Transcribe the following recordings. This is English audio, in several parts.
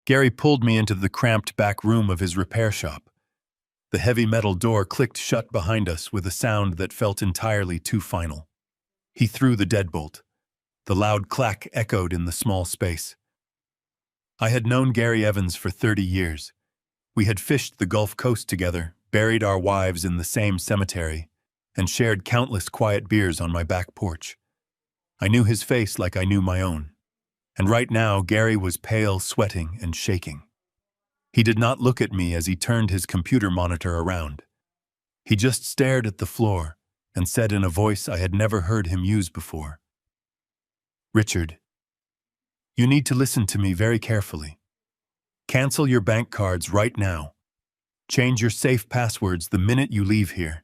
Gary pulled me into the cramped back room of his repair shop. The heavy metal door clicked shut behind us with a sound that felt entirely too final. He threw the deadbolt. The loud clack echoed in the small space. I had known Gary Evans for 30 years. We had fished the Gulf Coast together, buried our wives in the same cemetery, and shared countless quiet beers on my back porch. I knew his face like I knew my own. And right now, Gary was pale, sweating, and shaking. He did not look at me as he turned his computer monitor around. He just stared at the floor and said in a voice I had never heard him use before, "Richard, you need to listen to me very carefully. Cancel your bank cards right now. Change your safe passwords the minute you leave here.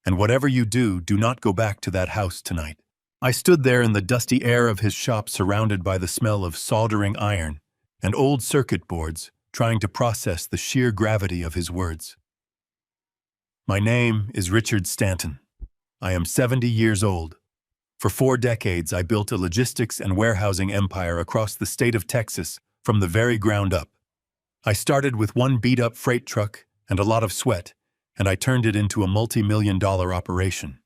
And whatever you do, do not go back to that house tonight." I stood there in the dusty air of his shop, surrounded by the smell of soldering iron and old circuit boards, trying to process the sheer gravity of his words. My name is Richard Stanton. I am 70 years old. For 4 decades, I built a logistics and warehousing empire across the state of Texas from the very ground up. I started with one beat-up freight truck and a lot of sweat, and I turned it into a multi-million-dollar operation.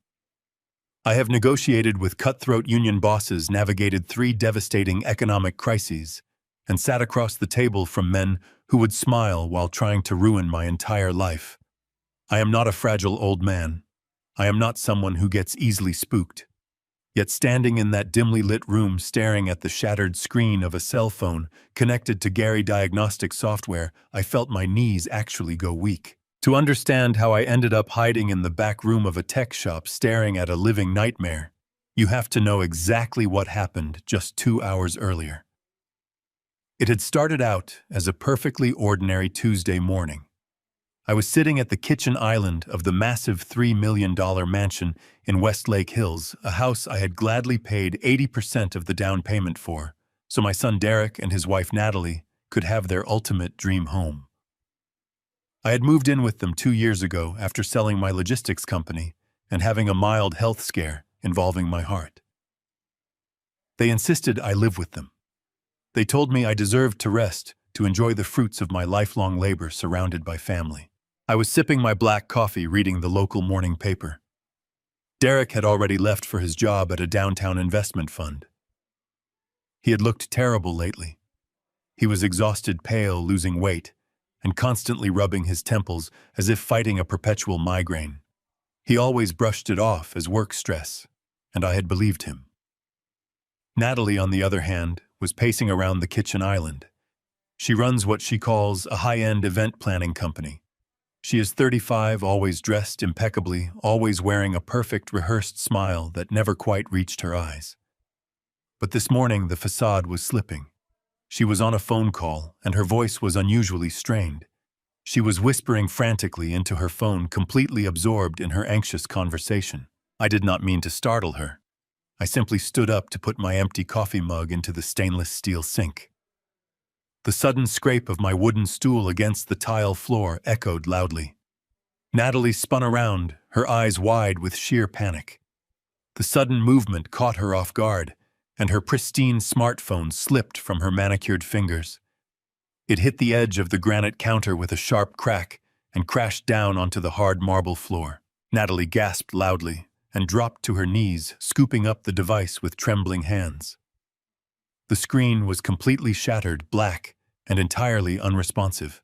I have negotiated with cutthroat union bosses, navigated 3 devastating economic crises, and sat across the table from men who would smile while trying to ruin my entire life. I am not a fragile old man. I am not someone who gets easily spooked. Yet standing in that dimly lit room, staring at the shattered screen of a cell phone connected to Gary diagnostic software, I felt my knees actually go weak. To understand how I ended up hiding in the back room of a tech shop staring at a living nightmare, you have to know exactly what happened just 2 hours earlier. It had started out as a perfectly ordinary Tuesday morning. I was sitting at the kitchen island of the massive $3 million mansion in Westlake Hills, a house I had gladly paid 80% of the down payment for, so my son Derek and his wife Natalie could have their ultimate dream home. I had moved in with them 2 years ago after selling my logistics company and having a mild health scare involving my heart. They insisted I live with them. They told me I deserved to rest, to enjoy the fruits of my lifelong labor surrounded by family. I was sipping my black coffee, reading the local morning paper. Derek had already left for his job at a downtown investment fund. He had looked terrible lately. He was exhausted, pale, losing weight, and constantly rubbing his temples as if fighting a perpetual migraine. He always brushed it off as work stress, and I had believed him. Natalie, on the other hand, was pacing around the kitchen island. She runs what she calls a high-end event planning company. She is 35, always dressed impeccably, always wearing a perfect rehearsed smile that never quite reached her eyes. But this morning the facade was slipping. She was on a phone call, and her voice was unusually strained. She was whispering frantically into her phone, completely absorbed in her anxious conversation. I did not mean to startle her. I simply stood up to put my empty coffee mug into the stainless steel sink. The sudden scrape of my wooden stool against the tile floor echoed loudly. Natalie spun around, her eyes wide with sheer panic. The sudden movement caught her off guard, and her pristine smartphone slipped from her manicured fingers. It hit the edge of the granite counter with a sharp crack and crashed down onto the hard marble floor. Natalie gasped loudly and dropped to her knees, scooping up the device with trembling hands. The screen was completely shattered, black, and entirely unresponsive.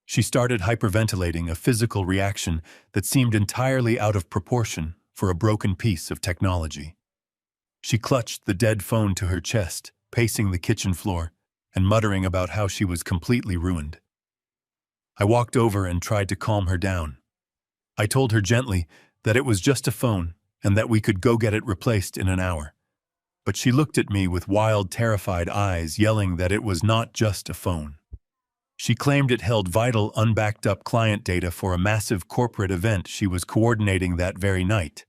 She started hyperventilating, a physical reaction that seemed entirely out of proportion for a broken piece of technology. She clutched the dead phone to her chest, pacing the kitchen floor and muttering about how she was completely ruined. I walked over and tried to calm her down. I told her gently that it was just a phone and that we could go get it replaced in an hour. But she looked at me with wild, terrified eyes, yelling that it was not just a phone. She claimed it held vital, unbacked-up client data for a massive corporate event she was coordinating that very night.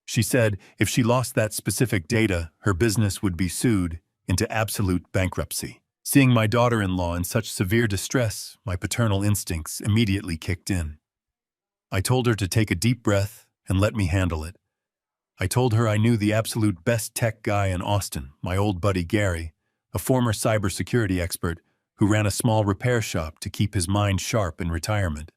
She said if she lost that specific data, her business would be sued into absolute bankruptcy. Seeing my daughter-in-law in such severe distress, my paternal instincts immediately kicked in. I told her to take a deep breath and let me handle it. I told her I knew the absolute best tech guy in Austin, my old buddy Gary, a former cybersecurity expert who ran a small repair shop to keep his mind sharp in retirement.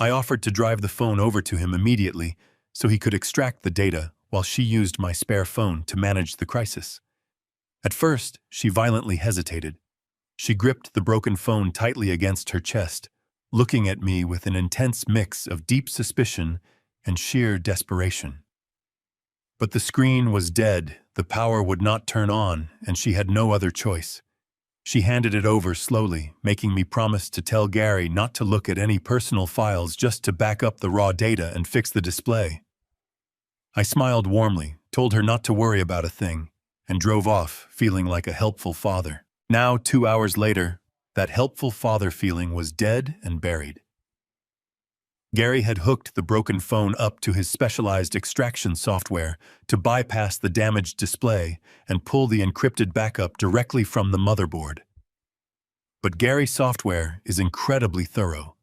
I offered to drive the phone over to him immediately so he could extract the data while she used my spare phone to manage the crisis. At first, she violently hesitated. She gripped the broken phone tightly against her chest, looking at me with an intense mix of deep suspicion and sheer desperation. But the screen was dead, the power would not turn on, and she had no other choice. She handed it over slowly, making me promise to tell Gary not to look at any personal files, just to back up the raw data and fix the display. I smiled warmly, told her not to worry about a thing, and drove off, feeling like a helpful father. Now, 2 hours later, that helpful father feeling was dead and buried. Gary had hooked the broken phone up to his specialized extraction software to bypass the damaged display and pull the encrypted backup directly from the motherboard. But Gary's software is incredibly thorough.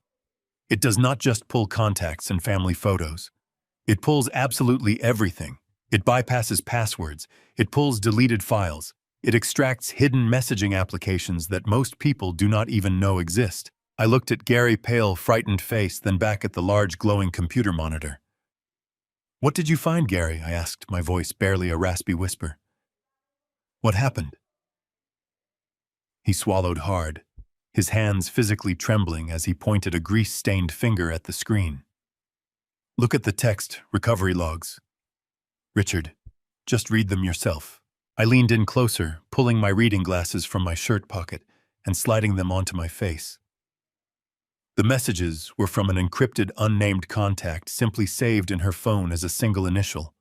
It does not just pull contacts and family photos. It pulls absolutely everything. It bypasses passwords. It pulls deleted files. It extracts hidden messaging applications that most people do not even know exist. I looked at Gary's pale, frightened face, then back at the large, glowing computer monitor. "What did you find, Gary?" I asked, my voice barely a raspy whisper. "What happened?" He swallowed hard, his hands physically trembling as he pointed a grease-stained finger at the screen. "Look at the text, recovery logs. Richard, just read them yourself." I leaned in closer, pulling my reading glasses from my shirt pocket and sliding them onto my face. The messages were from an encrypted, unnamed contact simply saved in her phone as a single initial.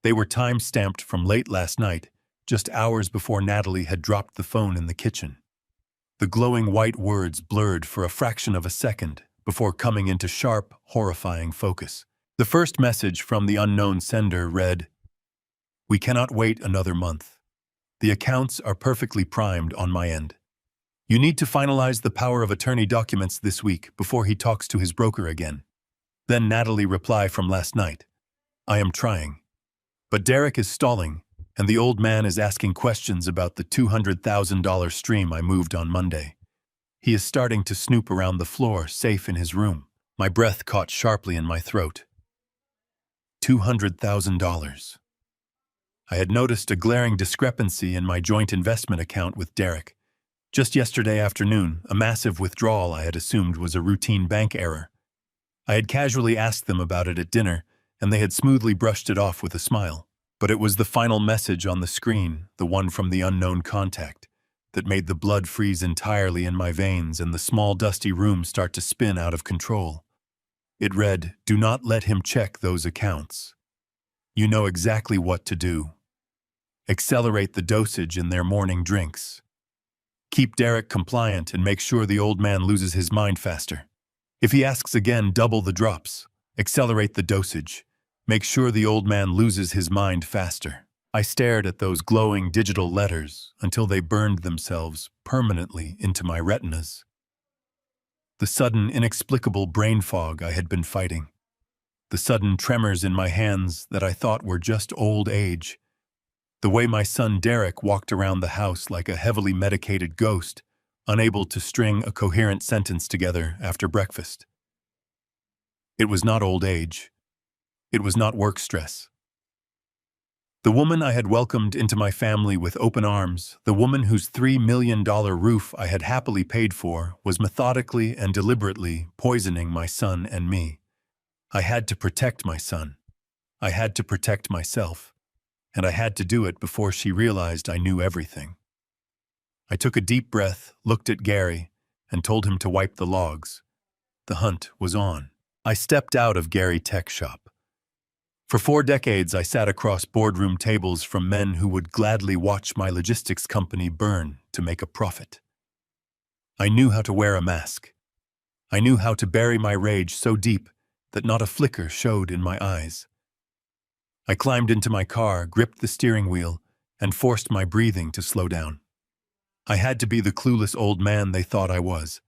They were time-stamped from late last night, just hours before Natalie had dropped the phone in the kitchen. The glowing white words blurred for a fraction of a second before coming into sharp, horrifying focus. The first message from the unknown sender read, "We cannot wait another month. The accounts are perfectly primed on my end. You need to finalize the power of attorney documents this week before he talks to his broker again." Then Natalie reply from last night, "I am trying. But Derek is stalling, and the old man is asking questions about the $200,000 stream I moved on Monday. He is starting to snoop around the floor, safe in his room." My breath caught sharply in my throat. $200,000. I had noticed a glaring discrepancy in my joint investment account with Derek. Just yesterday afternoon, a massive withdrawal I had assumed was a routine bank error. I had casually asked them about it at dinner, and they had smoothly brushed it off with a smile. But it was the final message on the screen, the one from the unknown contact, that made the blood freeze entirely in my veins and the small dusty room start to spin out of control. It read, "Do not let him check those accounts. You know exactly what to do. Accelerate the dosage in their morning drinks. Keep Derek compliant and make sure the old man loses his mind faster. If he asks again, double the drops. Accelerate the dosage. Make sure the old man loses his mind faster." I stared at those glowing digital letters until they burned themselves permanently into my retinas. The sudden, inexplicable brain fog I had been fighting. The sudden tremors in my hands that I thought were just old age. The way my son Derek walked around the house like a heavily medicated ghost, unable to string a coherent sentence together after breakfast. It was not old age. It was not work stress. The woman I had welcomed into my family with open arms, the woman whose $3 million roof I had happily paid for, was methodically and deliberately poisoning my son and me. I had to protect my son. I had to protect myself. And I had to do it before she realized I knew everything. I took a deep breath, looked at Gary, and told him to wipe the logs. The hunt was on. I stepped out of Gary's tech shop. For 4 decades, I sat across boardroom tables from men who would gladly watch my logistics company burn to make a profit. I knew how to wear a mask. I knew how to bury my rage so deep that not a flicker showed in my eyes. I climbed into my car, gripped the steering wheel, and forced my breathing to slow down. I had to be the clueless old man they thought I was.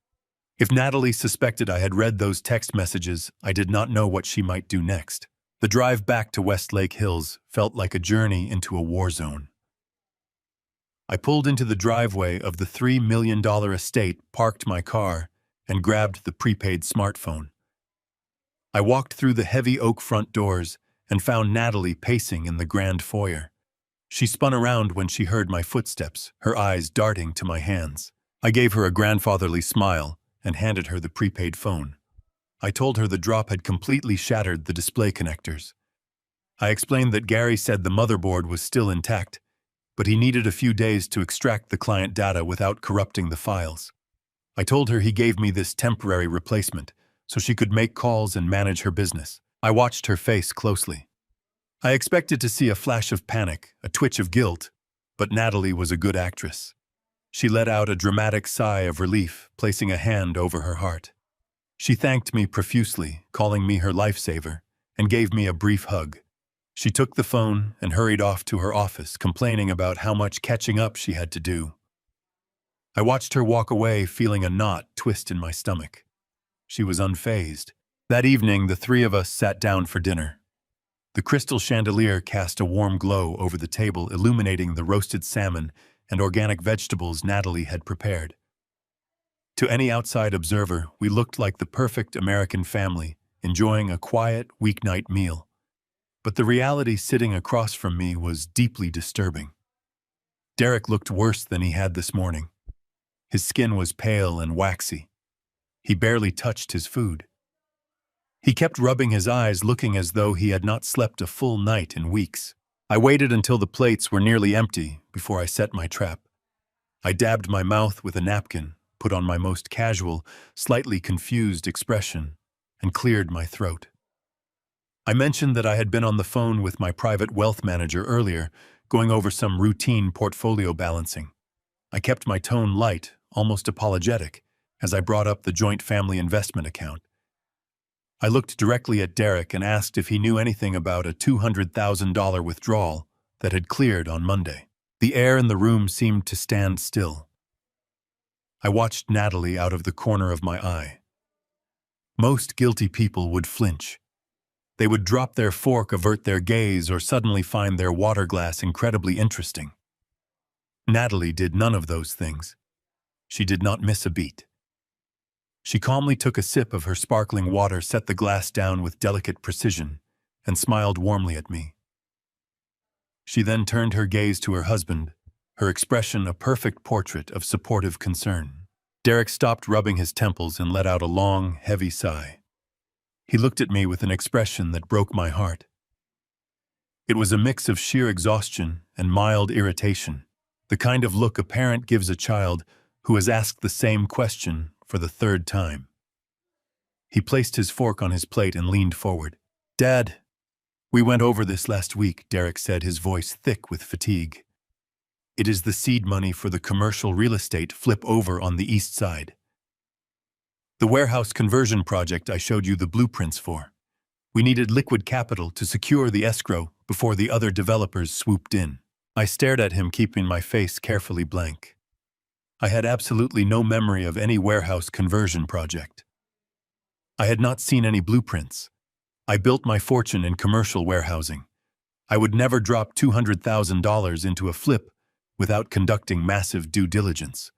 If Natalie suspected I had read those text messages, I did not know what she might do next. The drive back to Westlake Hills felt like a journey into a war zone. I pulled into the driveway of the $3 million estate, parked my car, and grabbed the prepaid smartphone. I walked through the heavy oak front doors and found Natalie pacing in the grand foyer. She spun around when she heard my footsteps, her eyes darting to my hands. I gave her a grandfatherly smile and handed her the prepaid phone. I told her the drop had completely shattered the display connectors. I explained that Gary said the motherboard was still intact, but he needed a few days to extract the client data without corrupting the files. I told her he gave me this temporary replacement so she could make calls and manage her business. I watched her face closely. I expected to see a flash of panic, a twitch of guilt, but Natalie was a good actress. She let out a dramatic sigh of relief, placing a hand over her heart. She thanked me profusely, calling me her lifesaver, and gave me a brief hug. She took the phone and hurried off to her office, complaining about how much catching up she had to do. I watched her walk away, feeling a knot twist in my stomach. She was unfazed. That evening, the three of us sat down for dinner. The crystal chandelier cast a warm glow over the table, illuminating the roasted salmon and organic vegetables Natalie had prepared. To any outside observer, we looked like the perfect American family, enjoying a quiet, weeknight meal. But the reality sitting across from me was deeply disturbing. Derek looked worse than he had this morning. His skin was pale and waxy. He barely touched his food. He kept rubbing his eyes, looking as though he had not slept a full night in weeks. I waited until the plates were nearly empty before I set my trap. I dabbed my mouth with a napkin, put on my most casual, slightly confused expression, and cleared my throat. I mentioned that I had been on the phone with my private wealth manager earlier, going over some routine portfolio balancing. I kept my tone light, almost apologetic, as I brought up the joint family investment account. I looked directly at Derek and asked if he knew anything about a $200,000 withdrawal that had cleared on Monday. The air in the room seemed to stand still. I watched Natalie out of the corner of my eye. Most guilty people would flinch. They would drop their fork, avert their gaze, or suddenly find their water glass incredibly interesting. Natalie did none of those things. She did not miss a beat. She calmly took a sip of her sparkling water, set the glass down with delicate precision, and smiled warmly at me. She then turned her gaze to her husband, her expression a perfect portrait of supportive concern. Derek stopped rubbing his temples and let out a long, heavy sigh. He looked at me with an expression that broke my heart. It was a mix of sheer exhaustion and mild irritation, the kind of look a parent gives a child who has asked the same question for the third time. He placed his fork on his plate and leaned forward. "Dad, we went over this last week," Derek said, his voice thick with fatigue. "It is the seed money for the commercial real estate flip over on the east side. The warehouse conversion project I showed you the blueprints for. We needed liquid capital to secure the escrow before the other developers swooped in." I stared at him, keeping my face carefully blank. I had absolutely no memory of any warehouse conversion project. I had not seen any blueprints. I built my fortune in commercial warehousing. I would never drop $200,000 into a flip without conducting massive due diligence.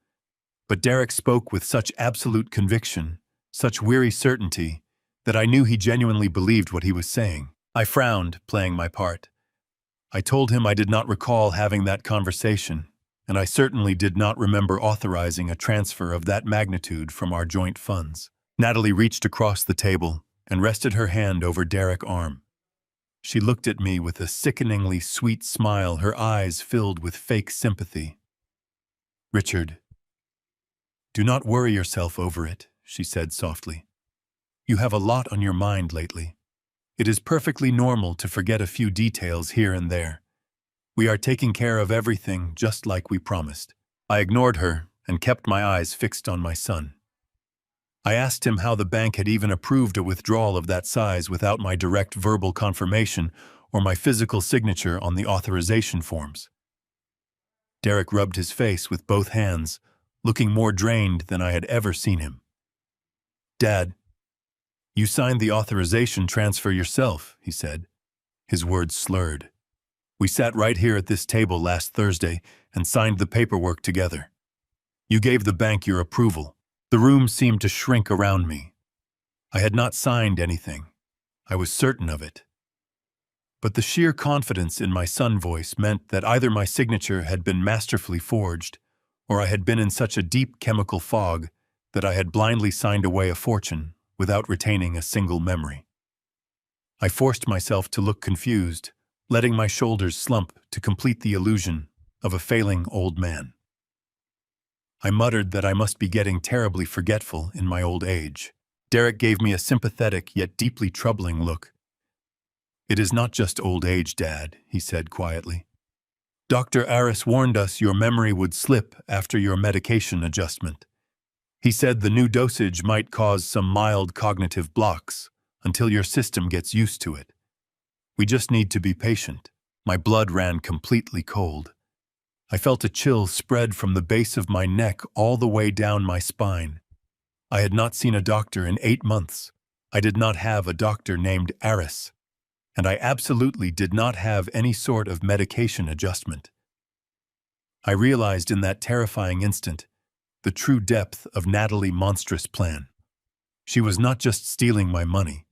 But Derek spoke with such absolute conviction, such weary certainty, that I knew he genuinely believed what he was saying. I frowned, playing my part. I told him I did not recall having that conversation, and I certainly did not remember authorizing a transfer of that magnitude from our joint funds. Natalie reached across the table and rested her hand over Derek's arm. She looked at me with a sickeningly sweet smile, her eyes filled with fake sympathy. "Richard, do not worry yourself over it," she said softly. "You have a lot on your mind lately. It is perfectly normal to forget a few details here and there. We are taking care of everything just like we promised." I ignored her and kept my eyes fixed on my son. I asked him how the bank had even approved a withdrawal of that size without my direct verbal confirmation or my physical signature on the authorization forms. Derek rubbed his face with both hands, looking more drained than I had ever seen him. "Dad, you signed the authorization transfer yourself," he said, his words slurred. We sat right here at this table last Thursday and signed the paperwork together. You gave the bank your approval. The room seemed to shrink around me. I had not signed anything. I was certain of it. But the sheer confidence in my son's voice meant that either my signature had been masterfully forged, or I had been in such a deep chemical fog that I had blindly signed away a fortune without retaining a single memory. I forced myself to look confused, letting my shoulders slump to complete the illusion of a failing old man. I muttered that I must be getting terribly forgetful in my old age. Derek gave me a sympathetic yet deeply troubling look. "It is not just old age, Dad," he said quietly. "Dr. Aris warned us your memory would slip after your medication adjustment. He said the new dosage might cause some mild cognitive blocks until your system gets used to it. We just need to be patient." My blood ran completely cold. I felt a chill spread from the base of my neck all the way down my spine. I had not seen a doctor in 8 months. I did not have a doctor named Aris. And I absolutely did not have any sort of medication adjustment. I realized in that terrifying instant the true depth of Natalie's monstrous plan. She was not just stealing my money.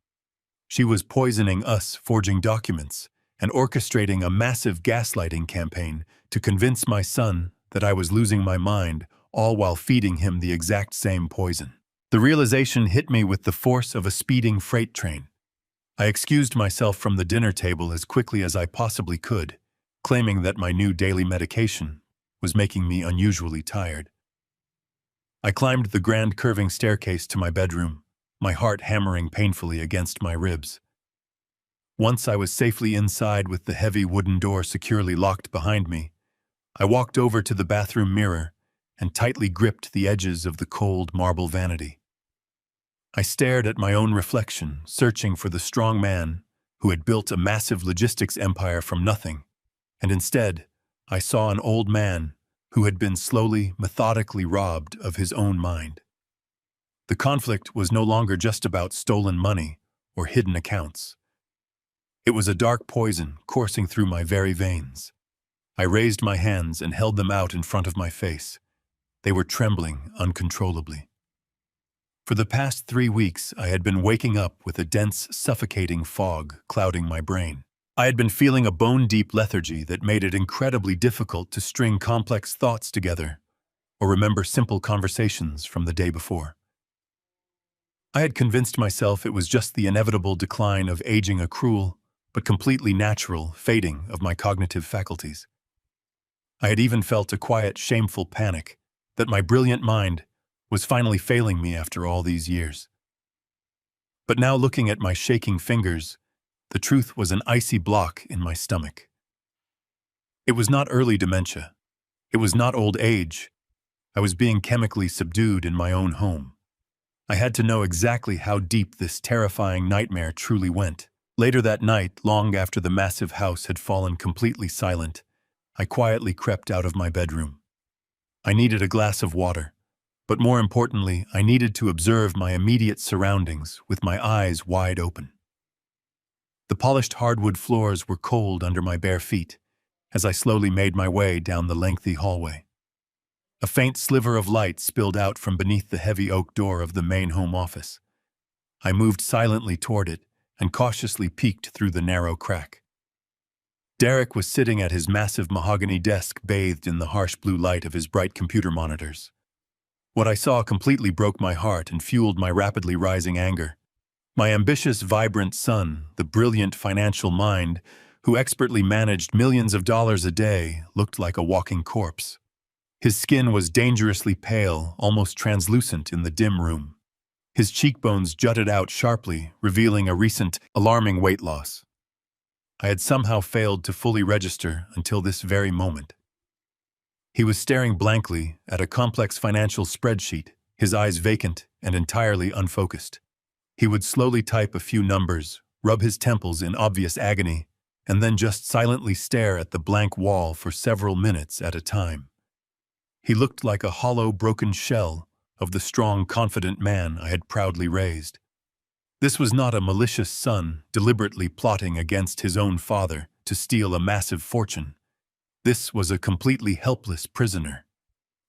She was poisoning us, forging documents, and orchestrating a massive gaslighting campaign to convince my son that I was losing my mind, all while feeding him the exact same poison. The realization hit me with the force of a speeding freight train. I excused myself from the dinner table as quickly as I possibly could, claiming that my new daily medication was making me unusually tired. I climbed the grand curving staircase to my bedroom, my heart hammering painfully against my ribs. Once I was safely inside with the heavy wooden door securely locked behind me, I walked over to the bathroom mirror and tightly gripped the edges of the cold marble vanity. I stared at my own reflection, searching for the strong man who had built a massive logistics empire from nothing, and instead, I saw an old man who had been slowly, methodically robbed of his own mind. The conflict was no longer just about stolen money or hidden accounts. It was a dark poison coursing through my very veins. I raised my hands and held them out in front of my face. They were trembling uncontrollably. For the past 3 weeks, I had been waking up with a dense, suffocating fog clouding my brain. I had been feeling a bone-deep lethargy that made it incredibly difficult to string complex thoughts together or remember simple conversations from the day before. I had convinced myself it was just the inevitable decline of aging, a cruel but completely natural fading of my cognitive faculties. I had even felt a quiet, shameful panic that my brilliant mind was finally failing me after all these years. But now, looking at my shaking fingers, the truth was an icy block in my stomach. It was not early dementia. It was not old age. I was being chemically subdued in my own home. I had to know exactly how deep this terrifying nightmare truly went. Later that night, long after the massive house had fallen completely silent, I quietly crept out of my bedroom. I needed a glass of water. But more importantly, I needed to observe my immediate surroundings with my eyes wide open. The polished hardwood floors were cold under my bare feet as I slowly made my way down the lengthy hallway. A faint sliver of light spilled out from beneath the heavy oak door of the main home office. I moved silently toward it and cautiously peeked through the narrow crack. Derek was sitting at his massive mahogany desk, bathed in the harsh blue light of his bright computer monitors. What I saw completely broke my heart and fueled my rapidly rising anger. My ambitious, vibrant son, the brilliant financial mind, who expertly managed millions of dollars a day, looked like a walking corpse. His skin was dangerously pale, almost translucent in the dim room. His cheekbones jutted out sharply, revealing a recent, alarming weight loss. I had somehow failed to fully register until this very moment. He was staring blankly at a complex financial spreadsheet, his eyes vacant and entirely unfocused. He would slowly type a few numbers, rub his temples in obvious agony, and then just silently stare at the blank wall for several minutes at a time. He looked like a hollow, broken shell of the strong, confident man I had proudly raised. This was not a malicious son deliberately plotting against his own father to steal a massive fortune. This was a completely helpless prisoner.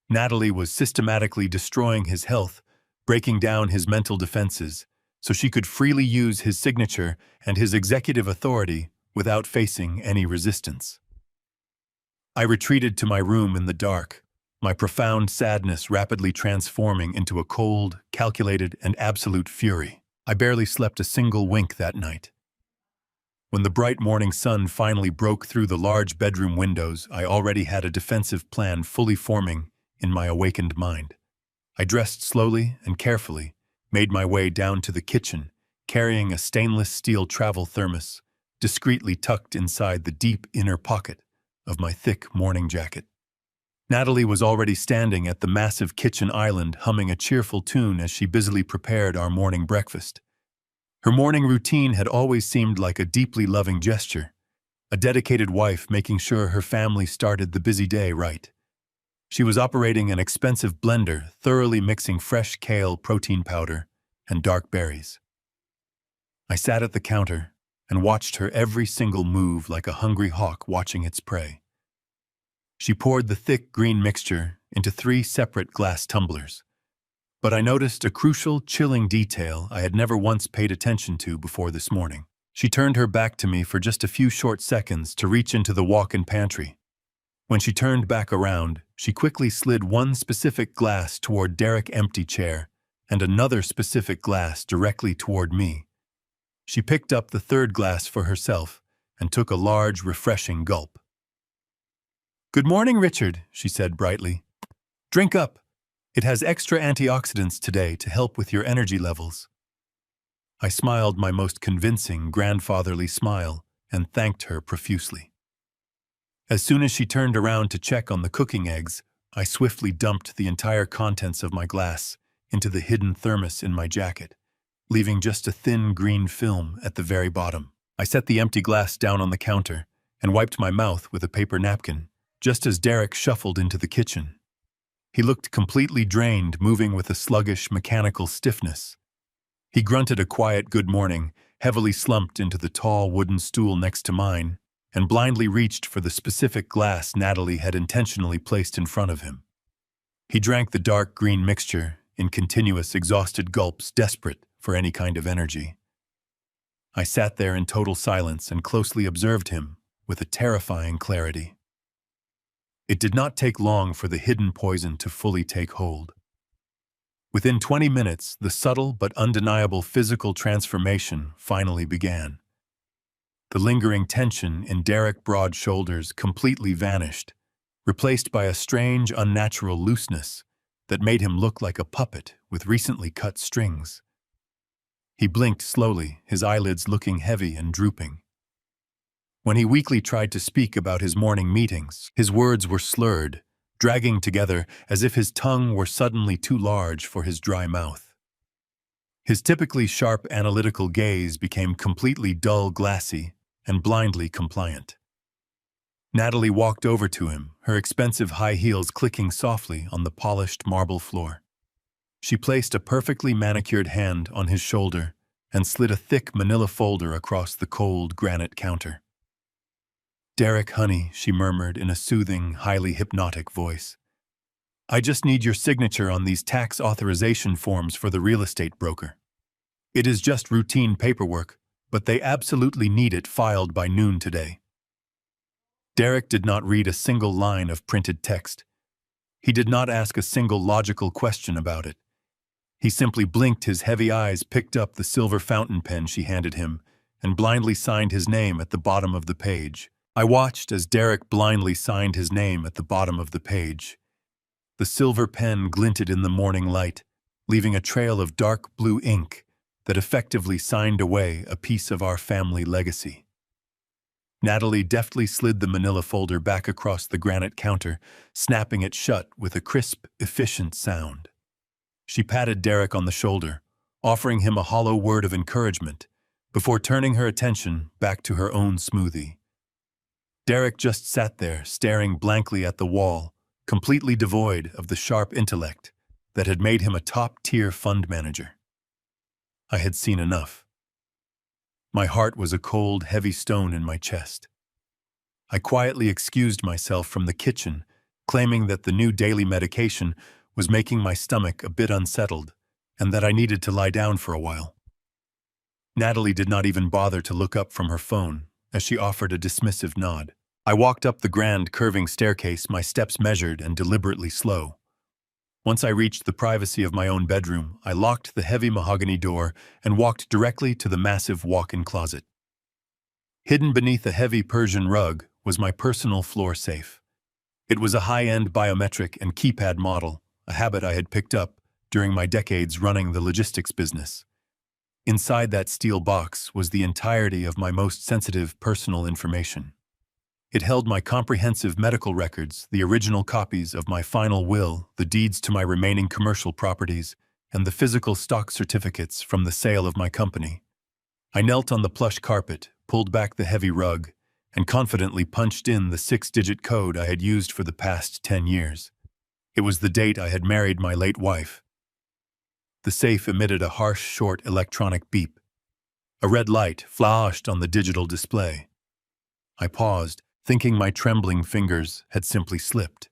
Natalie was systematically destroying his health, breaking down his mental defenses, so she could freely use his signature and his executive authority without facing any resistance. I retreated to my room in the dark, my profound sadness rapidly transforming into a cold, calculated, and absolute fury. I barely slept a single wink that night. When the bright morning sun finally broke through the large bedroom windows, I already had a defensive plan fully forming in my awakened mind. I dressed slowly and carefully, made my way down to the kitchen, carrying a stainless steel travel thermos, discreetly tucked inside the deep inner pocket of my thick morning jacket. Natalie was already standing at the massive kitchen island, humming a cheerful tune as she busily prepared our morning breakfast. Her morning routine had always seemed like a deeply loving gesture, a dedicated wife making sure her family started the busy day right. She was operating an expensive blender, thoroughly mixing fresh kale protein powder and dark berries. I sat at the counter and watched her every single move like a hungry hawk watching its prey. She poured the thick green mixture into 3 separate glass tumblers. But I noticed a crucial, chilling detail I had never once paid attention to before this morning. She turned her back to me for just a few short seconds to reach into the walk-in pantry. When she turned back around, she quickly slid one specific glass toward Derek's empty chair and another specific glass directly toward me. She picked up the 3rd glass for herself and took a large, refreshing gulp. "Good morning, Richard," she said brightly. "Drink up. It has extra antioxidants today to help with your energy levels." I smiled my most convincing grandfatherly smile and thanked her profusely. As soon as she turned around to check on the cooking eggs, I swiftly dumped the entire contents of my glass into the hidden thermos in my jacket, leaving just a thin green film at the very bottom. I set the empty glass down on the counter and wiped my mouth with a paper napkin, just as Derek shuffled into the kitchen. He looked completely drained, moving with a sluggish, mechanical stiffness. He grunted a quiet good morning, heavily slumped into the tall wooden stool next to mine, and blindly reached for the specific glass Natalie had intentionally placed in front of him. He drank the dark green mixture in continuous, exhausted gulps, desperate for any kind of energy. I sat there in total silence and closely observed him with a terrifying clarity. It did not take long for the hidden poison to fully take hold. Within 20 minutes, the subtle but undeniable physical transformation finally began. The lingering tension in Derek's broad shoulders completely vanished, replaced by a strange, unnatural looseness that made him look like a puppet with recently cut strings. He blinked slowly, his eyelids looking heavy and drooping. When he weakly tried to speak about his morning meetings, his words were slurred, dragging together as if his tongue were suddenly too large for his dry mouth. His typically sharp analytical gaze became completely dull, glassy, and blindly compliant. Natalie walked over to him, her expensive high heels clicking softly on the polished marble floor. She placed a perfectly manicured hand on his shoulder and slid a thick manila folder across the cold granite counter. "Derek, honey," she murmured in a soothing, highly hypnotic voice. "I just need your signature on these tax authorization forms for the real estate broker. It is just routine paperwork, but they absolutely need it filed by noon today." Derek did not read a single line of printed text. He did not ask a single logical question about it. He simply blinked, his heavy eyes picked up the silver fountain pen she handed him, and blindly signed his name at the bottom of the page. I watched as Derek blindly signed his name at the bottom of the page. The silver pen glinted in the morning light, leaving a trail of dark blue ink that effectively signed away a piece of our family legacy. Natalie deftly slid the manila folder back across the granite counter, snapping it shut with a crisp, efficient sound. She patted Derek on the shoulder, offering him a hollow word of encouragement, before turning her attention back to her own smoothie. Derek just sat there, staring blankly at the wall, completely devoid of the sharp intellect that had made him a top-tier fund manager. I had seen enough. My heart was a cold, heavy stone in my chest. I quietly excused myself from the kitchen, claiming that the new daily medication was making my stomach a bit unsettled and that I needed to lie down for a while. Natalie did not even bother to look up from her phone as she offered a dismissive nod. I walked up the grand, curving staircase, my steps measured and deliberately slow. Once I reached the privacy of my own bedroom, I locked the heavy mahogany door and walked directly to the massive walk-in closet. Hidden beneath a heavy Persian rug was my personal floor safe. It was a high-end biometric and keypad model, a habit I had picked up during my decades running the logistics business. Inside that steel box was the entirety of my most sensitive personal information. It held my comprehensive medical records, the original copies of my final will, the deeds to my remaining commercial properties, and the physical stock certificates from the sale of my company. I knelt on the plush carpet, pulled back the heavy rug, and confidently punched in the 6-digit code I had used for the past 10 years. It was the date I had married my late wife. The safe emitted a harsh, short electronic beep. A red light flashed on the digital display. I paused, thinking my trembling fingers had simply slipped.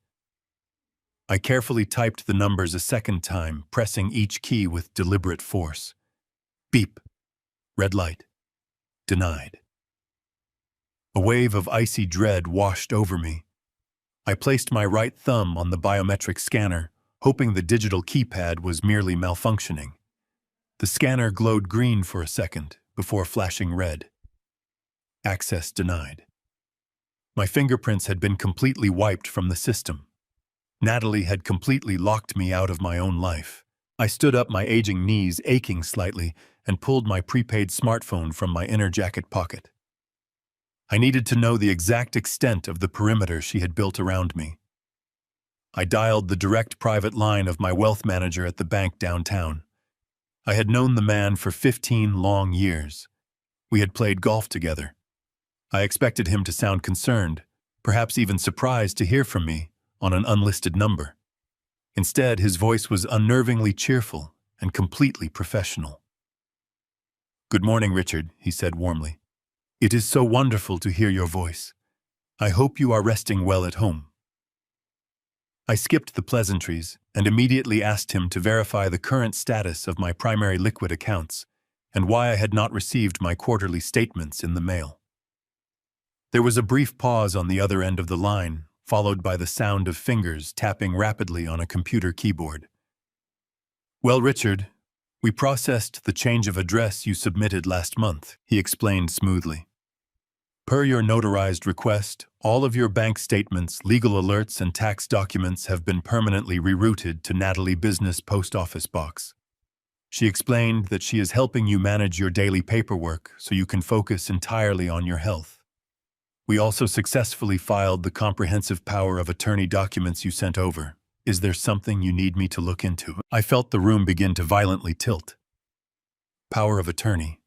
I carefully typed the numbers a second time, pressing each key with deliberate force. Beep. Red light. Denied. A wave of icy dread washed over me. I placed my right thumb on the biometric scanner, hoping the digital keypad was merely malfunctioning. The scanner glowed green for a second before flashing red. Access denied. My fingerprints had been completely wiped from the system. Natalie had completely locked me out of my own life. I stood up, my aging knees aching slightly, and pulled my prepaid smartphone from my inner jacket pocket. I needed to know the exact extent of the perimeter she had built around me. I dialed the direct private line of my wealth manager at the bank downtown. I had known the man for 15 long years. We had played golf together. I expected him to sound concerned, perhaps even surprised to hear from me on an unlisted number. Instead, his voice was unnervingly cheerful and completely professional. "Good morning, Richard," he said warmly. "It is so wonderful to hear your voice. I hope you are resting well at home." I skipped the pleasantries and immediately asked him to verify the current status of my primary liquid accounts and why I had not received my quarterly statements in the mail. There was a brief pause on the other end of the line, followed by the sound of fingers tapping rapidly on a computer keyboard. "Well, Richard, we processed the change of address you submitted last month," he explained smoothly. "Per your notarized request, all of your bank statements, legal alerts, and tax documents have been permanently rerouted to Natalie Business Post Office Box. She explained that she is helping you manage your daily paperwork so you can focus entirely on your health. We also successfully filed the comprehensive power of attorney documents you sent over. Is there something you need me to look into?" I felt the room begin to violently tilt. Power of attorney.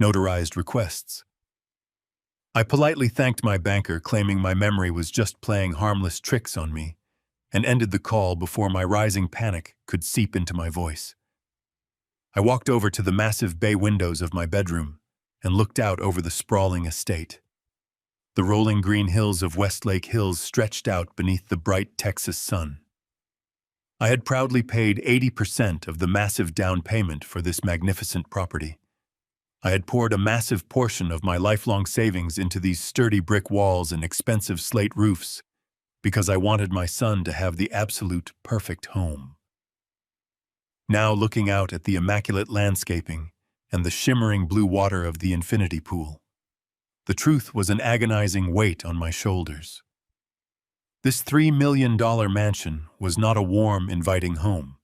Notarized requests. I politely thanked my banker, claiming my memory was just playing harmless tricks on me, and ended the call before my rising panic could seep into my voice. I walked over to the massive bay windows of my bedroom and looked out over the sprawling estate. The rolling green hills of Westlake Hills stretched out beneath the bright Texas sun. I had proudly paid 80% of the massive down payment for this magnificent property. I had poured a massive portion of my lifelong savings into these sturdy brick walls and expensive slate roofs because I wanted my son to have the absolute perfect home. Now, looking out at the immaculate landscaping and the shimmering blue water of the infinity pool, the truth was an agonizing weight on my shoulders. This $3 million mansion was not a warm, inviting home.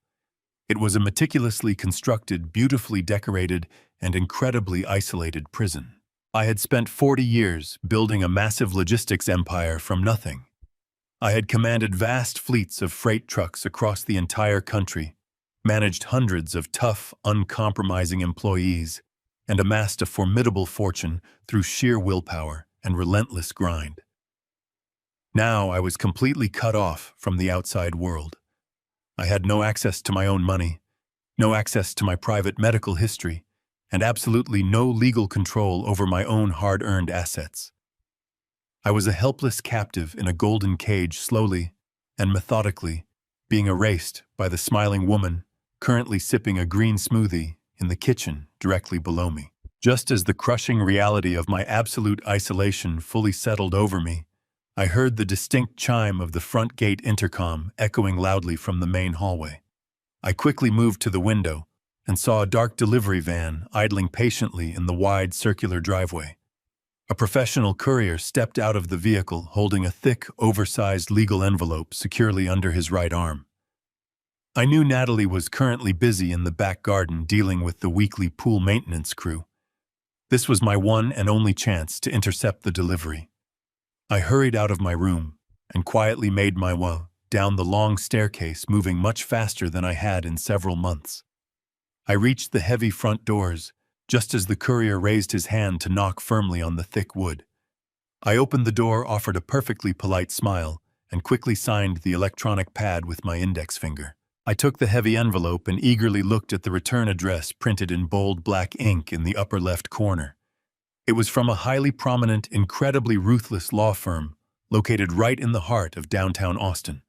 It was a meticulously constructed, beautifully decorated, and incredibly isolated prison. I had spent 40 years building a massive logistics empire from nothing. I had commanded vast fleets of freight trucks across the entire country, managed hundreds of tough, uncompromising employees, and amassed a formidable fortune through sheer willpower and relentless grind. Now I was completely cut off from the outside world. I had no access to my own money, no access to my private medical history, and absolutely no legal control over my own hard-earned assets. I was a helpless captive in a golden cage, slowly and methodically being erased by the smiling woman currently sipping a green smoothie in the kitchen directly below me. Just as the crushing reality of my absolute isolation fully settled over me, I heard the distinct chime of the front gate intercom echoing loudly from the main hallway. I quickly moved to the window and saw a dark delivery van idling patiently in the wide circular driveway. A professional courier stepped out of the vehicle holding a thick, oversized legal envelope securely under his right arm. I knew Natalie was currently busy in the back garden dealing with the weekly pool maintenance crew. This was my one and only chance to intercept the delivery. I hurried out of my room and quietly made my way down the long staircase, moving much faster than I had in several months. I reached the heavy front doors just as the courier raised his hand to knock firmly on the thick wood. I opened the door, offered a perfectly polite smile, and quickly signed the electronic pad with my index finger. I took the heavy envelope and eagerly looked at the return address printed in bold black ink in the upper left corner. It was from a highly prominent, incredibly ruthless law firm located right in the heart of downtown Austin.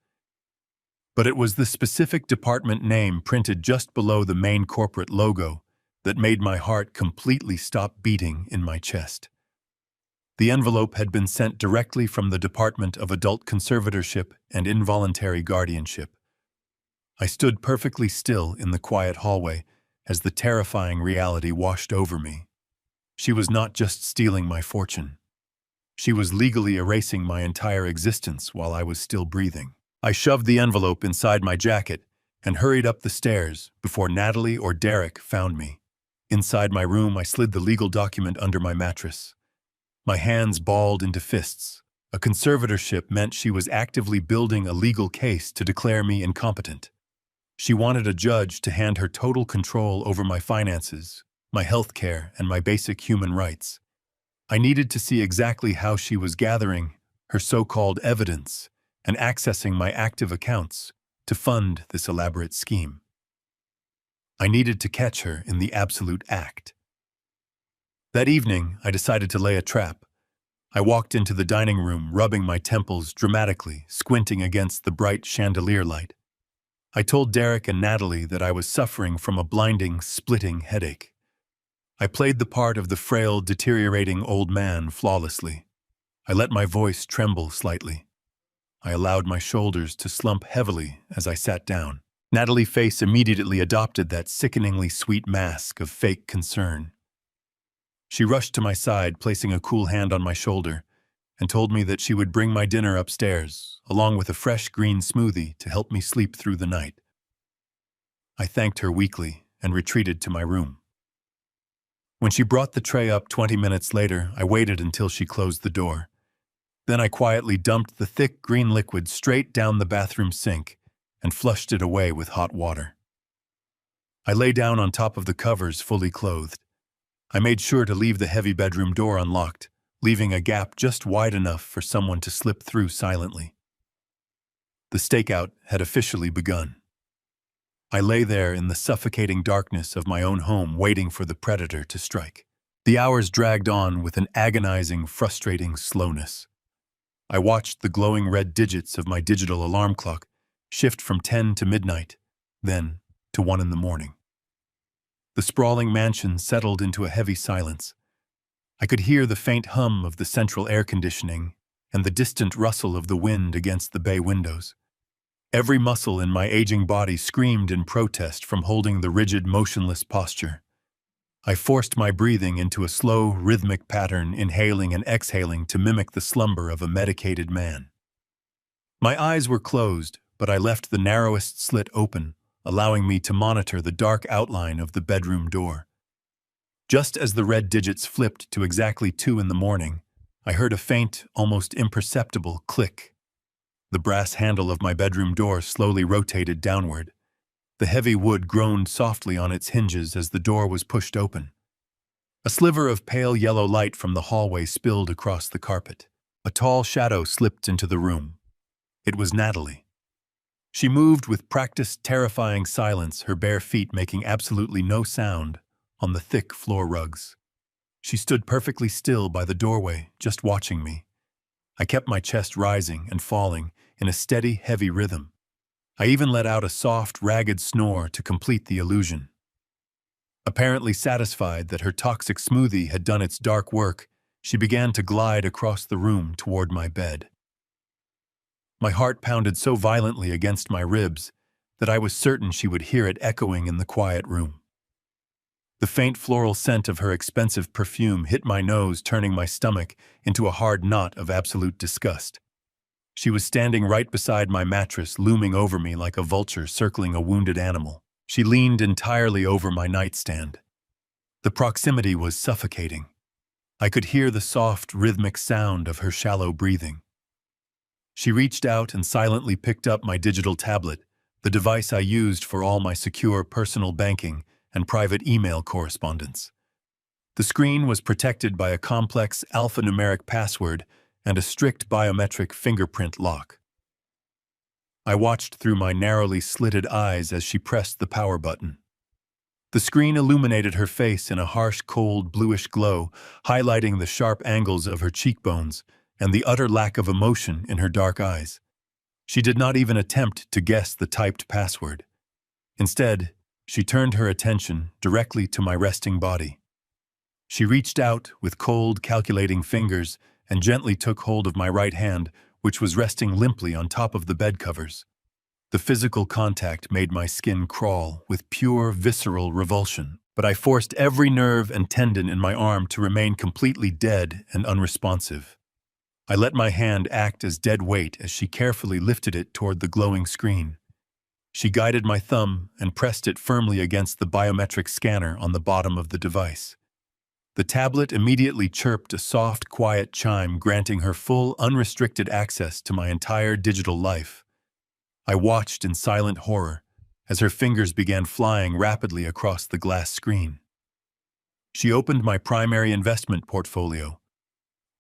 But it was the specific department name printed just below the main corporate logo that made my heart completely stop beating in my chest. The envelope had been sent directly from the Department of Adult Conservatorship and Involuntary Guardianship. I stood perfectly still in the quiet hallway as the terrifying reality washed over me. She was not just stealing my fortune. She was legally erasing my entire existence while I was still breathing. I shoved the envelope inside my jacket and hurried up the stairs before Natalie or Derek found me. Inside my room, I slid the legal document under my mattress. My hands balled into fists. A conservatorship meant she was actively building a legal case to declare me incompetent. She wanted a judge to hand her total control over my finances, my health care, and my basic human rights. I needed to see exactly how she was gathering her so-called evidence and accessing my active accounts to fund this elaborate scheme. I needed to catch her in the absolute act. That evening, I decided to lay a trap. I walked into the dining room, rubbing my temples dramatically, squinting against the bright chandelier light. I told Derek and Natalie that I was suffering from a blinding, splitting headache. I played the part of the frail, deteriorating old man flawlessly. I let my voice tremble slightly. I allowed my shoulders to slump heavily as I sat down. Natalie's face immediately adopted that sickeningly sweet mask of fake concern. She rushed to my side, placing a cool hand on my shoulder, and told me that she would bring my dinner upstairs, along with a fresh green smoothie to help me sleep through the night. I thanked her weakly and retreated to my room. When she brought the tray up 20 minutes later, I waited until she closed the door. Then I quietly dumped the thick green liquid straight down the bathroom sink and flushed it away with hot water. I lay down on top of the covers, fully clothed. I made sure to leave the heavy bedroom door unlocked, leaving a gap just wide enough for someone to slip through silently. The stakeout had officially begun. I lay there in the suffocating darkness of my own home, waiting for the predator to strike. The hours dragged on with an agonizing, frustrating slowness. I watched the glowing red digits of my digital alarm clock shift from 10 to midnight, then to 1 in the morning. The sprawling mansion settled into a heavy silence. I could hear the faint hum of the central air conditioning and the distant rustle of the wind against the bay windows. Every muscle in my aging body screamed in protest from holding the rigid, motionless posture. I forced my breathing into a slow, rhythmic pattern, inhaling and exhaling to mimic the slumber of a medicated man. My eyes were closed, but I left the narrowest slit open, allowing me to monitor the dark outline of the bedroom door. Just as the red digits flipped to exactly 2 in the morning, I heard a faint, almost imperceptible click. The brass handle of my bedroom door slowly rotated downward. The heavy wood groaned softly on its hinges as the door was pushed open. A sliver of pale yellow light from the hallway spilled across the carpet. A tall shadow slipped into the room. It was Natalie. She moved with practiced, terrifying silence, her bare feet making absolutely no sound on the thick floor rugs. She stood perfectly still by the doorway, just watching me. I kept my chest rising and falling in a steady, heavy rhythm. I even let out a soft, ragged snore to complete the illusion. Apparently satisfied that her toxic smoothie had done its dark work, she began to glide across the room toward my bed. My heart pounded so violently against my ribs that I was certain she would hear it echoing in the quiet room. The faint floral scent of her expensive perfume hit my nose, turning my stomach into a hard knot of absolute disgust. She was standing right beside my mattress, looming over me like a vulture circling a wounded animal. She leaned entirely over my nightstand. The proximity was suffocating. I could hear the soft, rhythmic sound of her shallow breathing. She reached out and silently picked up my digital tablet, the device I used for all my secure personal banking and private email correspondence. The screen was protected by a complex alphanumeric password and a strict biometric fingerprint lock. I watched through my narrowly slitted eyes as she pressed the power button. The screen illuminated her face in a harsh, cold, bluish glow, highlighting the sharp angles of her cheekbones and the utter lack of emotion in her dark eyes. She did not even attempt to guess the typed password. Instead, she turned her attention directly to my resting body. She reached out with cold, calculating fingers and gently took hold of my right hand, which was resting limply on top of the bed covers. The physical contact made my skin crawl with pure, visceral revulsion, but I forced every nerve and tendon in my arm to remain completely dead and unresponsive. I let my hand act as dead weight as she carefully lifted it toward the glowing screen. She guided my thumb and pressed it firmly against the biometric scanner on the bottom of the device. The tablet immediately chirped a soft, quiet chime, granting her full, unrestricted access to my entire digital life. I watched in silent horror as her fingers began flying rapidly across the glass screen. She opened my primary investment portfolio.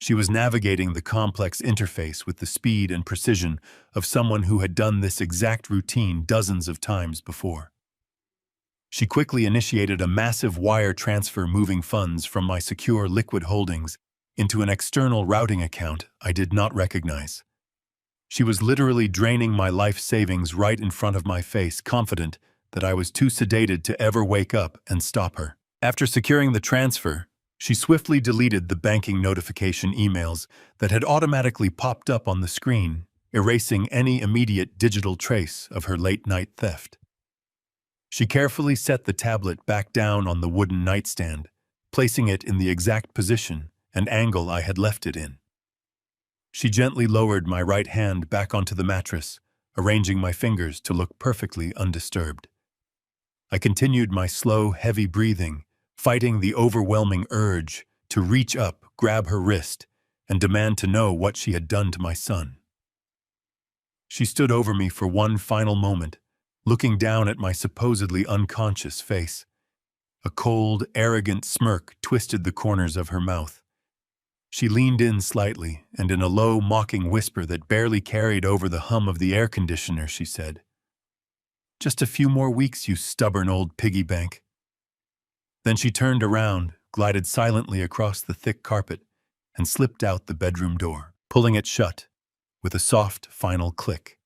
She was navigating the complex interface with the speed and precision of someone who had done this exact routine dozens of times before. She quickly initiated a massive wire transfer, moving funds from my secure liquid holdings into an external routing account I did not recognize. She was literally draining my life savings right in front of my face, confident that I was too sedated to ever wake up and stop her. After securing the transfer, she swiftly deleted the banking notification emails that had automatically popped up on the screen, erasing any immediate digital trace of her late-night theft. She carefully set the tablet back down on the wooden nightstand, placing it in the exact position and angle I had left it in. She gently lowered my right hand back onto the mattress, arranging my fingers to look perfectly undisturbed. I continued my slow, heavy breathing, fighting the overwhelming urge to reach up, grab her wrist, and demand to know what she had done to my son. She stood over me for one final moment, looking down at my supposedly unconscious face. A cold, arrogant smirk twisted the corners of her mouth. She leaned in slightly, and in a low, mocking whisper that barely carried over the hum of the air conditioner, she said, "Just a few more weeks, you stubborn old piggy bank." Then she turned around, glided silently across the thick carpet, and slipped out the bedroom door, pulling it shut with a soft, final click.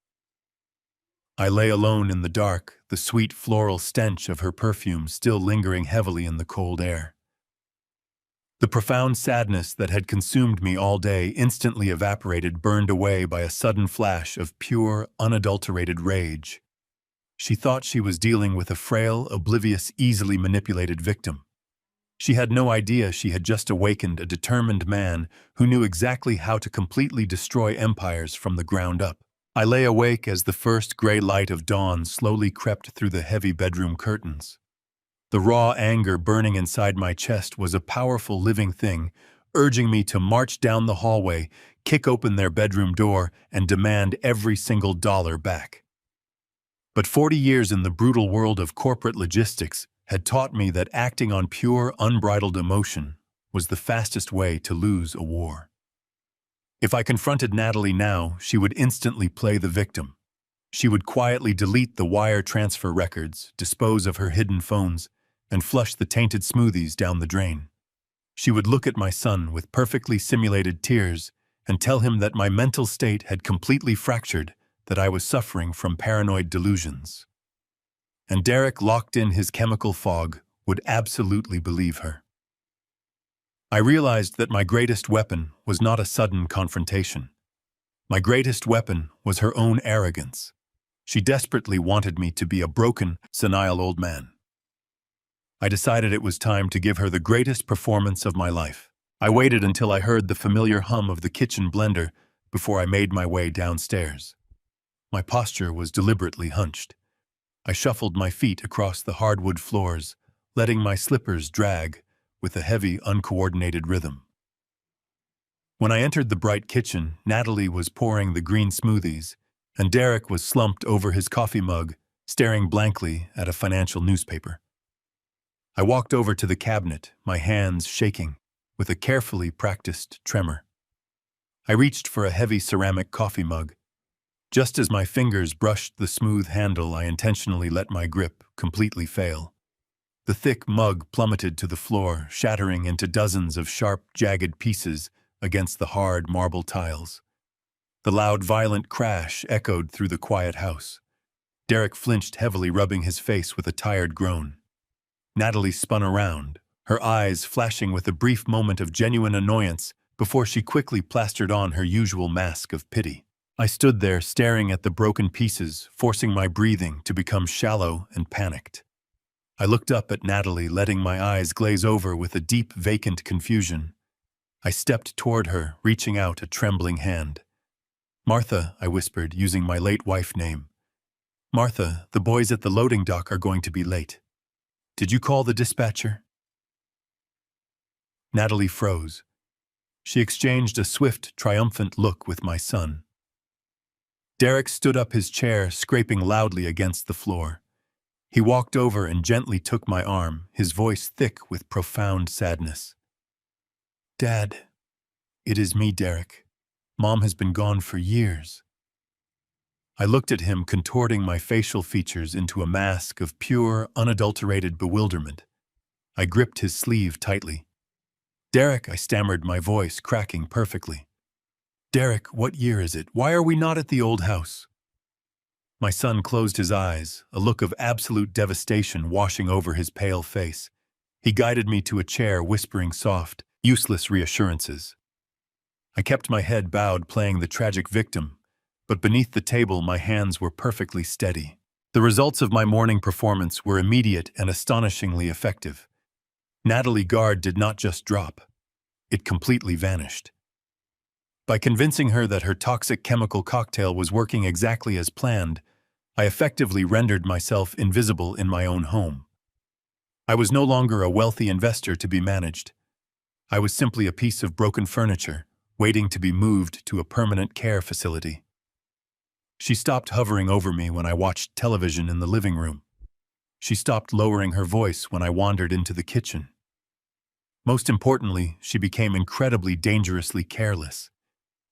I lay alone in the dark, the sweet floral stench of her perfume still lingering heavily in the cold air. The profound sadness that had consumed me all day instantly evaporated, burned away by a sudden flash of pure, unadulterated rage. She thought she was dealing with a frail, oblivious, easily manipulated victim. She had no idea she had just awakened a determined man who knew exactly how to completely destroy empires from the ground up. I lay awake as the first gray light of dawn slowly crept through the heavy bedroom curtains. The raw anger burning inside my chest was a powerful living thing, urging me to march down the hallway, kick open their bedroom door, and demand every single dollar back. But 40 years in the brutal world of corporate logistics had taught me that acting on pure, unbridled emotion was the fastest way to lose a war. If I confronted Natalie now, she would instantly play the victim. She would quietly delete the wire transfer records, dispose of her hidden phones, and flush the tainted smoothies down the drain. She would look at my son with perfectly simulated tears and tell him that my mental state had completely fractured, that I was suffering from paranoid delusions. And Derek, locked in his chemical fog, would absolutely believe her. I realized that my greatest weapon was not a sudden confrontation. My greatest weapon was her own arrogance. She desperately wanted me to be a broken, senile old man. I decided it was time to give her the greatest performance of my life. I waited until I heard the familiar hum of the kitchen blender before I made my way downstairs. My posture was deliberately hunched. I shuffled my feet across the hardwood floors, letting my slippers drag with a heavy, uncoordinated rhythm. When I entered the bright kitchen, Natalie was pouring the green smoothies, and Derek was slumped over his coffee mug, staring blankly at a financial newspaper. I walked over to the cabinet, my hands shaking, with a carefully practiced tremor. I reached for a heavy ceramic coffee mug. Just as my fingers brushed the smooth handle, I intentionally let my grip completely fail. The thick mug plummeted to the floor, shattering into dozens of sharp, jagged pieces against the hard marble tiles. The loud, violent crash echoed through the quiet house. Derek flinched heavily, rubbing his face with a tired groan. Natalie spun around, her eyes flashing with a brief moment of genuine annoyance before she quickly plastered on her usual mask of pity. I stood there staring at the broken pieces, forcing my breathing to become shallow and panicked. I looked up at Natalie, letting my eyes glaze over with a deep, vacant confusion. I stepped toward her, reaching out a trembling hand. "Martha," I whispered, using my late wife name. "Martha, the boys at the loading dock are going to be late. Did you call the dispatcher?" Natalie froze. She exchanged a swift, triumphant look with my son. Derek stood up, his chair scraping loudly against the floor. He walked over and gently took my arm, his voice thick with profound sadness. "Dad, it is me, Derek. Mom has been gone for years." I looked at him, contorting my facial features into a mask of pure, unadulterated bewilderment. I gripped his sleeve tightly. "Derek," I stammered, my voice cracking perfectly. "Derek, what year is it? Why are we not at the old house?" My son closed his eyes, a look of absolute devastation washing over his pale face. He guided me to a chair, whispering soft, useless reassurances. I kept my head bowed, playing the tragic victim, but beneath the table my hands were perfectly steady. The results of my morning performance were immediate and astonishingly effective. Natalie's guard did not just drop. It completely vanished. By convincing her that her toxic chemical cocktail was working exactly as planned, I effectively rendered myself invisible in my own home. I was no longer a wealthy investor to be managed. I was simply a piece of broken furniture, waiting to be moved to a permanent care facility. She stopped hovering over me when I watched television in the living room. She stopped lowering her voice when I wandered into the kitchen. Most importantly, she became incredibly dangerously careless.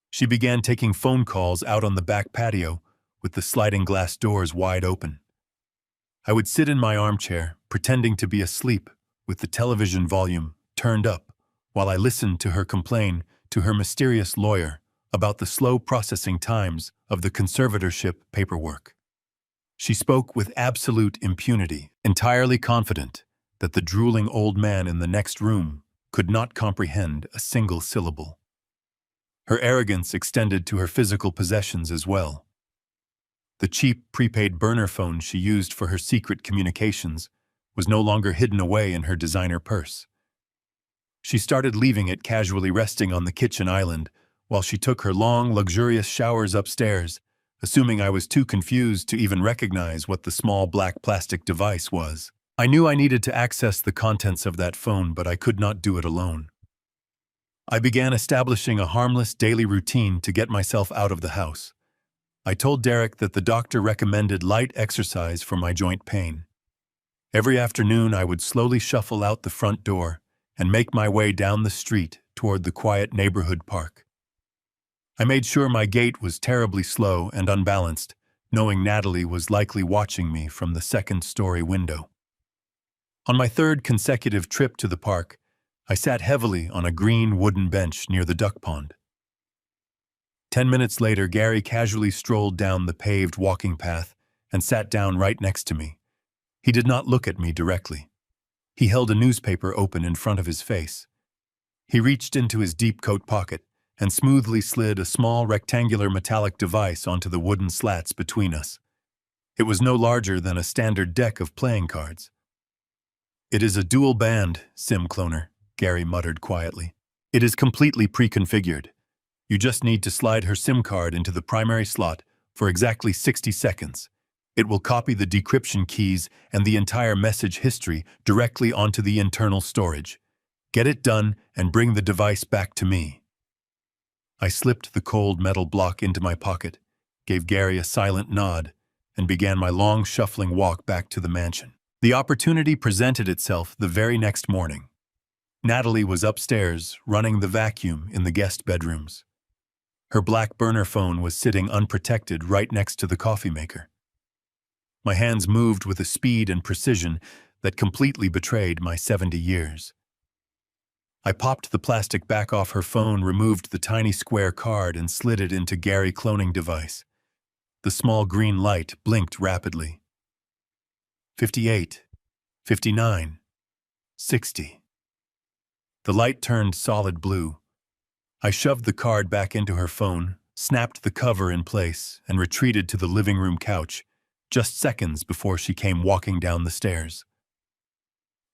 She began taking phone calls out on the back patio, with the sliding glass doors wide open. I would sit in my armchair, pretending to be asleep, with the television volume turned up, while I listened to her complain to her mysterious lawyer about the slow processing times of the conservatorship paperwork. She spoke with absolute impunity, entirely confident that the drooling old man in the next room could not comprehend a single syllable. Her arrogance extended to her physical possessions as well. The cheap prepaid burner phone she used for her secret communications was no longer hidden away in her designer purse. She started leaving it casually resting on the kitchen island while she took her long, luxurious showers upstairs, assuming I was too confused to even recognize what the small black plastic device was. I knew I needed to access the contents of that phone, but I could not do it alone. I began establishing a harmless daily routine to get myself out of the house. I told Derek that the doctor recommended light exercise for my joint pain. Every afternoon, I would slowly shuffle out the front door and make my way down the street toward the quiet neighborhood park. I made sure my gait was terribly slow and unbalanced, knowing Natalie was likely watching me from the second-story window. On my third consecutive trip to the park, I sat heavily on a green wooden bench near the duck pond. 10 minutes later, Gary casually strolled down the paved walking path and sat down right next to me. He did not look at me directly. He held a newspaper open in front of his face. He reached into his deep coat pocket and smoothly slid a small rectangular metallic device onto the wooden slats between us. It was no larger than a standard deck of playing cards. "It is a dual-band SIM cloner," Gary muttered quietly. "It is completely pre-configured. You just need to slide her SIM card into the primary slot for exactly 60 seconds. It will copy the decryption keys and the entire message history directly onto the internal storage. Get it done and bring the device back to me." I slipped the cold metal block into my pocket, gave Gary a silent nod, and began my long shuffling walk back to the mansion. The opportunity presented itself the very next morning. Natalie was upstairs, running the vacuum in the guest bedrooms. Her black burner phone was sitting unprotected right next to the coffee maker. My hands moved with a speed and precision that completely betrayed my 70 years. I popped the plastic back off her phone, removed the tiny square card, and slid it into Gary's cloning device. The small green light blinked rapidly. 58, 59, 60. The light turned solid blue. I shoved the card back into her phone, snapped the cover in place, and retreated to the living room couch, just seconds before she came walking down the stairs.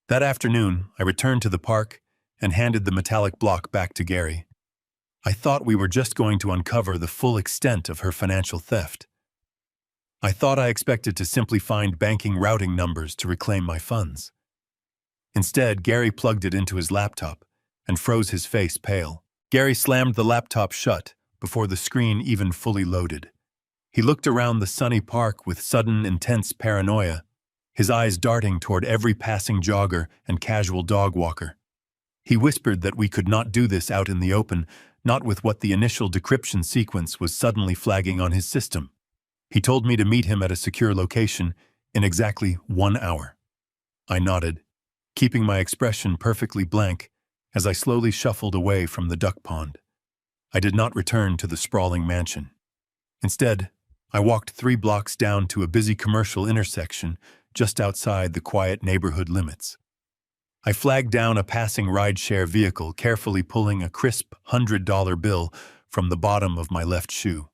That afternoon, I returned to the park and handed the metallic block back to Gary. I thought we were just going to uncover the full extent of her financial theft. I thought I expected to simply find banking routing numbers to reclaim my funds. Instead, Gary plugged it into his laptop and froze his face pale. Gary slammed the laptop shut before the screen even fully loaded. He looked around the sunny park with sudden, intense paranoia, his eyes darting toward every passing jogger and casual dog walker. He whispered that we could not do this out in the open, not with what the initial decryption sequence was suddenly flagging on his system. He told me to meet him at a secure location in exactly 1 hour. I nodded, keeping my expression perfectly blank as I slowly shuffled away from the duck pond. I did not return to the sprawling mansion. Instead, I walked 3 blocks down to a busy commercial intersection just outside the quiet neighborhood limits. I flagged down a passing rideshare vehicle, carefully pulling a crisp $100 bill from the bottom of my left shoe.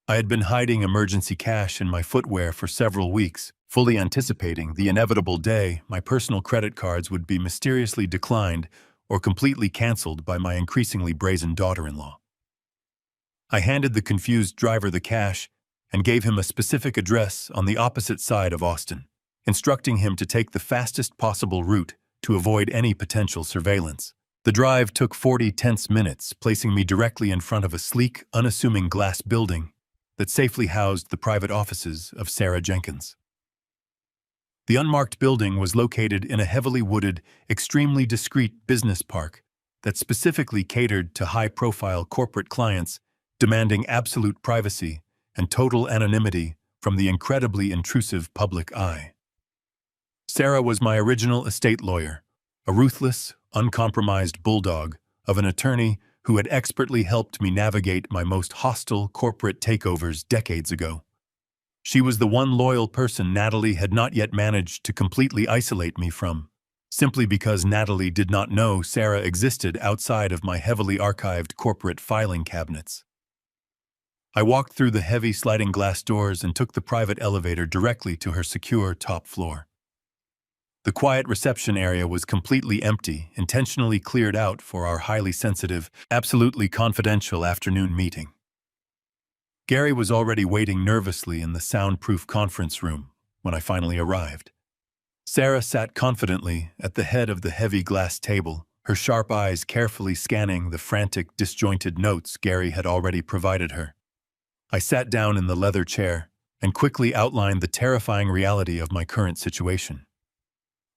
I had been hiding emergency cash in my footwear for several weeks, fully anticipating the inevitable day my personal credit cards would be mysteriously declined or completely canceled by my increasingly brazen daughter-in-law. I handed the confused driver the cash and gave him a specific address on the opposite side of Austin, instructing him to take the fastest possible route to avoid any potential surveillance. The drive took 40 tense minutes, placing me directly in front of a sleek, unassuming glass building that safely housed the private offices of Sarah Jenkins. The unmarked building was located in a heavily wooded, extremely discreet business park that specifically catered to high-profile corporate clients demanding absolute privacy and total anonymity from the incredibly intrusive public eye. Sarah was my original estate lawyer, a ruthless, uncompromised bulldog of an attorney who had expertly helped me navigate my most hostile corporate takeovers decades ago. She was the one loyal person Natalie had not yet managed to completely isolate me from, simply because Natalie did not know Sarah existed outside of my heavily archived corporate filing cabinets. I walked through the heavy sliding glass doors and took the private elevator directly to her secure top floor. The quiet reception area was completely empty, intentionally cleared out for our highly sensitive, absolutely confidential afternoon meeting. Gary was already waiting nervously in the soundproof conference room when I finally arrived. Sarah sat confidently at the head of the heavy glass table, her sharp eyes carefully scanning the frantic, disjointed notes Gary had already provided her. I sat down in the leather chair and quickly outlined the terrifying reality of my current situation.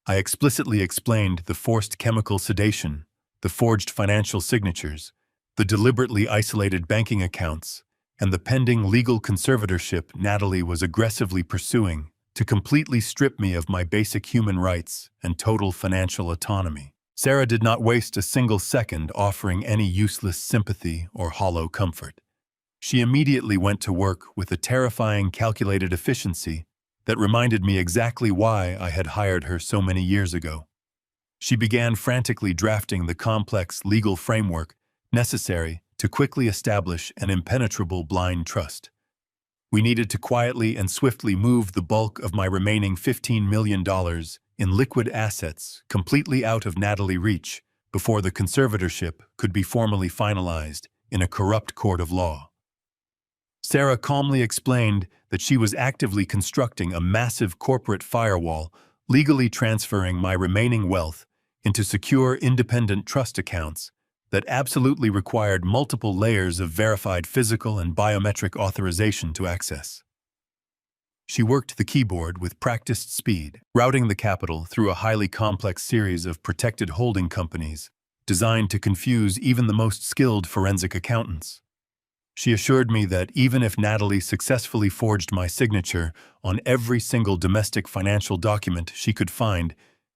I explicitly explained the forced chemical sedation, the forged financial signatures, the deliberately isolated banking accounts, and the pending legal conservatorship Natalie was aggressively pursuing to completely strip me of my basic human rights and total financial autonomy. Sarah did not waste a single second offering any useless sympathy or hollow comfort. She immediately went to work with a terrifying calculated efficiency that reminded me exactly why I had hired her so many years ago. She began frantically drafting the complex legal framework necessary to quickly establish an impenetrable blind trust. We needed to quietly and swiftly move the bulk of my remaining $15 million in liquid assets completely out of Natalie's reach before the conservatorship could be formally finalized in a corrupt court of law. Sarah calmly explained that she was actively constructing a massive corporate firewall, legally transferring my remaining wealth into secure independent trust accounts that absolutely required multiple layers of verified physical and biometric authorization to access. She worked the keyboard with practiced speed, routing the capital through a highly complex series of protected holding companies designed to confuse even the most skilled forensic accountants. She assured me that even if Natalie successfully forged my signature on every single domestic financial document she could find,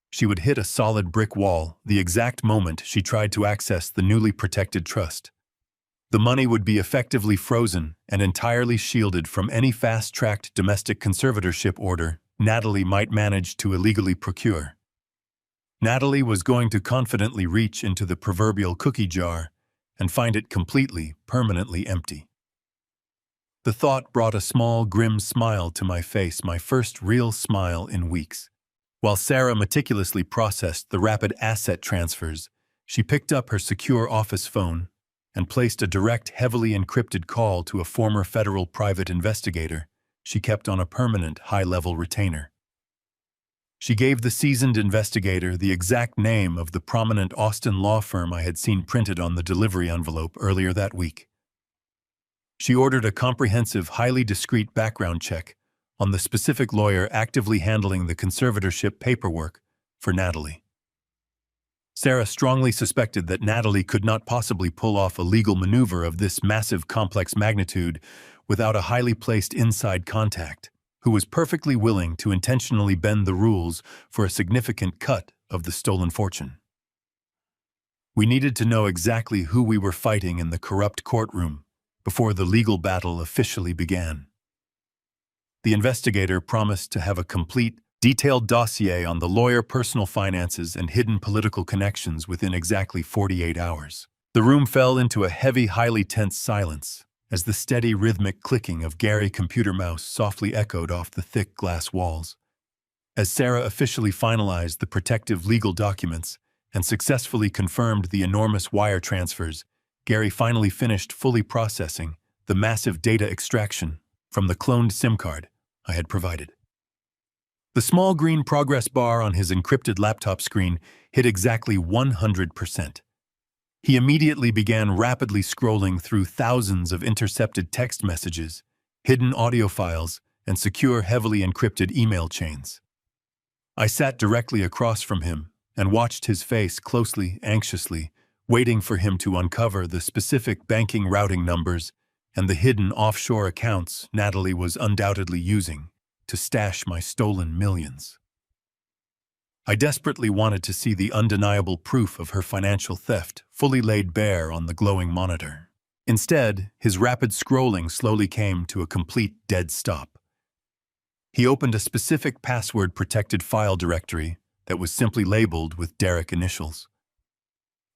she would hit a solid brick wall the exact moment she tried to access the newly protected trust. The money would be effectively frozen and entirely shielded from any fast-tracked domestic conservatorship order Natalie might manage to illegally procure. Natalie was going to confidently reach into the proverbial cookie jar and find it completely, permanently empty. The thought brought a small, grim smile to my face, my first real smile in weeks. While Sarah meticulously processed the rapid asset transfers, she picked up her secure office phone and placed a direct, heavily encrypted call to a former federal private investigator she kept on a permanent, high-level retainer. She gave the seasoned investigator the exact name of the prominent Austin law firm I had seen printed on the delivery envelope earlier that week. She ordered a comprehensive, highly discreet background check on the specific lawyer actively handling the conservatorship paperwork for Natalie. Sarah strongly suspected that Natalie could not possibly pull off a legal maneuver of this massive complex magnitude without a highly placed inside contact, who was perfectly willing to intentionally bend the rules for a significant cut of the stolen fortune. We needed to know exactly who we were fighting in the corrupt courtroom before the legal battle officially began. The investigator promised to have a complete, detailed dossier on the lawyer, personal finances, and hidden political connections within exactly 48 hours. The room fell into a heavy, highly tense silence as the steady, rhythmic clicking of Gary's computer mouse softly echoed off the thick glass walls. As Sarah officially finalized the protective legal documents and successfully confirmed the enormous wire transfers, Gary finally finished fully processing the massive data extraction from the cloned SIM card I had provided. The small green progress bar on his encrypted laptop screen hit exactly 100%. He immediately began rapidly scrolling through thousands of intercepted text messages, hidden audio files, and secure, heavily encrypted email chains. I sat directly across from him and watched his face closely, anxiously, waiting for him to uncover the specific banking routing numbers and the hidden offshore accounts Natalie was undoubtedly using to stash my stolen millions. I desperately wanted to see the undeniable proof of her financial theft fully laid bare on the glowing monitor. Instead, his rapid scrolling slowly came to a complete dead stop. He opened a specific password-protected file directory that was simply labeled with Derek initials.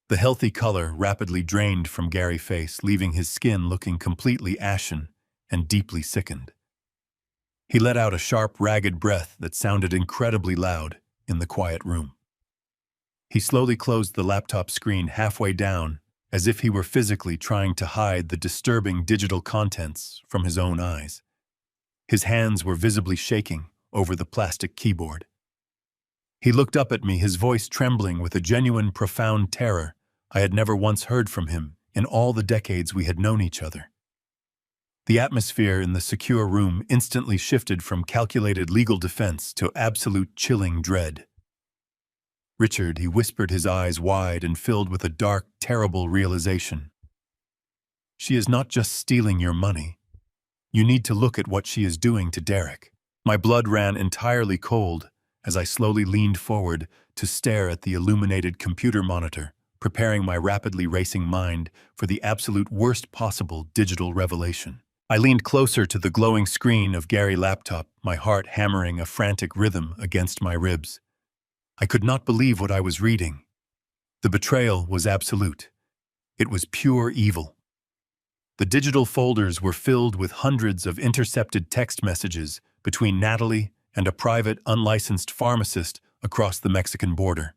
The healthy color rapidly drained from Gary's face, leaving his skin looking completely ashen and deeply sickened. He let out a sharp, ragged breath that sounded incredibly loud in the quiet room. He slowly closed the laptop screen halfway down, as if he were physically trying to hide the disturbing digital contents from his own eyes. His hands were visibly shaking over the plastic keyboard. He looked up at me, his voice trembling with a genuine, profound terror I had never once heard from him in all the decades we had known each other. The atmosphere in the secure room instantly shifted from calculated legal defense to absolute chilling dread. "Richard," he whispered, his eyes wide and filled with a dark, terrible realization. "She is not just stealing your money. You need to look at what she is doing to Derek." My blood ran entirely cold as I slowly leaned forward to stare at the illuminated computer monitor preparing my rapidly racing mind for the absolute worst possible digital revelation. I leaned closer to the glowing screen of Gary's laptop, my heart hammering a frantic rhythm against my ribs. I could not believe what I was reading. The betrayal was absolute. It was pure evil. The digital folders were filled with hundreds of intercepted text messages between Natalie and a private, unlicensed pharmacist across the Mexican border.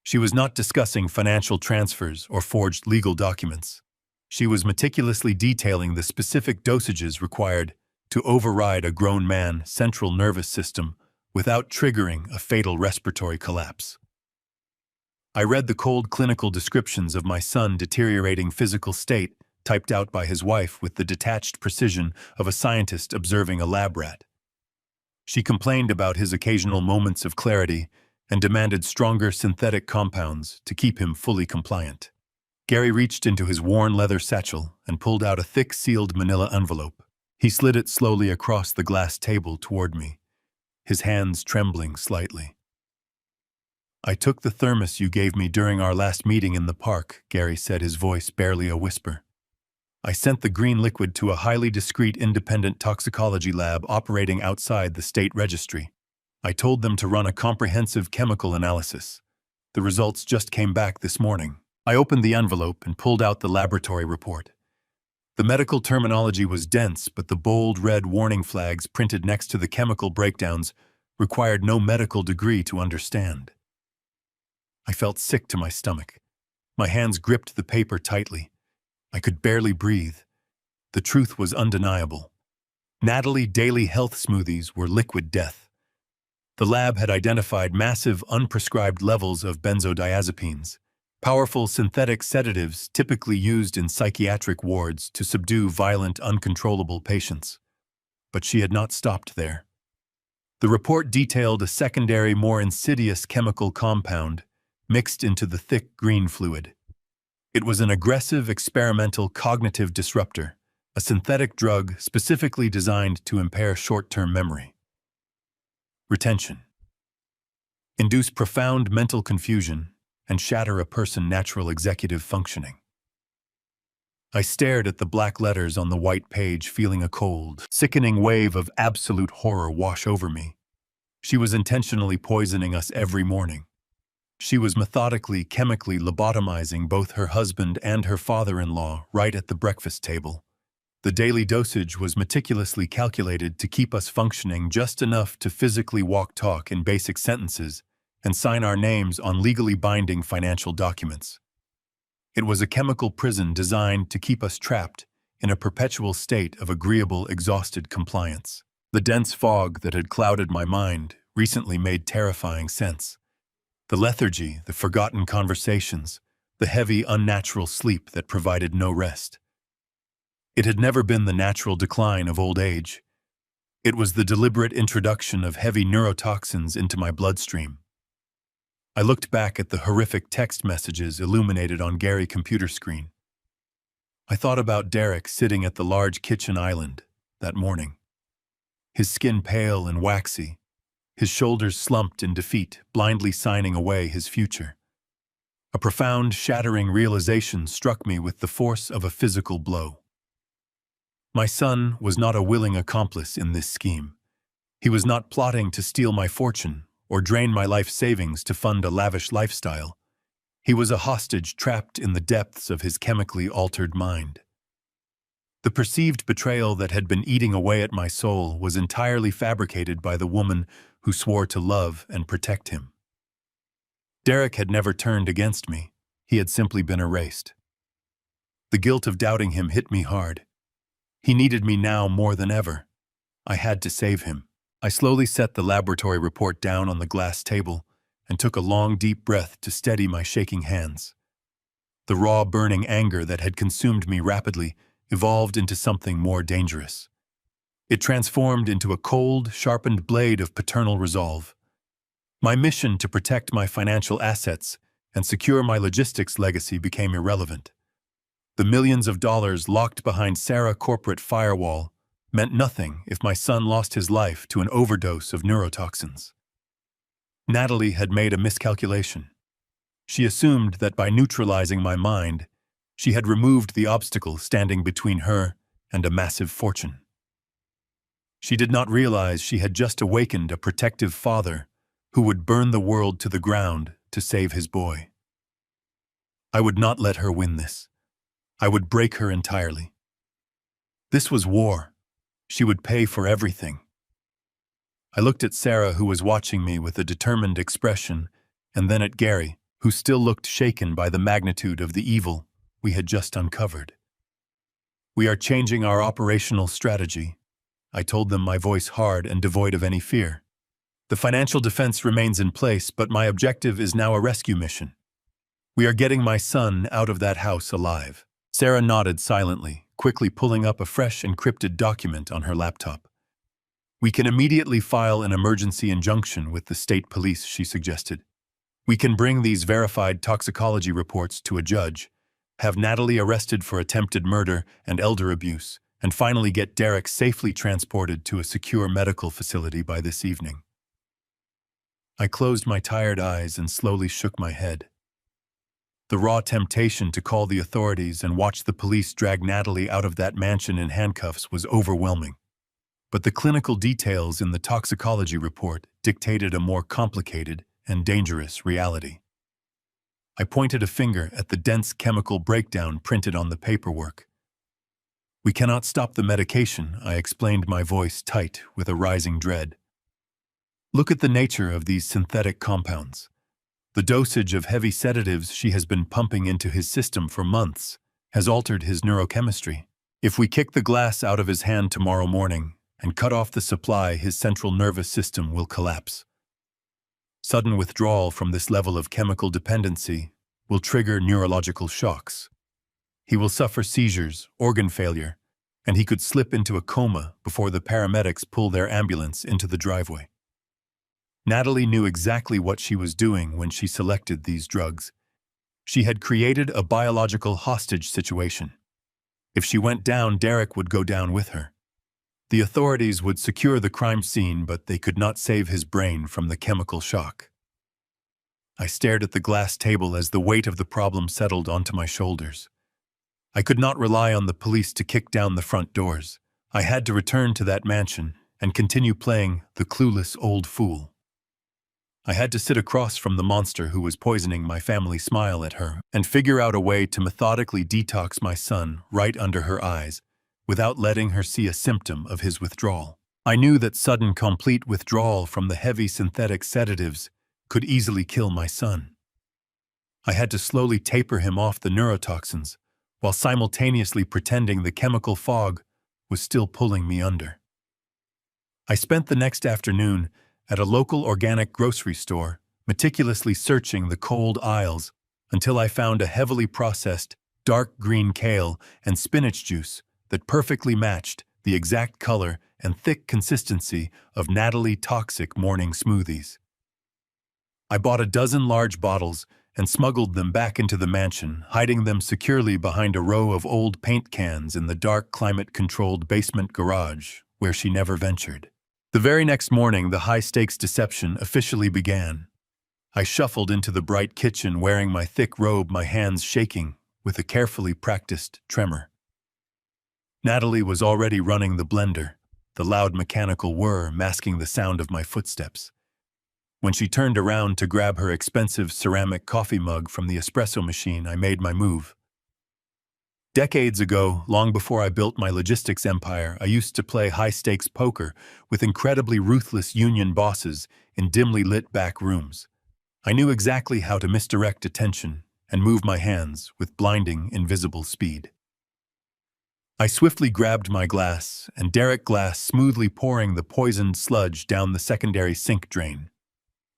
She was not discussing financial transfers or forged legal documents. She was meticulously detailing the specific dosages required to override a grown man's central nervous system without triggering a fatal respiratory collapse. I read the cold clinical descriptions of my son's deteriorating physical state typed out by his wife with the detached precision of a scientist observing a lab rat. She complained about his occasional moments of clarity and demanded stronger synthetic compounds to keep him fully compliant. Gary reached into his worn leather satchel and pulled out a thick sealed manila envelope. He slid it slowly across the glass table toward me, his hands trembling slightly. "I took the thermos you gave me during our last meeting in the park," Gary said, his voice barely a whisper. "I sent the green liquid to a highly discreet independent toxicology lab operating outside the state registry. I told them to run a comprehensive chemical analysis. The results just came back this morning." I opened the envelope and pulled out the laboratory report. The medical terminology was dense, but the bold red warning flags printed next to the chemical breakdowns required no medical degree to understand. I felt sick to my stomach. My hands gripped the paper tightly. I could barely breathe. The truth was undeniable. Natalie daily health smoothies were liquid death. The lab had identified massive unprescribed levels of benzodiazepines, powerful synthetic sedatives typically used in psychiatric wards to subdue violent, uncontrollable patients. But she had not stopped there. The report detailed a secondary, more insidious chemical compound mixed into the thick green fluid. It was an aggressive experimental cognitive disruptor, a synthetic drug specifically designed to impair short-term memory, retention, induce profound mental confusion, and shatter a person's natural executive functioning. I stared at the black letters on the white page, feeling a cold, sickening wave of absolute horror wash over me. She was intentionally poisoning us every morning. She was methodically, chemically lobotomizing both her husband and her father-in-law right at the breakfast table. The daily dosage was meticulously calculated to keep us functioning just enough to physically walk, talk in basic sentences, and sign our names on legally binding financial documents. It was a chemical prison designed to keep us trapped in a perpetual state of agreeable, exhausted compliance. The dense fog that had clouded my mind recently made terrifying sense. The lethargy, the forgotten conversations, the heavy, unnatural sleep that provided no rest. It had never been the natural decline of old age. It was the deliberate introduction of heavy neurotoxins into my bloodstream. I looked back at the horrific text messages illuminated on Gary's computer screen. I thought about Derek sitting at the large kitchen island that morning, his skin pale and waxy, his shoulders slumped in defeat, blindly signing away his future. A profound, shattering realization struck me with the force of a physical blow. My son was not a willing accomplice in this scheme. He was not plotting to steal my fortune or drain my life savings to fund a lavish lifestyle. He was a hostage trapped in the depths of his chemically altered mind. The perceived betrayal that had been eating away at my soul was entirely fabricated by the woman who swore to love and protect him. Derek had never turned against me. He had simply been erased. The guilt of doubting him hit me hard. He needed me now more than ever. I had to save him. I slowly set the laboratory report down on the glass table and took a long, deep breath to steady my shaking hands. The raw, burning anger that had consumed me rapidly evolved into something more dangerous. It transformed into a cold, sharpened blade of paternal resolve. My mission to protect my financial assets and secure my logistics legacy became irrelevant. The millions of dollars locked behind Sarah's corporate firewall meant nothing if my son lost his life to an overdose of neurotoxins. Natalie had made a miscalculation. She assumed that by neutralizing my mind, she had removed the obstacle standing between her and a massive fortune. She did not realize she had just awakened a protective father who would burn the world to the ground to save his boy. I would not let her win this. I would break her entirely. This was war. She would pay for everything. I looked at Sarah, who was watching me with a determined expression, and then at Gary, who still looked shaken by the magnitude of the evil we had just uncovered. "We are changing our operational strategy," I told them, my voice hard and devoid of any fear. "The financial defense remains in place, but my objective is now a rescue mission. We are getting my son out of that house alive." Sarah nodded silently, quickly pulling up a fresh encrypted document on her laptop. "We can immediately file an emergency injunction with the state police," she suggested. "We can bring these verified toxicology reports to a judge, have Natalie arrested for attempted murder and elder abuse, and finally get Derek safely transported to a secure medical facility by this evening." I closed my tired eyes and slowly shook my head. The raw temptation to call the authorities and watch the police drag Natalie out of that mansion in handcuffs was overwhelming. But the clinical details in the toxicology report dictated a more complicated and dangerous reality. I pointed a finger at the dense chemical breakdown printed on the paperwork. "We cannot stop the medication," I explained, my voice tight with a rising dread. "Look at the nature of these synthetic compounds. The dosage of heavy sedatives she has been pumping into his system for months has altered his neurochemistry. If we kick the glass out of his hand tomorrow morning and cut off the supply, his central nervous system will collapse. Sudden withdrawal from this level of chemical dependency will trigger neurological shocks. He will suffer seizures, organ failure, and he could slip into a coma before the paramedics pull their ambulance into the driveway." Natalie knew exactly what she was doing when she selected these drugs. She had created a biological hostage situation. If she went down, Derek would go down with her. The authorities would secure the crime scene, but they could not save his brain from the chemical shock. I stared at the glass table as the weight of the problem settled onto my shoulders. I could not rely on the police to kick down the front doors. I had to return to that mansion and continue playing the clueless old fool. I had to sit across from the monster who was poisoning my family, smile at her, and figure out a way to methodically detox my son right under her eyes, without letting her see a symptom of his withdrawal. I knew that sudden, complete withdrawal from the heavy synthetic sedatives could easily kill my son. I had to slowly taper him off the neurotoxins, while simultaneously pretending the chemical fog was still pulling me under. I spent the next afternoon at a local organic grocery store, meticulously searching the cold aisles until I found a heavily processed, dark green kale and spinach juice that perfectly matched the exact color and thick consistency of Natalie toxic morning smoothies. I bought a dozen large bottles and smuggled them back into the mansion, hiding them securely behind a row of old paint cans in the dark, climate-controlled basement garage where she never ventured. The very next morning, the high-stakes deception officially began. I shuffled into the bright kitchen wearing my thick robe, my hands shaking with a carefully practiced tremor. Natalie was already running the blender, the loud mechanical whir masking the sound of my footsteps. When she turned around to grab her expensive ceramic coffee mug from the espresso machine, I made my move. Decades ago, long before I built my logistics empire, I used to play high-stakes poker with incredibly ruthless union bosses in dimly lit back rooms. I knew exactly how to misdirect attention and move my hands with blinding, invisible speed. I swiftly grabbed my glass, and Derek glass, smoothly pouring the poisoned sludge down the secondary sink drain.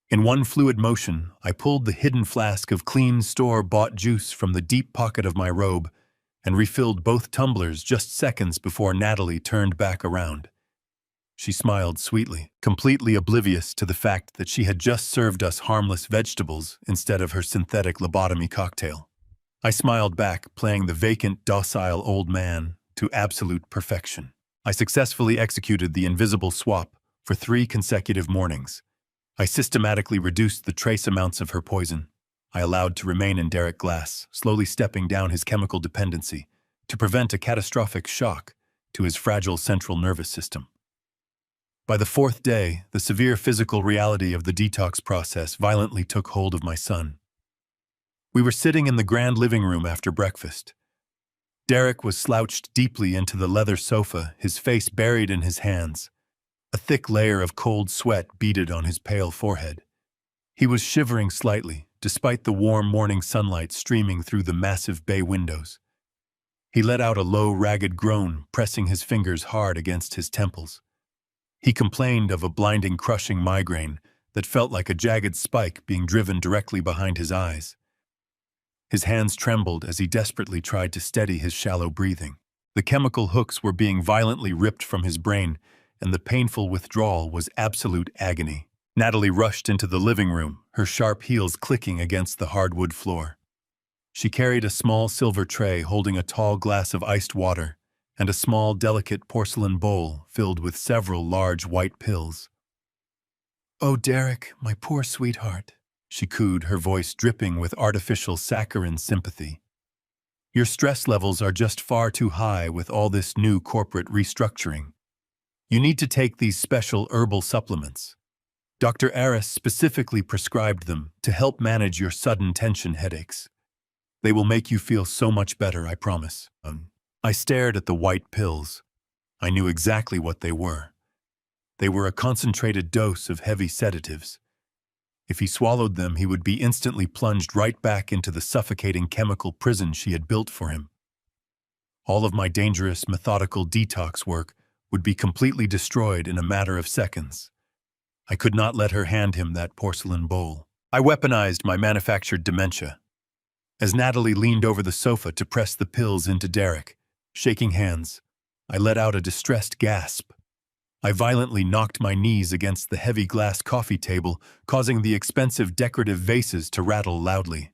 In one fluid motion, I pulled the hidden flask of clean, store-bought juice from the deep pocket of my robe and refilled both tumblers just seconds before Natalie turned back around. She smiled sweetly, completely oblivious to the fact that she had just served us harmless vegetables instead of her synthetic lobotomy cocktail. I smiled back, playing the vacant, docile old man to absolute perfection. I successfully executed the invisible swap for 3 consecutive mornings. I systematically reduced the trace amounts of her poison, I allowed to remain in Derek Glass, slowly stepping down his chemical dependency to prevent a catastrophic shock to his fragile central nervous system. By the fourth day, the severe physical reality of the detox process violently took hold of my son. We were sitting in the grand living room after breakfast. Derek was slouched deeply into the leather sofa, his face buried in his hands. A thick layer of cold sweat beaded on his pale forehead. He was shivering slightly, despite the warm morning sunlight streaming through the massive bay windows. He let out a low, ragged groan, pressing his fingers hard against his temples. He complained of a blinding, crushing migraine that felt like a jagged spike being driven directly behind his eyes. His hands trembled as he desperately tried to steady his shallow breathing. The chemical hooks were being violently ripped from his brain, and the painful withdrawal was absolute agony. Natalie rushed into the living room, her sharp heels clicking against the hardwood floor. She carried a small silver tray holding a tall glass of iced water and a small, delicate porcelain bowl filled with several large white pills. "Oh, Derek, my poor sweetheart," she cooed, her voice dripping with artificial saccharine sympathy. "Your stress levels are just far too high with all this new corporate restructuring. You need to take these special herbal supplements. Dr. Aris specifically prescribed them to help manage your sudden tension headaches. They will make you feel so much better, I promise." I stared at the white pills. I knew exactly what they were. They were a concentrated dose of heavy sedatives. If he swallowed them, he would be instantly plunged right back into the suffocating chemical prison she had built for him. All of my dangerous, methodical detox work would be completely destroyed in a matter of seconds. I could not let her hand him that porcelain bowl. I weaponized my manufactured dementia. As Natalie leaned over the sofa to press the pills into Derek, shaking hands, I let out a distressed gasp. I violently knocked my knees against the heavy glass coffee table, causing the expensive decorative vases to rattle loudly.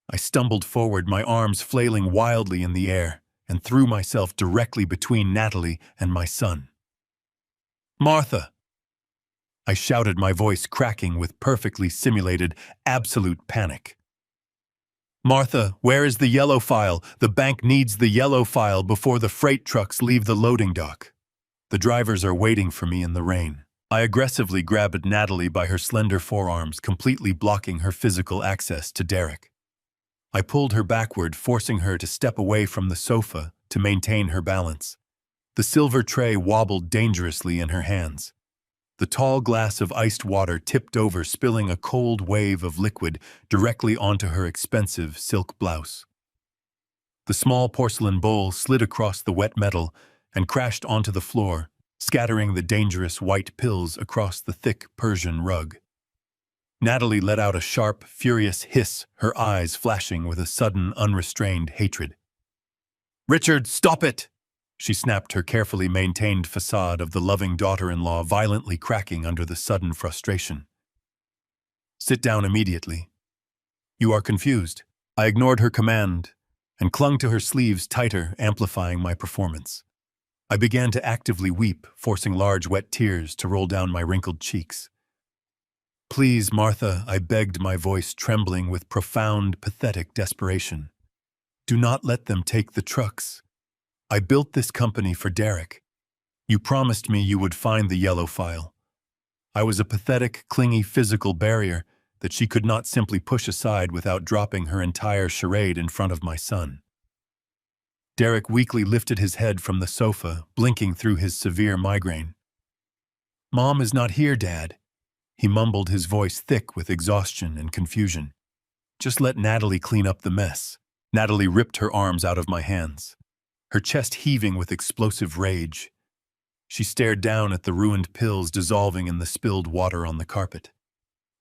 I stumbled forward, my arms flailing wildly in the air, and threw myself directly between Natalie and my son. "Martha!" I shouted, my voice cracking with perfectly simulated, absolute panic. "Martha, where is the yellow file? The bank needs the yellow file before the freight trucks leave the loading dock. The drivers are waiting for me in the rain." I aggressively grabbed Natalie by her slender forearms, completely blocking her physical access to Derek. I pulled her backward, forcing her to step away from the sofa to maintain her balance. The silver tray wobbled dangerously in her hands. The tall glass of iced water tipped over, spilling a cold wave of liquid directly onto her expensive silk blouse. The small porcelain bowl slid across the wet metal and crashed onto the floor, scattering the dangerous white pills across the thick Persian rug. Natalie let out a sharp, furious hiss, her eyes flashing with a sudden, unrestrained hatred. "Richard, stop it!" She snapped, her carefully maintained facade of the loving daughter-in-law violently cracking under the sudden frustration. "Sit down immediately. You are confused." I ignored her command and clung to her sleeves tighter, amplifying my performance. I began to actively weep, forcing large wet tears to roll down my wrinkled cheeks. "Please, Martha," I begged, my voice trembling with profound, pathetic desperation. "Do not let them take the trucks. I built this company for Derek. You promised me you would find the yellow file." I was a pathetic, clingy physical barrier that she could not simply push aside without dropping her entire charade in front of my son. Derek weakly lifted his head from the sofa, blinking through his severe migraine. "Mom is not here, Dad," he mumbled, his voice thick with exhaustion and confusion. "Just let Natalie clean up the mess." Natalie ripped her arms out of my hands, her chest heaving with explosive rage. She stared down at the ruined pills dissolving in the spilled water on the carpet.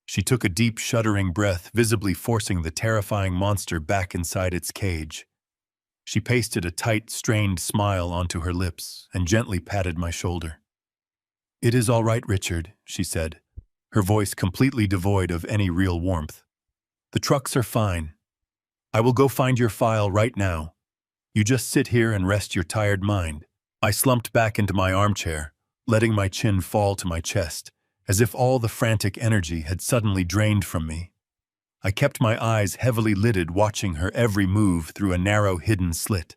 She took a deep, shuddering breath, visibly forcing the terrifying monster back inside its cage. She pasted a tight, strained smile onto her lips and gently patted my shoulder. "It is all right, Richard," she said, her voice completely devoid of any real warmth. "The trucks are fine. I will go find your file right now. You just sit here and rest your tired mind." I slumped back into my armchair, letting my chin fall to my chest, as if all the frantic energy had suddenly drained from me. I kept my eyes heavily lidded, watching her every move through a narrow hidden slit.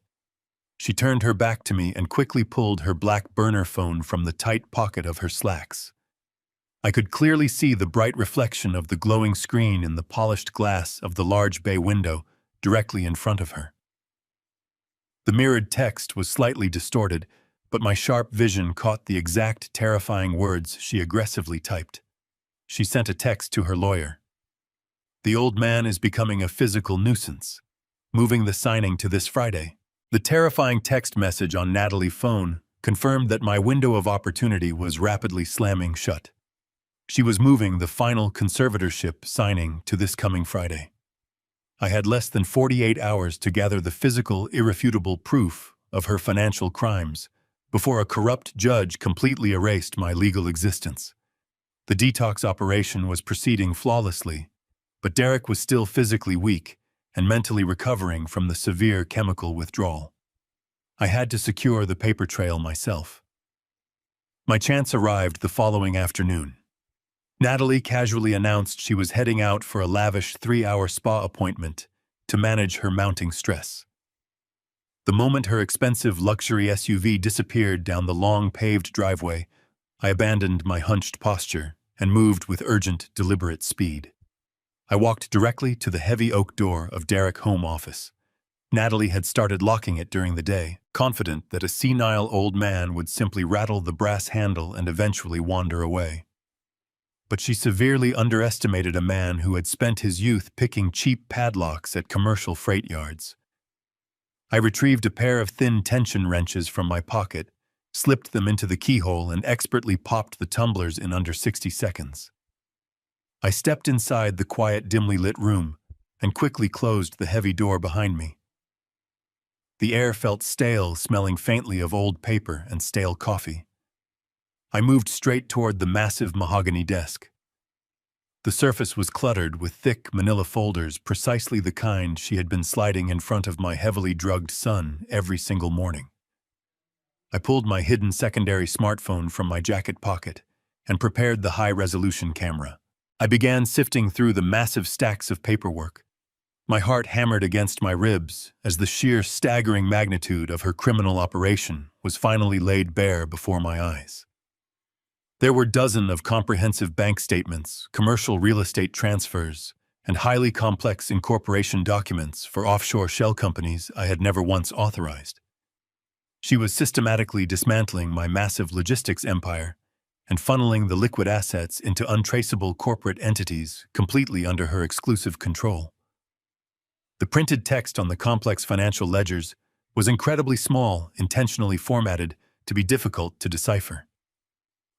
She turned her back to me and quickly pulled her black burner phone from the tight pocket of her slacks. I could clearly see the bright reflection of the glowing screen in the polished glass of the large bay window directly in front of her. The mirrored text was slightly distorted, but my sharp vision caught the exact terrifying words she aggressively typed. She sent a text to her lawyer. "The old man is becoming a physical nuisance. Moving the signing to this Friday." The terrifying text message on Natalie's phone confirmed that my window of opportunity was rapidly slamming shut. She was moving the final conservatorship signing to this coming Friday. I had less than 48 hours to gather the physical, irrefutable proof of her financial crimes before a corrupt judge completely erased my legal existence. The detox operation was proceeding flawlessly, but Derek was still physically weak and mentally recovering from the severe chemical withdrawal. I had to secure the paper trail myself. My chance arrived the following afternoon. Natalie casually announced she was heading out for a lavish 3-hour spa appointment to manage her mounting stress. The moment her expensive luxury SUV disappeared down the long paved driveway, I abandoned my hunched posture and moved with urgent, deliberate speed. I walked directly to the heavy oak door of Derek's home office. Natalie had started locking it during the day, confident that a senile old man would simply rattle the brass handle and eventually wander away. But she severely underestimated a man who had spent his youth picking cheap padlocks at commercial freight yards. I retrieved a pair of thin tension wrenches from my pocket, slipped them into the keyhole, and expertly popped the tumblers in under 60 seconds. I stepped inside the quiet, dimly lit room and quickly closed the heavy door behind me. The air felt stale, smelling faintly of old paper and stale coffee. I moved straight toward the massive mahogany desk. The surface was cluttered with thick manila folders, precisely the kind she had been sliding in front of my heavily drugged son every single morning. I pulled my hidden secondary smartphone from my jacket pocket and prepared the high-resolution camera. I began sifting through the massive stacks of paperwork. My heart hammered against my ribs as the sheer staggering magnitude of her criminal operation was finally laid bare before my eyes. There were dozens of comprehensive bank statements, commercial real estate transfers, and highly complex incorporation documents for offshore shell companies I had never once authorized. She was systematically dismantling my massive logistics empire and funneling the liquid assets into untraceable corporate entities completely under her exclusive control. The printed text on the complex financial ledgers was incredibly small, intentionally formatted to be difficult to decipher.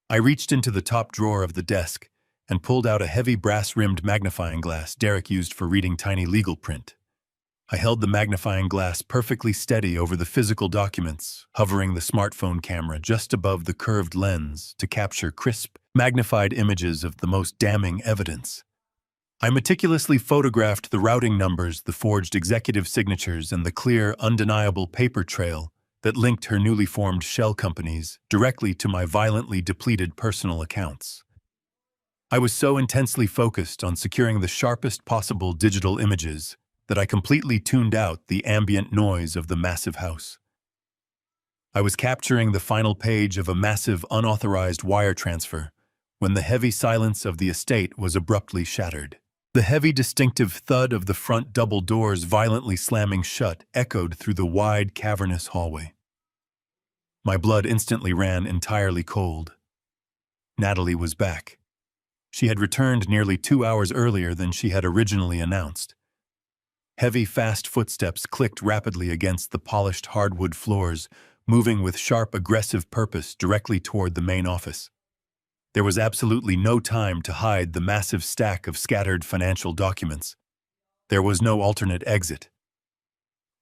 I reached into the top drawer of the desk and pulled out a heavy brass-rimmed magnifying glass Derek used for reading tiny legal print. I held the magnifying glass perfectly steady over the physical documents, hovering the smartphone camera just above the curved lens to capture crisp, magnified images of the most damning evidence. I meticulously photographed the routing numbers, the forged executive signatures, and the clear, undeniable paper trail that linked her newly formed shell companies directly to my violently depleted personal accounts. I was so intensely focused on securing the sharpest possible digital images that I completely tuned out the ambient noise of the massive house. I was capturing the final page of a massive unauthorized wire transfer when the heavy silence of the estate was abruptly shattered. The heavy, distinctive thud of the front double doors violently slamming shut echoed through the wide, cavernous hallway. My blood instantly ran entirely cold. Natalie was back. She had returned nearly 2 hours earlier than she had originally announced. Heavy, fast footsteps clicked rapidly against the polished hardwood floors, moving with sharp, aggressive purpose directly toward the main office. There was absolutely no time to hide the massive stack of scattered financial documents. There was no alternate exit.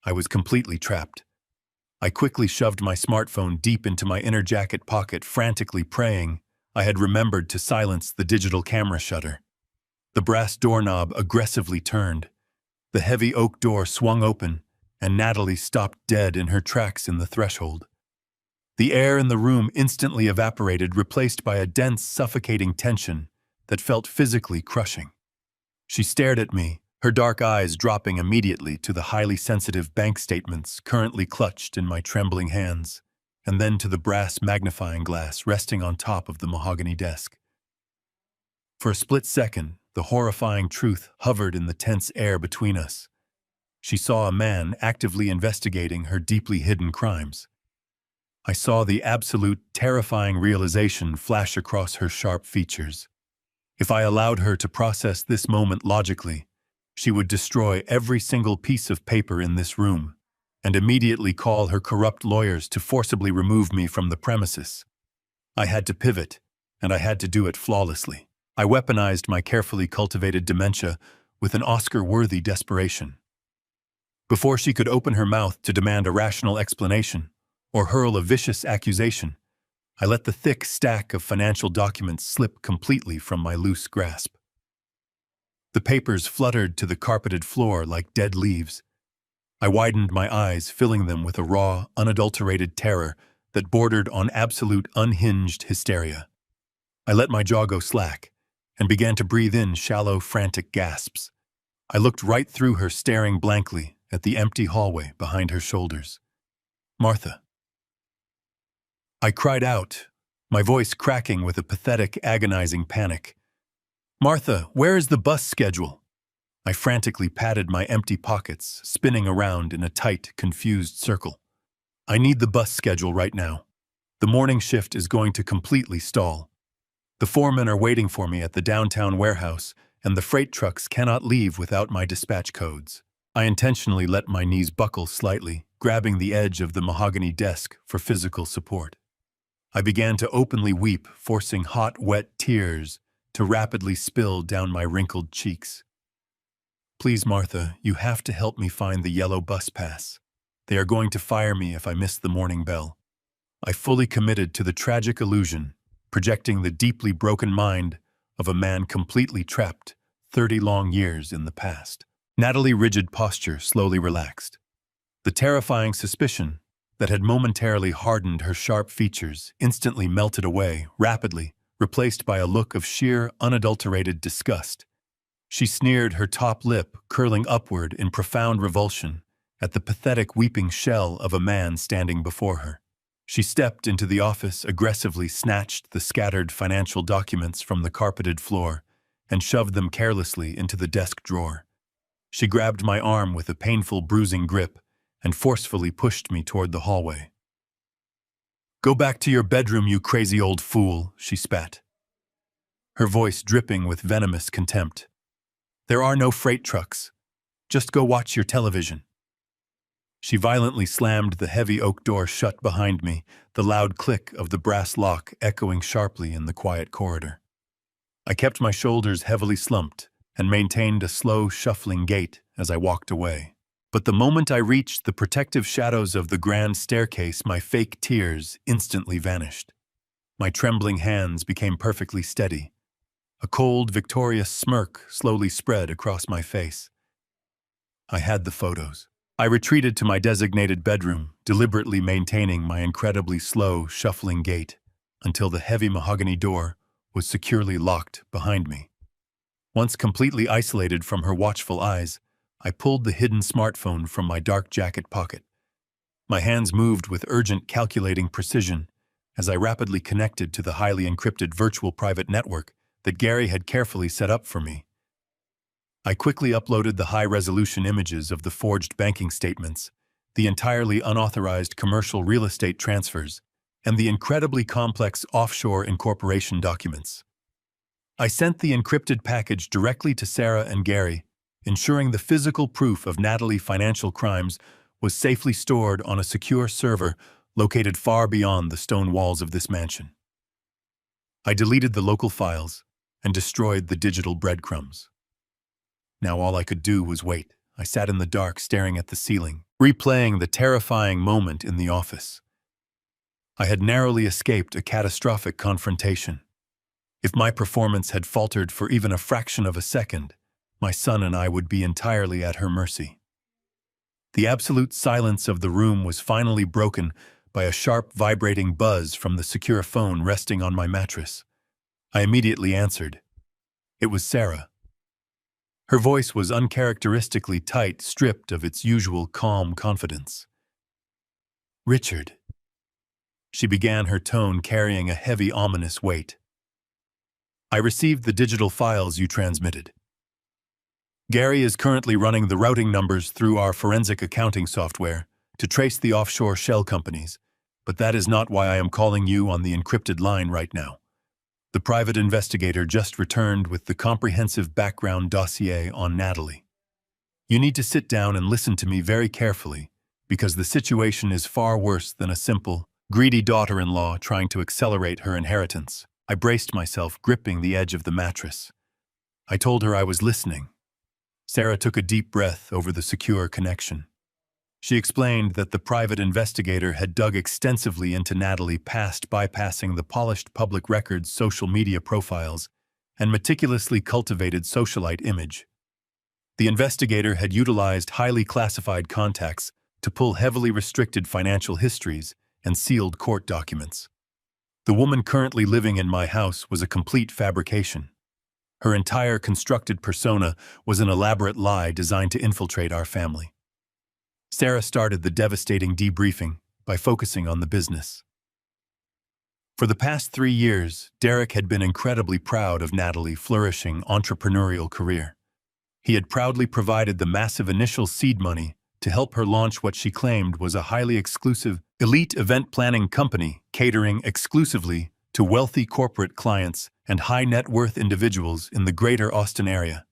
I was completely trapped. I quickly shoved my smartphone deep into my inner jacket pocket, frantically praying I had remembered to silence the digital camera shutter. The brass doorknob aggressively turned. The heavy oak door swung open, and Natalie stopped dead in her tracks in the threshold. The air in the room instantly evaporated, replaced by a dense, suffocating tension that felt physically crushing. She stared at me, her dark eyes dropping immediately to the highly sensitive bank statements currently clutched in my trembling hands, and then to the brass magnifying glass resting on top of the mahogany desk. For a split second, the horrifying truth hovered in the tense air between us. She saw a man actively investigating her deeply hidden crimes. I saw the absolute, terrifying realization flash across her sharp features. If I allowed her to process this moment logically, she would destroy every single piece of paper in this room and immediately call her corrupt lawyers to forcibly remove me from the premises. I had to pivot, and I had to do it flawlessly. I weaponized my carefully cultivated dementia with an Oscar-worthy desperation. Before she could open her mouth to demand a rational explanation or hurl a vicious accusation, I let the thick stack of financial documents slip completely from my loose grasp. The papers fluttered to the carpeted floor like dead leaves. I widened my eyes, filling them with a raw, unadulterated terror that bordered on absolute unhinged hysteria. I let my jaw go slack and began to breathe in shallow, frantic gasps. I looked right through her, staring blankly at the empty hallway behind her shoulders. "Martha." I cried out, my voice cracking with a pathetic, agonizing panic. "Martha, where is the bus schedule?" I frantically patted my empty pockets, spinning around in a tight, confused circle. "I need the bus schedule right now. The morning shift is going to completely stall. The foremen are waiting for me at the downtown warehouse, and the freight trucks cannot leave without my dispatch codes." I intentionally let my knees buckle slightly, grabbing the edge of the mahogany desk for physical support. I began to openly weep, forcing hot, wet tears to rapidly spill down my wrinkled cheeks. "Please, Martha, you have to help me find the yellow bus pass. They are going to fire me if I miss the morning bell." I fully committed to the tragic illusion, projecting the deeply broken mind of a man completely trapped 30 long years in the past. Natalie's rigid posture slowly relaxed. The terrifying suspicion that had momentarily hardened her sharp features instantly melted away, rapidly, replaced by a look of sheer, unadulterated disgust. She sneered, her top lip curling upward in profound revulsion at the pathetic weeping shell of a man standing before her. She stepped into the office, aggressively snatched the scattered financial documents from the carpeted floor, and shoved them carelessly into the desk drawer. She grabbed my arm with a painful, bruising grip and forcefully pushed me toward the hallway. "Go back to your bedroom, you crazy old fool," she spat, her voice dripping with venomous contempt. "There are no freight trucks. Just go watch your television." She violently slammed the heavy oak door shut behind me, the loud click of the brass lock echoing sharply in the quiet corridor. I kept my shoulders heavily slumped and maintained a slow, shuffling gait as I walked away. But the moment I reached the protective shadows of the grand staircase, my fake tears instantly vanished. My trembling hands became perfectly steady. A cold, victorious smirk slowly spread across my face. I had the photos. I retreated to my designated bedroom, deliberately maintaining my incredibly slow, shuffling gait until the heavy mahogany door was securely locked behind me. Once completely isolated from her watchful eyes, I pulled the hidden smartphone from my dark jacket pocket. My hands moved with urgent, calculating precision as I rapidly connected to the highly encrypted virtual private network that Gary had carefully set up for me. I quickly uploaded the high-resolution images of the forged banking statements, the entirely unauthorized commercial real estate transfers, and the incredibly complex offshore incorporation documents. I sent the encrypted package directly to Sarah and Gary, ensuring the physical proof of Natalie's financial crimes was safely stored on a secure server located far beyond the stone walls of this mansion. I deleted the local files and destroyed the digital breadcrumbs. Now all I could do was wait. I sat in the dark, staring at the ceiling, replaying the terrifying moment in the office. I had narrowly escaped a catastrophic confrontation. If my performance had faltered for even a fraction of a second, my son and I would be entirely at her mercy. The absolute silence of the room was finally broken by a sharp, vibrating buzz from the secure phone resting on my mattress. I immediately answered. It was Sarah. Her voice was uncharacteristically tight, stripped of its usual calm confidence. "Richard," she began, her tone carrying a heavy, ominous weight. "I received the digital files you transmitted. Gary is currently running the routing numbers through our forensic accounting software to trace the offshore shell companies, but that is not why I am calling you on the encrypted line right now. The private investigator just returned with the comprehensive background dossier on Natalie. You need to sit down and listen to me very carefully, because the situation is far worse than a simple, greedy daughter-in-law trying to accelerate her inheritance." I braced myself, gripping the edge of the mattress. I told her I was listening. Sarah took a deep breath over the secure connection. She explained that the private investigator had dug extensively into Natalie, past bypassing the polished public records social media profiles and meticulously cultivated socialite image. The investigator had utilized highly classified contacts to pull heavily restricted financial histories and sealed court documents. The woman currently living in my house was a complete fabrication. Her entire constructed persona was an elaborate lie designed to infiltrate our family. Sarah started the devastating debriefing by focusing on the business. For the past 3 years, Derek had been incredibly proud of Natalie's flourishing entrepreneurial career. He had proudly provided the massive initial seed money to help her launch what she claimed was a highly exclusive, elite event planning company catering exclusively to wealthy corporate clients and high-net-worth individuals in the greater Austin area.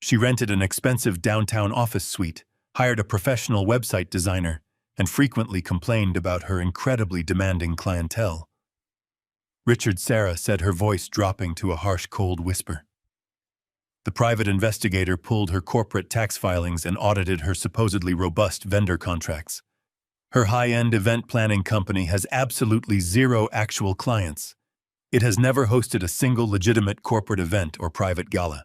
She rented an expensive downtown office suite, hired a professional website designer, and frequently complained about her incredibly demanding clientele. "Richard," Sarah said, her voice dropping to a harsh, cold whisper. The private investigator pulled her corporate tax filings and audited her supposedly robust vendor contracts. Her high-end event planning company has absolutely zero actual clients. It has never hosted a single legitimate corporate event or private gala.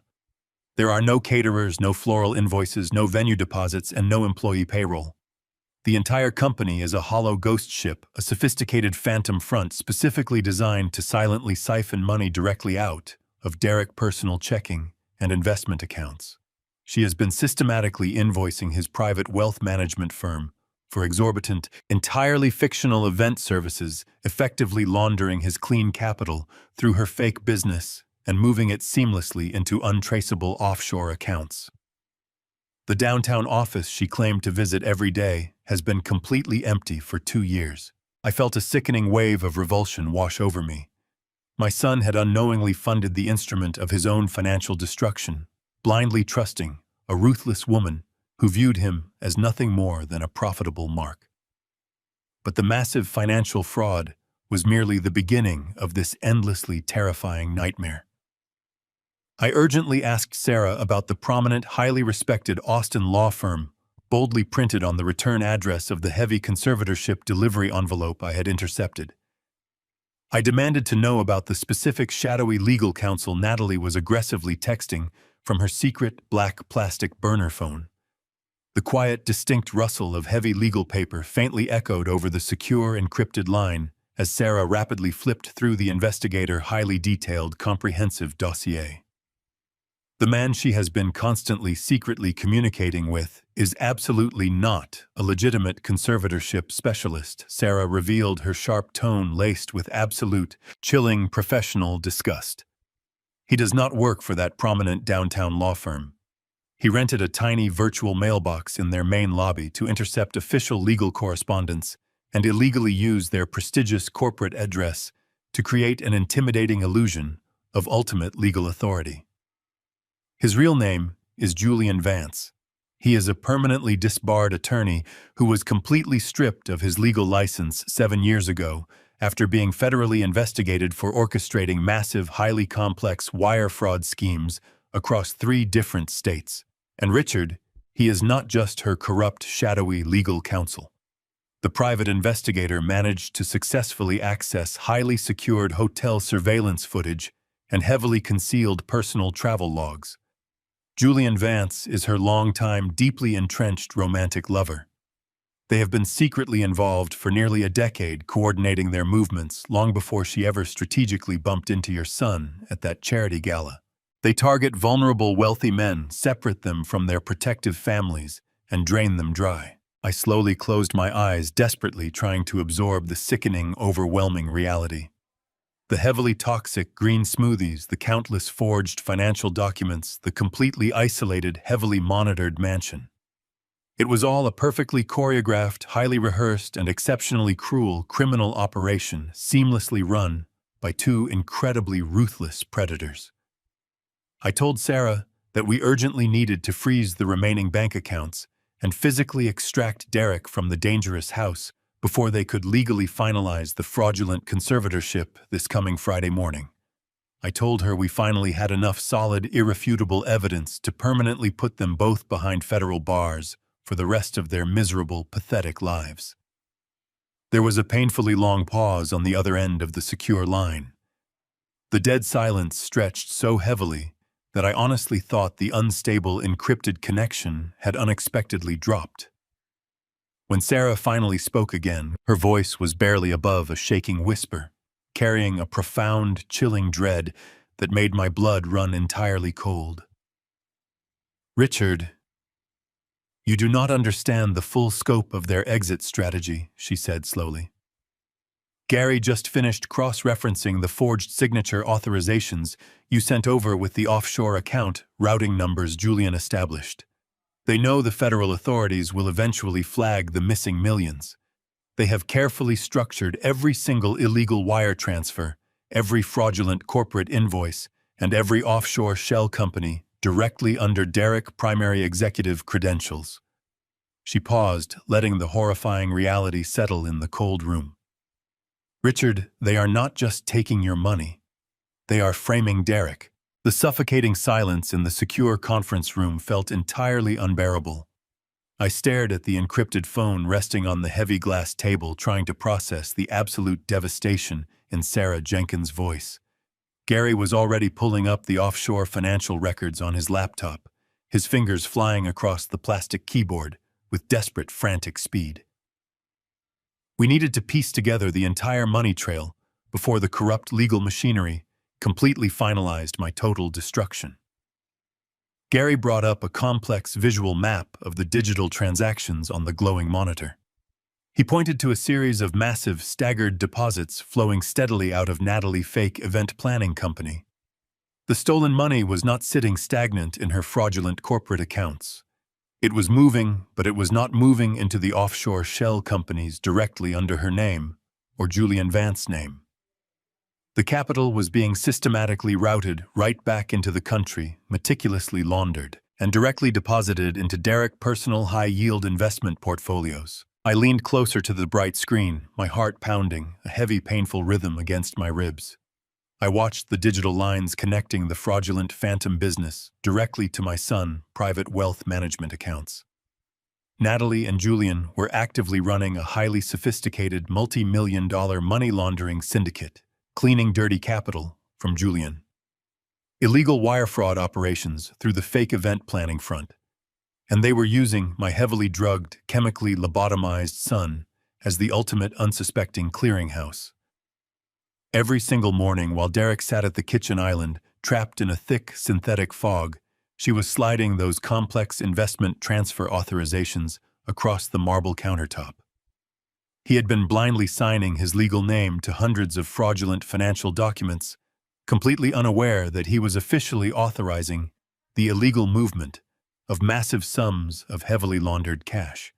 There are no caterers, no floral invoices, no venue deposits, and no employee payroll. The entire company is a hollow ghost ship, a sophisticated phantom front specifically designed to silently siphon money directly out of Derek's personal checking and investment accounts. She has been systematically invoicing his private wealth management firm for exorbitant, entirely fictional event services, effectively laundering his clean capital through her fake business and moving it seamlessly into untraceable offshore accounts. The downtown office she claimed to visit every day has been completely empty for 2 years. I felt a sickening wave of revulsion wash over me. My son had unknowingly funded the instrument of his own financial destruction, blindly trusting a ruthless woman who viewed him as nothing more than a profitable mark. But the massive financial fraud was merely the beginning of this endlessly terrifying nightmare. I urgently asked Sarah about the prominent, highly respected Austin law firm, boldly printed on the return address of the heavy conservatorship delivery envelope I had intercepted. I demanded to know about the specific shadowy legal counsel Natalie was aggressively texting from her secret black plastic burner phone. The quiet, distinct rustle of heavy legal paper faintly echoed over the secure, encrypted line as Sarah rapidly flipped through the investigator's highly detailed, comprehensive dossier. The man she has been constantly secretly communicating with is absolutely not a legitimate conservatorship specialist, Sarah revealed, her sharp tone laced with absolute, chilling professional disgust. He does not work for that prominent downtown law firm. He rented a tiny virtual mailbox in their main lobby to intercept official legal correspondence and illegally use their prestigious corporate address to create an intimidating illusion of ultimate legal authority. His real name is Julian Vance. He is a permanently disbarred attorney who was completely stripped of his legal license 7 years ago after being federally investigated for orchestrating massive, highly complex wire fraud schemes across 3 different states. And Richard, he is not just her corrupt, shadowy legal counsel. The private investigator managed to successfully access highly secured hotel surveillance footage and heavily concealed personal travel logs. Julian Vance is her longtime, deeply entrenched romantic lover. They have been secretly involved for nearly a decade, coordinating their movements long before she ever strategically bumped into your son at that charity gala. They target vulnerable wealthy men, separate them from their protective families, and drain them dry. I slowly closed my eyes, desperately trying to absorb the sickening, overwhelming reality. The heavily toxic green smoothies, the countless forged financial documents, the completely isolated, heavily monitored mansion. It was all a perfectly choreographed, highly rehearsed, and exceptionally cruel criminal operation seamlessly run by two incredibly ruthless predators. I told Sarah that we urgently needed to freeze the remaining bank accounts and physically extract Derek from the dangerous house before they could legally finalize the fraudulent conservatorship this coming Friday morning. I told her we finally had enough solid, irrefutable evidence to permanently put them both behind federal bars for the rest of their miserable, pathetic lives. There was a painfully long pause on the other end of the secure line. The dead silence stretched so heavily that I honestly thought the unstable, encrypted connection had unexpectedly dropped. When Sarah finally spoke again, her voice was barely above a shaking whisper, carrying a profound, chilling dread that made my blood run entirely cold. "Richard, you do not understand the full scope of their exit strategy," she said slowly. "Gary just finished cross-referencing the forged signature authorizations you sent over with the offshore account routing numbers Julian established. They know the federal authorities will eventually flag the missing millions. They have carefully structured every single illegal wire transfer, every fraudulent corporate invoice, and every offshore shell company directly under Derek primary executive credentials." She paused, letting the horrifying reality settle in the cold room. "Richard, they are not just taking your money. They are framing Derek." The suffocating silence in the secure conference room felt entirely unbearable. I stared at the encrypted phone resting on the heavy glass table, trying to process the absolute devastation in Sarah Jenkins' voice. Gary was already pulling up the offshore financial records on his laptop, his fingers flying across the plastic keyboard with desperate, frantic speed. We needed to piece together the entire money trail before the corrupt legal machinery completely finalized my total destruction. Gary brought up a complex visual map of the digital transactions on the glowing monitor. He pointed to a series of massive, staggered deposits flowing steadily out of Natalie Fake Event Planning Company. The stolen money was not sitting stagnant in her fraudulent corporate accounts. It was moving, but it was not moving into the offshore shell companies directly under her name or Julian Vance's name. The capital was being systematically routed right back into the country, meticulously laundered, and directly deposited into Derek personal high-yield investment portfolios. I leaned closer to the bright screen, my heart pounding, a heavy, painful rhythm against my ribs. I watched the digital lines connecting the fraudulent phantom business directly to my son's private wealth management accounts. Natalie and Julian were actively running a highly sophisticated multi-million-dollar money laundering syndicate, cleaning dirty capital from Julian. Illegal wire fraud operations through the fake event planning front. And they were using my heavily drugged, chemically lobotomized son as the ultimate unsuspecting clearinghouse. Every single morning while Derek sat at the kitchen island, trapped in a thick synthetic fog, she was sliding those complex investment transfer authorizations across the marble countertop. He had been blindly signing his legal name to hundreds of fraudulent financial documents, completely unaware that he was officially authorizing the illegal movement of massive sums of heavily laundered cash.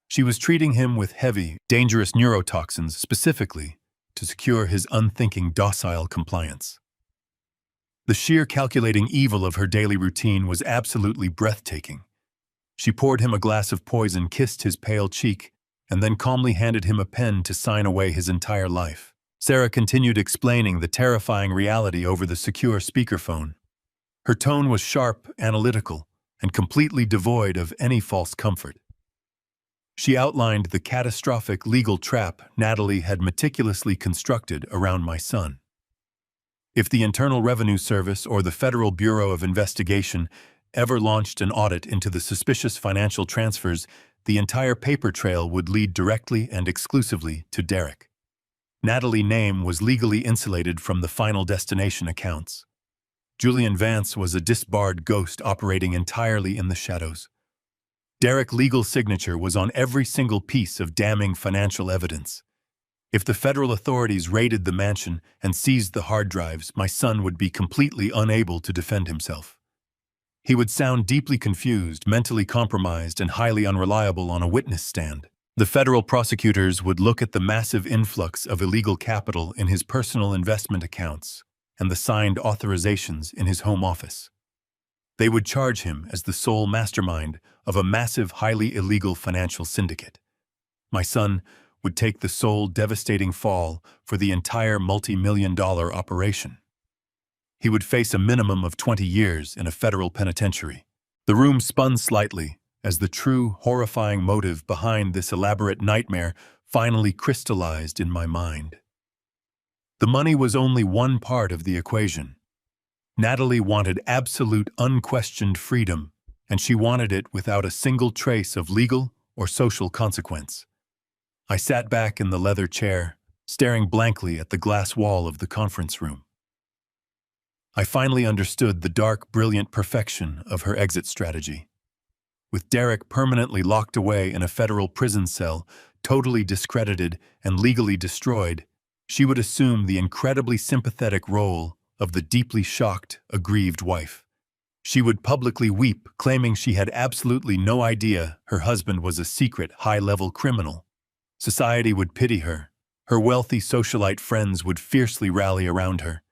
She was treating him with heavy, dangerous neurotoxins specifically to secure his unthinking, docile compliance. The sheer calculating evil of her daily routine was absolutely breathtaking. She poured him a glass of poison, kissed his pale cheek, and then calmly handed him a pen to sign away his entire life. Sarah continued explaining the terrifying reality over the secure speakerphone. Her tone was sharp, analytical, and completely devoid of any false comfort. She outlined the catastrophic legal trap Natalie had meticulously constructed around my son. If the Internal Revenue Service or the Federal Bureau of Investigation ever launched an audit into the suspicious financial transfers, the entire paper trail would lead directly and exclusively to Derek. Natalie's name was legally insulated from the final destination accounts. Julian Vance was a disbarred ghost operating entirely in the shadows. Derek's legal signature was on every single piece of damning financial evidence. If the federal authorities raided the mansion and seized the hard drives, my son would be completely unable to defend himself. He would sound deeply confused, mentally compromised, and highly unreliable on a witness stand. The federal prosecutors would look at the massive influx of illegal capital in his personal investment accounts and the signed authorizations in his home office. They would charge him as the sole mastermind of a massive, highly illegal financial syndicate. My son would take the sole devastating fall for the entire multi-million-dollar operation. He would face a minimum of 20 years in a federal penitentiary. The room spun slightly as the true, horrifying motive behind this elaborate nightmare finally crystallized in my mind. The money was only one part of the equation. Natalie wanted absolute, unquestioned freedom, and she wanted it without a single trace of legal or social consequence. I sat back in the leather chair, staring blankly at the glass wall of the conference room. I finally understood the dark, brilliant perfection of her exit strategy. With Derek permanently locked away in a federal prison cell, totally discredited and legally destroyed, she would assume the incredibly sympathetic role of the deeply shocked, aggrieved wife. She would publicly weep, claiming she had absolutely no idea her husband was a secret, high-level criminal. Society would pity her. Her wealthy socialite friends would fiercely rally around her.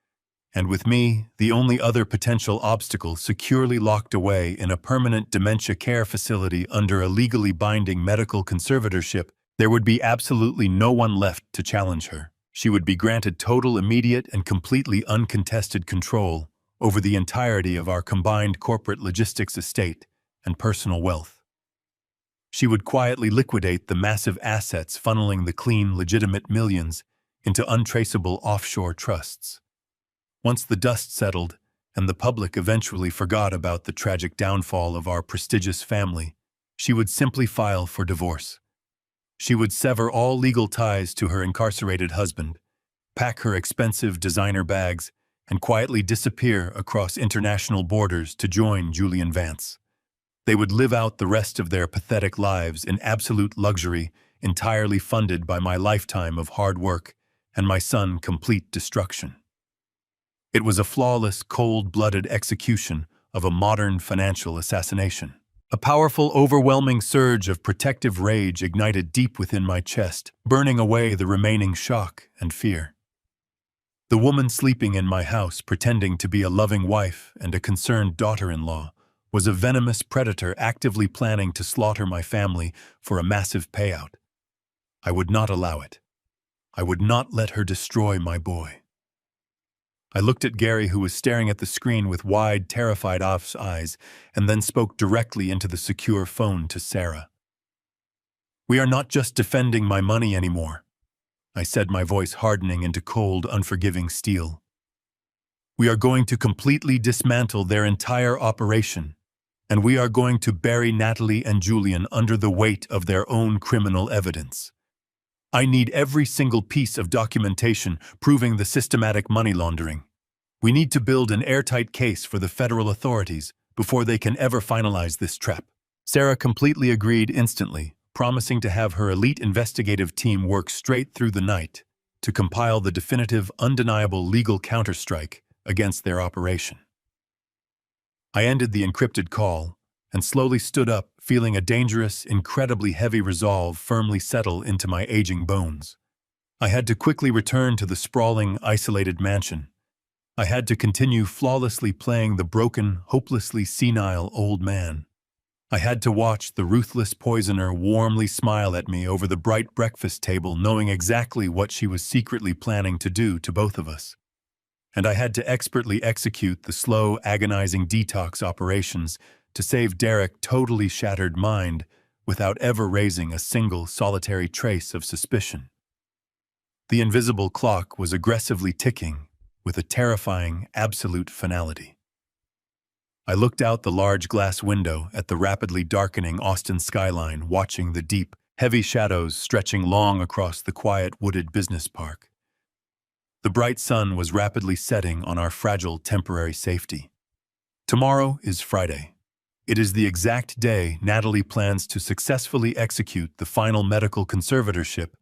And with me, the only other potential obstacle, securely locked away in a permanent dementia care facility under a legally binding medical conservatorship, there would be absolutely no one left to challenge her. She would be granted total, immediate, and completely uncontested control over the entirety of our combined corporate logistics estate and personal wealth. She would quietly liquidate the massive assets funneling the clean, legitimate millions into untraceable offshore trusts. Once the dust settled and the public eventually forgot about the tragic downfall of our prestigious family, she would simply file for divorce. She would sever all legal ties to her incarcerated husband, pack her expensive designer bags, and quietly disappear across international borders to join Julian Vance. They would live out the rest of their pathetic lives in absolute luxury, entirely funded by my lifetime of hard work and my son's complete destruction. It was a flawless, cold-blooded execution of a modern financial assassination. A powerful, overwhelming surge of protective rage ignited deep within my chest, burning away the remaining shock and fear. The woman sleeping in my house, pretending to be a loving wife and a concerned daughter-in-law, was a venomous predator actively planning to slaughter my family for a massive payout. I would not allow it. I would not let her destroy my boy. I looked at Gary, who was staring at the screen with wide, terrified eyes, and then spoke directly into the secure phone to Sarah. "We are not just defending my money anymore," I said, my voice hardening into cold, unforgiving steel. "We are going to completely dismantle their entire operation, and we are going to bury Natalie and Julian under the weight of their own criminal evidence. I need every single piece of documentation proving the systematic money laundering. We need to build an airtight case for the federal authorities before they can ever finalize this trap." Sarah completely agreed instantly, promising to have her elite investigative team work straight through the night to compile the definitive, undeniable legal counterstrike against their operation. I ended the encrypted call and slowly stood up, feeling a dangerous, incredibly heavy resolve firmly settle into my aging bones. I had to quickly return to the sprawling, isolated mansion. I had to continue flawlessly playing the broken, hopelessly senile old man. I had to watch the ruthless poisoner warmly smile at me over the bright breakfast table, knowing exactly what she was secretly planning to do to both of us. And I had to expertly execute the slow, agonizing detox operations to save Derek's totally shattered mind without ever raising a single solitary trace of suspicion. The invisible clock was aggressively ticking with a terrifying, absolute finality. I looked out the large glass window at the rapidly darkening Austin skyline, watching the deep, heavy shadows stretching long across the quiet, wooded business park. The bright sun was rapidly setting on our fragile temporary safety. Tomorrow is Friday. It is the exact day Natalie plans to successfully execute the final medical conservatorship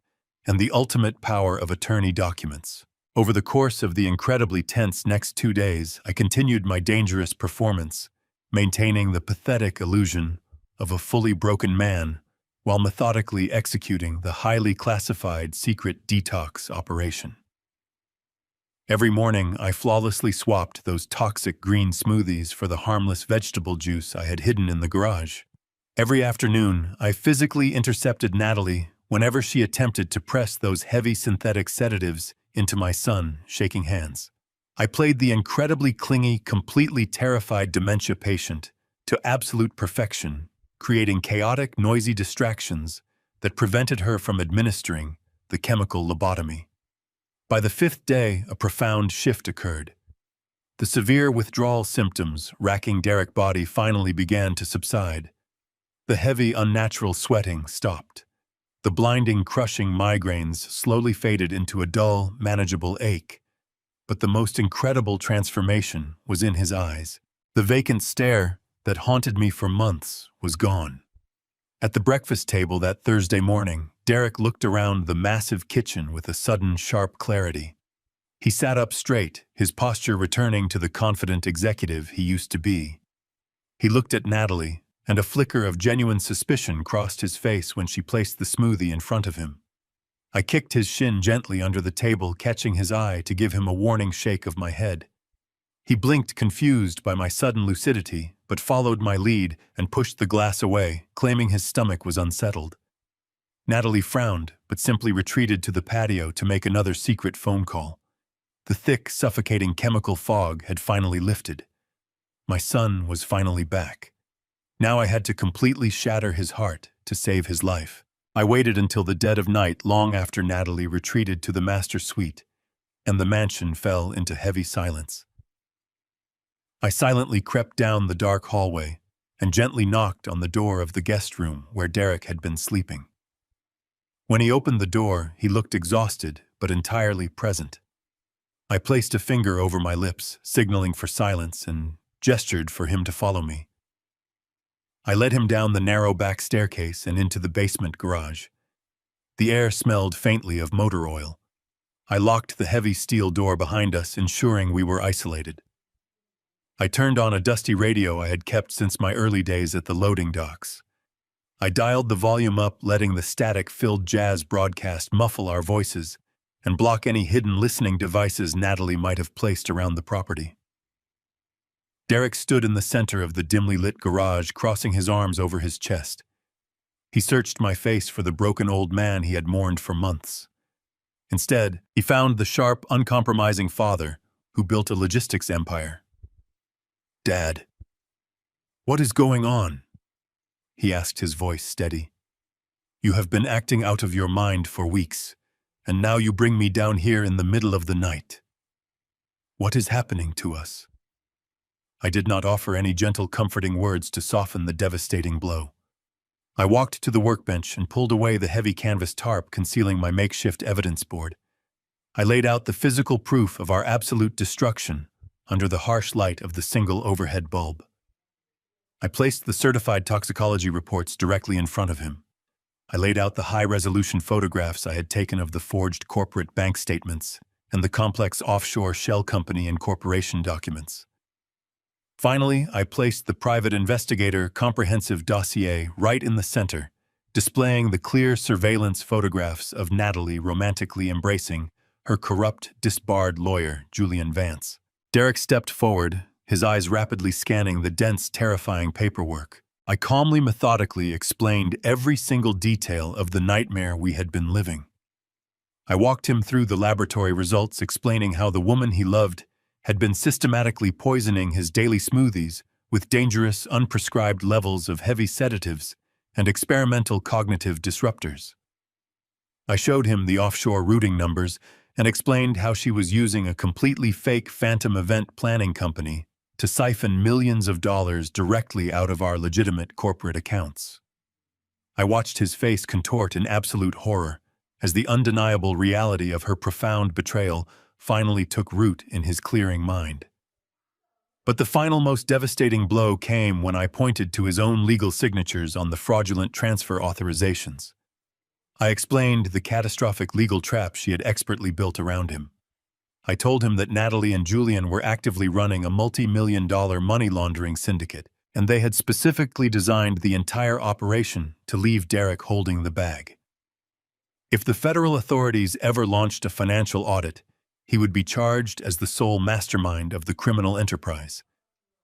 and the ultimate power of attorney documents. Over the course of the incredibly tense next 2 days, I continued my dangerous performance, maintaining the pathetic illusion of a fully broken man while methodically executing the highly classified secret detox operation. Every morning, I flawlessly swapped those toxic green smoothies for the harmless vegetable juice I had hidden in the garage. Every afternoon, I physically intercepted Natalie whenever she attempted to press those heavy synthetic sedatives into my son, shaking hands. I played the incredibly clingy, completely terrified dementia patient to absolute perfection, creating chaotic, noisy distractions that prevented her from administering the chemical lobotomy. By the 5th day, a profound shift occurred. The severe withdrawal symptoms racking Derek's body finally began to subside. The heavy, unnatural sweating stopped. The blinding, crushing migraines slowly faded into a dull, manageable ache. But the most incredible transformation was in his eyes. The vacant stare that haunted me for months was gone. At the breakfast table that Thursday morning, Derek looked around the massive kitchen with a sudden, sharp clarity. He sat up straight, his posture returning to the confident executive he used to be. He looked at Natalie, and a flicker of genuine suspicion crossed his face when she placed the smoothie in front of him. I kicked his shin gently under the table, catching his eye to give him a warning shake of my head. He blinked, confused by my sudden lucidity, but followed my lead and pushed the glass away, claiming his stomach was unsettled. Natalie frowned, but simply retreated to the patio to make another secret phone call. The thick, suffocating chemical fog had finally lifted. My son was finally back. Now I had to completely shatter his heart to save his life. I waited until the dead of night, long after Natalie retreated to the master suite, and the mansion fell into heavy silence. I silently crept down the dark hallway and gently knocked on the door of the guest room where Derek had been sleeping. When he opened the door, he looked exhausted but entirely present. I placed a finger over my lips, signaling for silence, and gestured for him to follow me. I led him down the narrow back staircase and into the basement garage. The air smelled faintly of motor oil. I locked the heavy steel door behind us, ensuring we were isolated. I turned on a dusty radio I had kept since my early days at the loading docks. I dialed the volume up, letting the static-filled jazz broadcast muffle our voices and block any hidden listening devices Natalie might have placed around the property. Derek stood in the center of the dimly lit garage, crossing his arms over his chest. He searched my face for the broken old man he had mourned for months. Instead, he found the sharp, uncompromising father who built a logistics empire. "Dad, what is going on?" he asked, his voice steady. "You have been acting out of your mind for weeks, and now you bring me down here in the middle of the night. What is happening to us?" I did not offer any gentle, comforting words to soften the devastating blow. I walked to the workbench and pulled away the heavy canvas tarp concealing my makeshift evidence board. I laid out the physical proof of our absolute destruction under the harsh light of the single overhead bulb. I placed the certified toxicology reports directly in front of him. I laid out the high-resolution photographs I had taken of the forged corporate bank statements and the complex offshore shell company and corporation documents. Finally, I placed the private investigator comprehensive dossier right in the center, displaying the clear surveillance photographs of Natalie romantically embracing her corrupt, disbarred lawyer, Julian Vance. Derek stepped forward, his eyes rapidly scanning the dense, terrifying paperwork. I calmly, methodically explained every single detail of the nightmare we had been living. I walked him through the laboratory results, explaining how the woman he loved had been systematically poisoning his daily smoothies with dangerous, unprescribed levels of heavy sedatives and experimental cognitive disruptors. I showed him the offshore routing numbers and explained how she was using a completely fake phantom event planning company to siphon millions of dollars directly out of our legitimate corporate accounts. I watched his face contort in absolute horror as the undeniable reality of her profound betrayal finally took root in his clearing mind. But the final, most devastating blow came when I pointed to his own legal signatures on the fraudulent transfer authorizations. I explained the catastrophic legal trap she had expertly built around him. I told him that Natalie and Julian were actively running a multi-million-dollar money laundering syndicate, and they had specifically designed the entire operation to leave Derek holding the bag. If the federal authorities ever launched a financial audit, he would be charged as the sole mastermind of the criminal enterprise.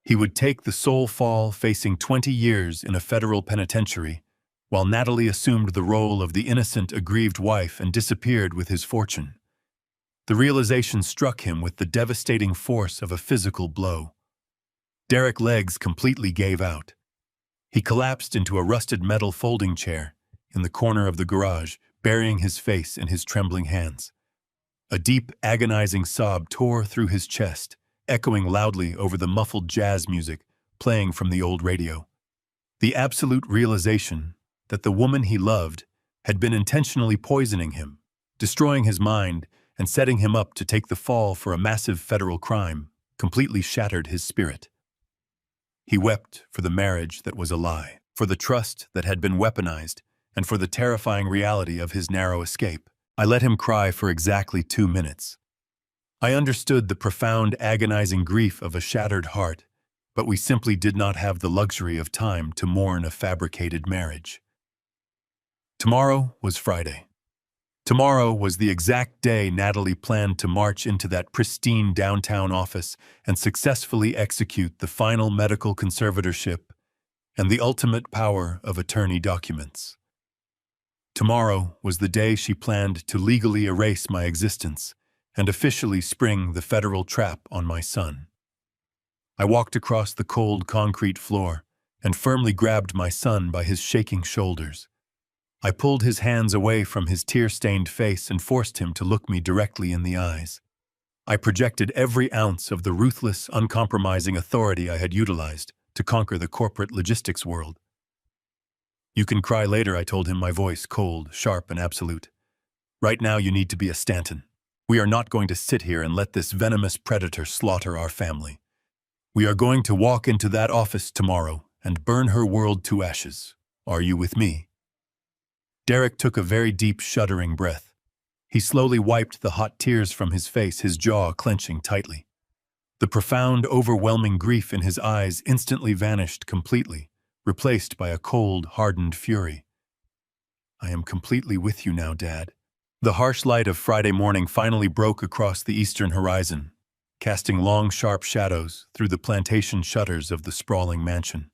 He would take the sole fall, facing 20 years in a federal penitentiary, while Natalie assumed the role of the innocent, aggrieved wife and disappeared with his fortune. The realization struck him with the devastating force of a physical blow. Derek's legs completely gave out. He collapsed into a rusted metal folding chair in the corner of the garage, burying his face in his trembling hands. A deep, agonizing sob tore through his chest, echoing loudly over the muffled jazz music playing from the old radio. The absolute realization that the woman he loved had been intentionally poisoning him, destroying his mind, and setting him up to take the fall for a massive federal crime completely shattered his spirit. He wept for the marriage that was a lie, for the trust that had been weaponized, and for the terrifying reality of his narrow escape. I let him cry for exactly 2 minutes. I understood the profound, agonizing grief of a shattered heart, but we simply did not have the luxury of time to mourn a fabricated marriage. Tomorrow was Friday. Tomorrow was the exact day Natalie planned to march into that pristine downtown office and successfully execute the final medical conservatorship and the ultimate power of attorney documents. Tomorrow was the day she planned to legally erase my existence and officially spring the federal trap on my son. I walked across the cold concrete floor and firmly grabbed my son by his shaking shoulders. I pulled his hands away from his tear-stained face and forced him to look me directly in the eyes. I projected every ounce of the ruthless, uncompromising authority I had utilized to conquer the corporate logistics world. "You can cry later," I told him, my voice cold, sharp, and absolute. "Right now you need to be a Stanton. We are not going to sit here and let this venomous predator slaughter our family. We are going to walk into that office tomorrow and burn her world to ashes. Are you with me?" Derek took a very deep, shuddering breath. He slowly wiped the hot tears from his face, his jaw clenching tightly. The profound, overwhelming grief in his eyes instantly vanished completely, replaced by a cold, hardened fury. "I am completely with you now, Dad." The harsh light of Friday morning finally broke across the eastern horizon, casting long, sharp shadows through the plantation shutters of the sprawling mansion.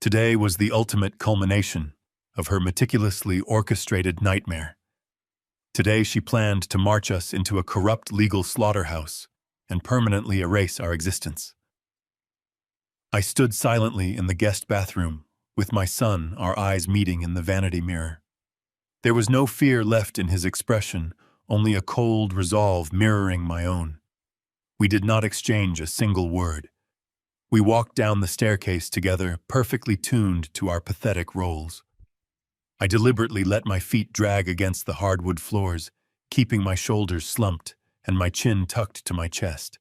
Today was the ultimate culmination of her meticulously orchestrated nightmare. Today she planned to march us into a corrupt legal slaughterhouse and permanently erase our existence. I stood silently in the guest bathroom, with my son, our eyes meeting in the vanity mirror. There was no fear left in his expression, only a cold resolve mirroring my own. We did not exchange a single word. We walked down the staircase together, perfectly tuned to our pathetic roles. I deliberately let my feet drag against the hardwood floors, keeping my shoulders slumped and my chin tucked to my chest.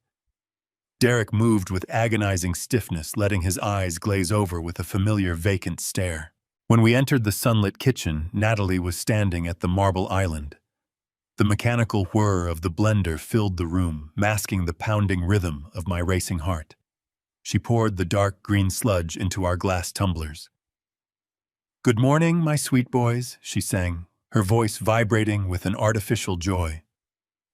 Derek moved with agonizing stiffness, letting his eyes glaze over with a familiar vacant stare. When we entered the sunlit kitchen, Natalie was standing at the marble island. The mechanical whir of the blender filled the room, masking the pounding rhythm of my racing heart. She poured the dark green sludge into our glass tumblers. "Good morning, my sweet boys," she sang, her voice vibrating with an artificial joy.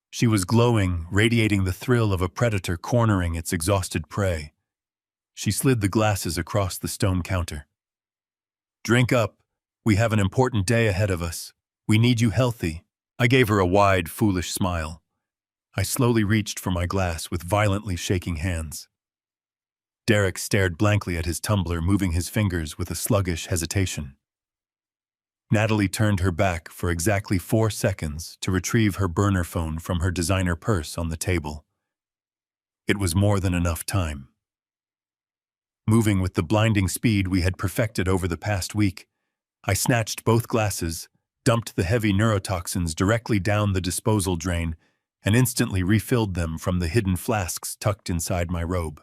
She was glowing, radiating the thrill of a predator cornering its exhausted prey. She slid the glasses across the stone counter. "Drink up. We have an important day ahead of us. We need you healthy." I gave her a wide, foolish smile. I slowly reached for my glass with violently shaking hands. Derek stared blankly at his tumbler, moving his fingers with a sluggish hesitation. Natalie turned her back for exactly 4 seconds to retrieve her burner phone from her designer purse on the table. It was more than enough time. Moving with the blinding speed we had perfected over the past week, I snatched both glasses, dumped the heavy neurotoxins directly down the disposal drain, and instantly refilled them from the hidden flasks tucked inside my robe.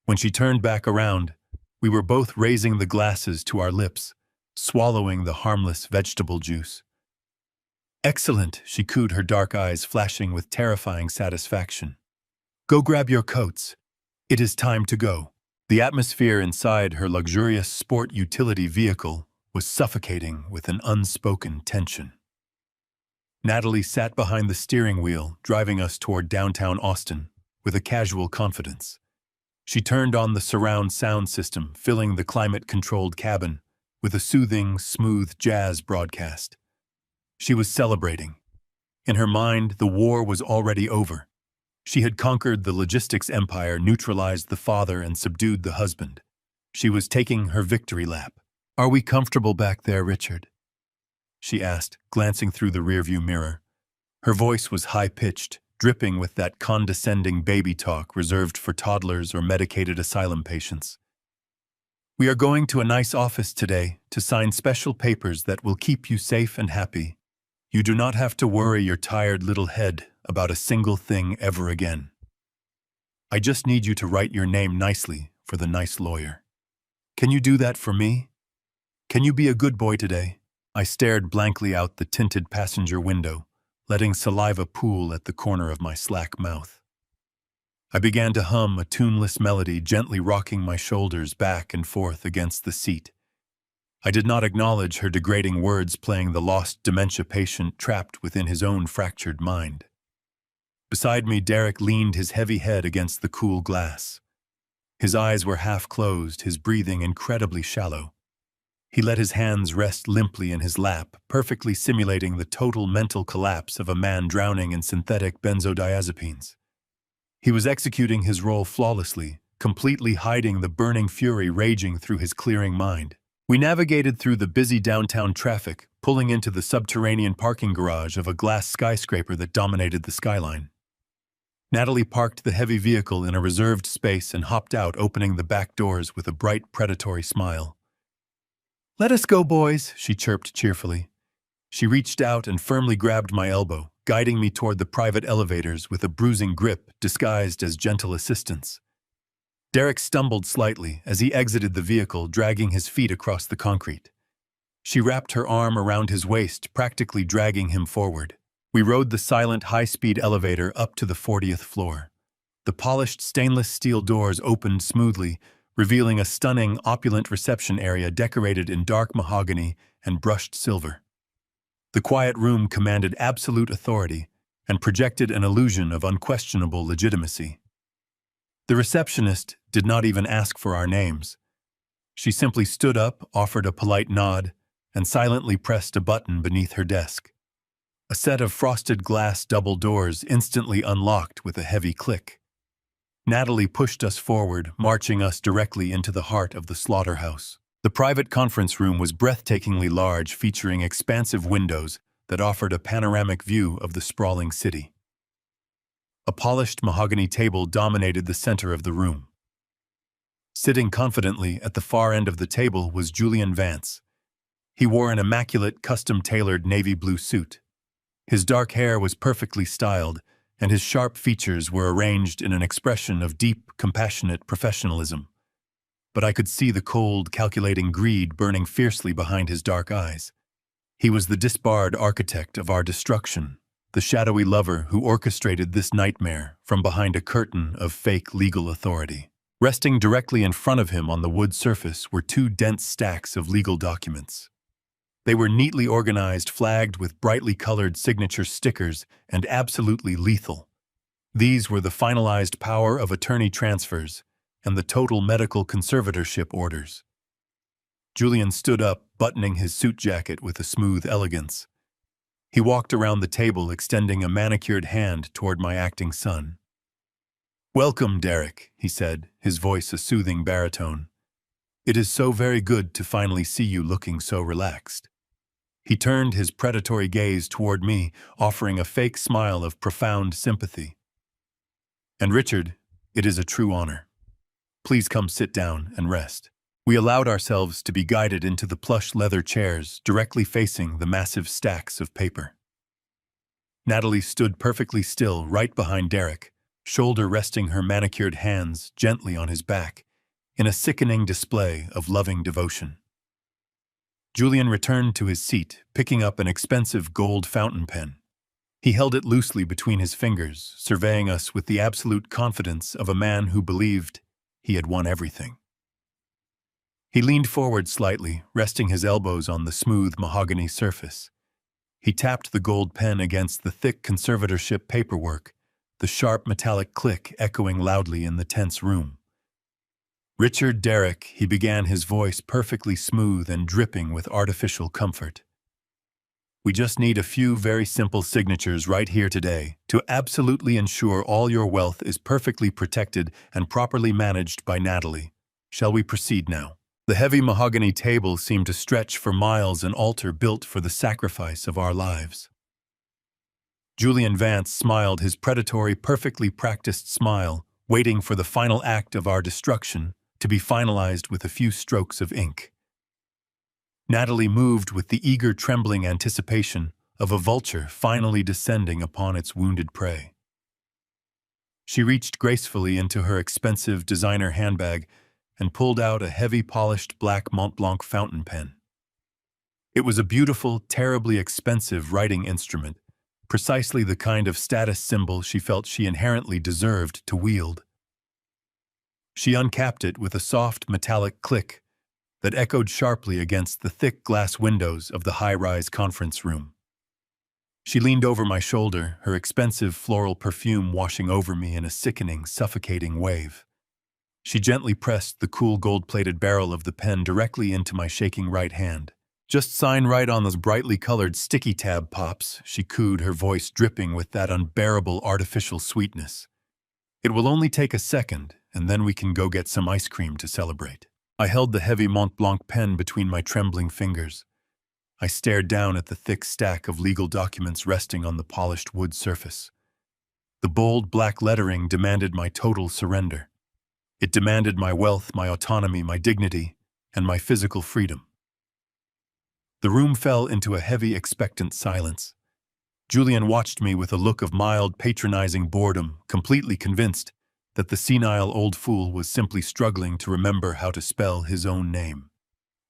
When she turned back around, we were both raising the glasses to our lips, swallowing the harmless vegetable juice. "Excellent," she cooed, her dark eyes flashing with terrifying satisfaction. "Go grab your coats. It is time to go." The atmosphere inside her luxurious sport utility vehicle was suffocating with an unspoken tension. Natalie sat behind the steering wheel, driving us toward downtown Austin with a casual confidence. She turned on the surround sound system, filling the climate-controlled cabin with a soothing, smooth jazz broadcast. She was celebrating. In her mind, the war was already over. She had conquered the logistics empire, neutralized the father, and subdued the husband. She was taking her victory lap. "Are we comfortable back there, Richard?" she asked, glancing through the rearview mirror. Her voice was high-pitched, dripping with that condescending baby talk reserved for toddlers or medicated asylum patients. "We are going to a nice office today to sign special papers that will keep you safe and happy. You do not have to worry your tired little head about a single thing ever again. I just need you to write your name nicely for the nice lawyer. Can you do that for me? Can you be a good boy today?" I stared blankly out the tinted passenger window, letting saliva pool at the corner of my slack mouth. I began to hum a tuneless melody, gently rocking my shoulders back and forth against the seat. I did not acknowledge her degrading words, playing the lost dementia patient trapped within his own fractured mind. Beside me, Derek leaned his heavy head against the cool glass. His eyes were half closed, his breathing incredibly shallow. He let his hands rest limply in his lap, perfectly simulating the total mental collapse of a man drowning in synthetic benzodiazepines. He was executing his role flawlessly, completely hiding the burning fury raging through his clearing mind. We navigated through the busy downtown traffic, pulling into the subterranean parking garage of a glass skyscraper that dominated the skyline. Natalie parked the heavy vehicle in a reserved space and hopped out, opening the back doors with a bright, predatory smile. "Let us go, boys," she chirped cheerfully. She reached out and firmly grabbed my elbow, guiding me toward the private elevators with a bruising grip disguised as gentle assistance. Derek stumbled slightly as he exited the vehicle, dragging his feet across the concrete. She wrapped her arm around his waist, practically dragging him forward. We rode the silent, high-speed elevator up to the 40th floor. The polished stainless steel doors opened smoothly, revealing a stunning, opulent reception area decorated in dark mahogany and brushed silver. The quiet room commanded absolute authority and projected an illusion of unquestionable legitimacy. The receptionist did not even ask for our names. She simply stood up, offered a polite nod, and silently pressed a button beneath her desk. A set of frosted glass double doors instantly unlocked with a heavy click. Natalie pushed us forward, marching us directly into the heart of the slaughterhouse. The private conference room was breathtakingly large, featuring expansive windows that offered a panoramic view of the sprawling city. A polished mahogany table dominated the center of the room. Sitting confidently at the far end of the table was Julian Vance. He wore an immaculate, custom-tailored navy blue suit. His dark hair was perfectly styled, and his sharp features were arranged in an expression of deep, compassionate professionalism. But I could see the cold, calculating greed burning fiercely behind his dark eyes. He was the disbarred architect of our destruction, the shadowy lover who orchestrated this nightmare from behind a curtain of fake legal authority. Resting directly in front of him on the wood surface were two dense stacks of legal documents. They were neatly organized, flagged with brightly colored signature stickers, and absolutely lethal. These were the finalized power of attorney transfers and the total medical conservatorship orders. Julian stood up, buttoning his suit jacket with a smooth elegance. He walked around the table, extending a manicured hand toward my acting son. "Welcome, Derek," he said, his voice a soothing baritone. "It is so very good to finally see you looking so relaxed." He turned his predatory gaze toward me, offering a fake smile of profound sympathy. "And Richard, it is a true honor. Please come sit down and rest." We allowed ourselves to be guided into the plush leather chairs directly facing the massive stacks of paper. Natalie stood perfectly still right behind Derek, shoulder resting her manicured hands gently on his back, in a sickening display of loving devotion. Julian returned to his seat, picking up an expensive gold fountain pen. He held it loosely between his fingers, surveying us with the absolute confidence of a man who believed he had won everything. He leaned forward slightly, resting his elbows on the smooth mahogany surface. He tapped the gold pen against the thick conservatorship paperwork, the sharp metallic click echoing loudly in the tense room. "Richard Derrick," he began, his voice perfectly smooth and dripping with artificial comfort. "We just need a few very simple signatures right here today to absolutely ensure all your wealth is perfectly protected and properly managed by Natalie. Shall we proceed now?" The heavy mahogany table seemed to stretch for miles, an altar built for the sacrifice of our lives. Julian Vance smiled his predatory, perfectly practiced smile, waiting for the final act of our destruction to be finalized with a few strokes of ink. Natalie moved with the eager, trembling anticipation of a vulture finally descending upon its wounded prey. She reached gracefully into her expensive designer handbag and pulled out a heavy polished black Mont Blanc fountain pen. It was a beautiful, terribly expensive writing instrument, precisely the kind of status symbol she felt she inherently deserved to wield. She uncapped it with a soft metallic click that echoed sharply against the thick glass windows of the high-rise conference room. She leaned over my shoulder, her expensive floral perfume washing over me in a sickening, suffocating wave. She gently pressed the cool gold-plated barrel of the pen directly into my shaking right hand. "Just sign right on those brightly colored sticky tab pops," she cooed, her voice dripping with that unbearable artificial sweetness. "It will only take a second, and then we can go get some ice cream to celebrate." I held the heavy Mont Blanc pen between my trembling fingers. I stared down at the thick stack of legal documents resting on the polished wood surface. The bold black lettering demanded my total surrender. It demanded my wealth, my autonomy, my dignity, and my physical freedom. The room fell into a heavy, expectant silence. Julian watched me with a look of mild, patronizing boredom, completely convinced that the senile old fool was simply struggling to remember how to spell his own name.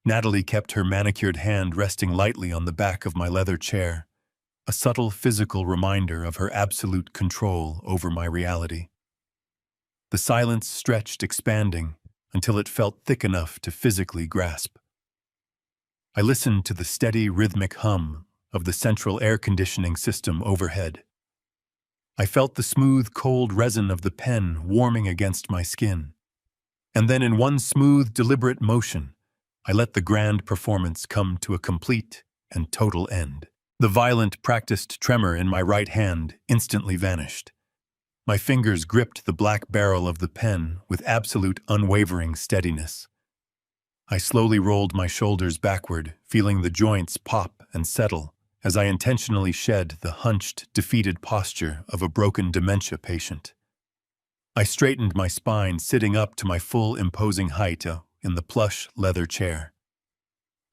Natalie kept her manicured hand resting lightly on the back of my leather chair, a subtle physical reminder of her absolute control over my reality. The silence stretched, expanding, until it felt thick enough to physically grasp. I listened to the steady, rhythmic hum of the central air conditioning system overhead. I felt the smooth, cold resin of the pen warming against my skin. And then in one smooth, deliberate motion, I let the grand performance come to a complete and total end. The violent, practiced tremor in my right hand instantly vanished. My fingers gripped the black barrel of the pen with absolute unwavering steadiness. I slowly rolled my shoulders backward, feeling the joints pop and settle as I intentionally shed the hunched, defeated posture of a broken dementia patient. I straightened my spine, sitting up to my full imposing height in the plush leather chair.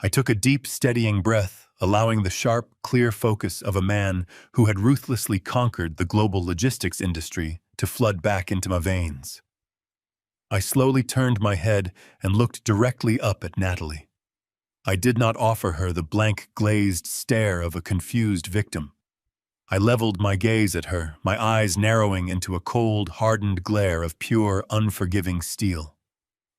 I took a deep, steadying breath, allowing the sharp, clear focus of a man who had ruthlessly conquered the global logistics industry to flood back into my veins. I slowly turned my head and looked directly up at Natalie. I did not offer her the blank, glazed stare of a confused victim. I leveled my gaze at her, my eyes narrowing into a cold, hardened glare of pure, unforgiving steel.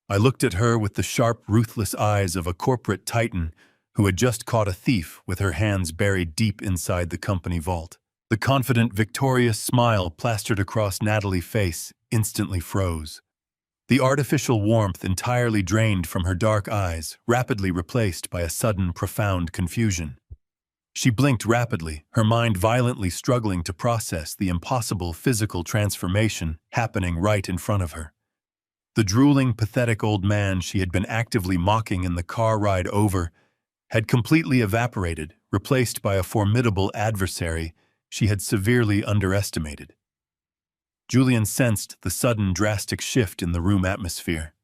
I looked at her with the sharp, ruthless eyes of a corporate titan who had just caught a thief with her hands buried deep inside the company vault. The confident, victorious smile plastered across Natalie's face instantly froze. The artificial warmth entirely drained from her dark eyes, rapidly replaced by a sudden, profound confusion. She blinked rapidly, her mind violently struggling to process the impossible physical transformation happening right in front of her. The drooling, pathetic old man she had been actively mocking in the car ride over had completely evaporated, replaced by a formidable adversary she had severely underestimated. Julian sensed the sudden, drastic shift in the room atmosphere.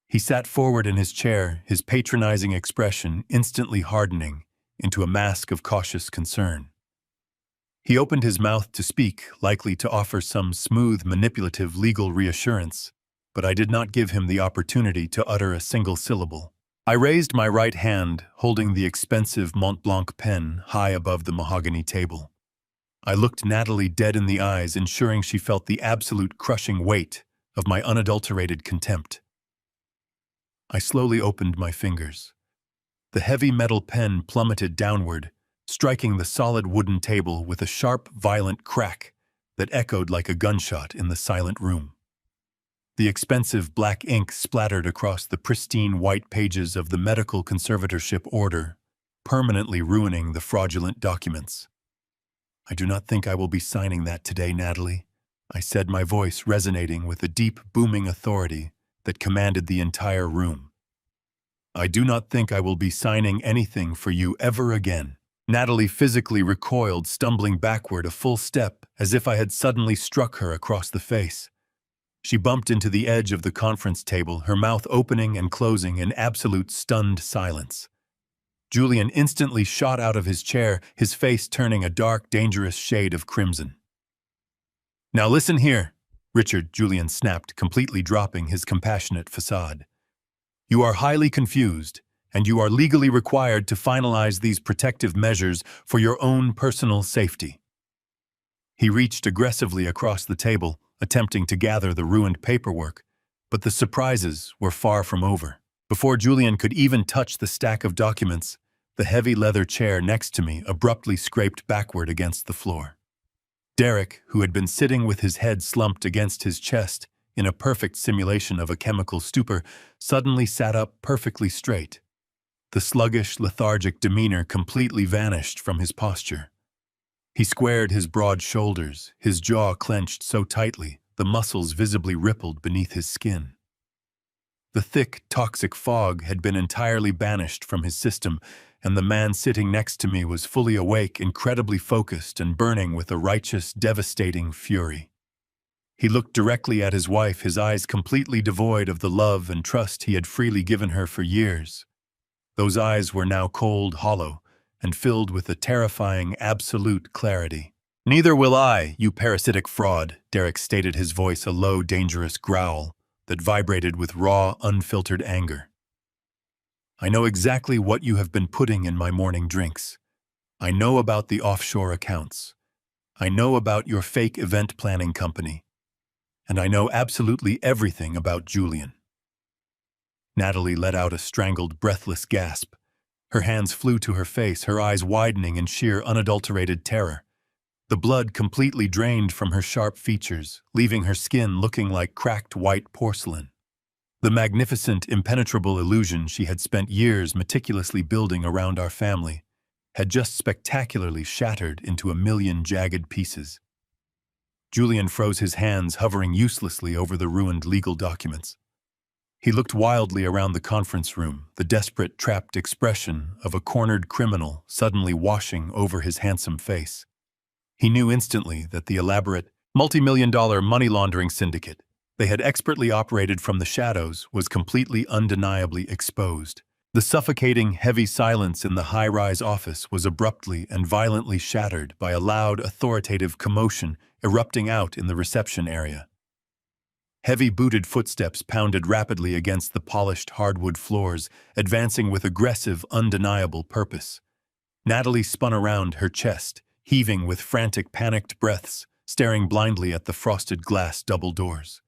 He sat forward in his chair, his patronizing expression instantly hardening into a mask of cautious concern. He opened his mouth to speak, likely to offer some smooth, manipulative legal reassurance, but I did not give him the opportunity to utter a single syllable. I raised my right hand, holding the expensive Mont Blanc pen high above the mahogany table. I looked Natalie dead in the eyes, ensuring she felt the absolute crushing weight of my unadulterated contempt. I slowly opened my fingers. The heavy metal pen plummeted downward, striking the solid wooden table with a sharp, violent crack that echoed like a gunshot in the silent room. The expensive black ink splattered across the pristine white pages of the medical conservatorship order, permanently ruining the fraudulent documents. "I do not think I will be signing that today, Natalie," I said, my voice resonating with a deep, booming authority that commanded the entire room. "I do not think I will be signing anything for you ever again." Natalie physically recoiled, stumbling backward a full step as if I had suddenly struck her across the face. She bumped into the edge of the conference table, her mouth opening and closing in absolute stunned silence. Julian instantly shot out of his chair, his face turning a dark, dangerous shade of crimson. "Now listen here," Julian snapped, completely dropping his compassionate facade. "You are highly confused, and you are legally required to finalize these protective measures for your own personal safety." He reached aggressively across the table, attempting to gather the ruined paperwork, but the surprises were far from over. Before Julian could even touch the stack of documents, the heavy leather chair next to me abruptly scraped backward against the floor. Derek, who had been sitting with his head slumped against his chest in a perfect simulation of a chemical stupor, suddenly sat up perfectly straight. The sluggish, lethargic demeanor completely vanished from his posture. He squared his broad shoulders, his jaw clenched so tightly the muscles visibly rippled beneath his skin. The thick, toxic fog had been entirely banished from his system, and the man sitting next to me was fully awake, incredibly focused, and burning with a righteous, devastating fury. He looked directly at his wife, his eyes completely devoid of the love and trust he had freely given her for years. Those eyes were now cold, hollow, and filled with a terrifying, absolute clarity. "Neither will I, you parasitic fraud," Derek stated, his voice a low, dangerous growl that vibrated with raw, unfiltered anger. "I know exactly what you have been putting in my morning drinks. I know about the offshore accounts. I know about your fake event planning company. And I know absolutely everything about Julian." Natalie let out a strangled, breathless gasp. Her hands flew to her face, her eyes widening in sheer, unadulterated terror. The blood completely drained from her sharp features, leaving her skin looking like cracked white porcelain. The magnificent, impenetrable illusion she had spent years meticulously building around our family had just spectacularly shattered into a million jagged pieces. Julian froze his hands, hovering uselessly over the ruined legal documents. He looked wildly around the conference room, the desperate, trapped expression of a cornered criminal suddenly washing over his handsome face. He knew instantly that the elaborate, multi-million-dollar money laundering syndicate they had expertly operated from the shadows was completely undeniably exposed. The suffocating, heavy silence in the high-rise office was abruptly and violently shattered by a loud, authoritative commotion erupting out in the reception area. Heavy booted footsteps pounded rapidly against the polished hardwood floors, advancing with aggressive, undeniable purpose. Natalie spun around, her chest heaving with frantic, panicked breaths, staring blindly at the frosted glass double doors.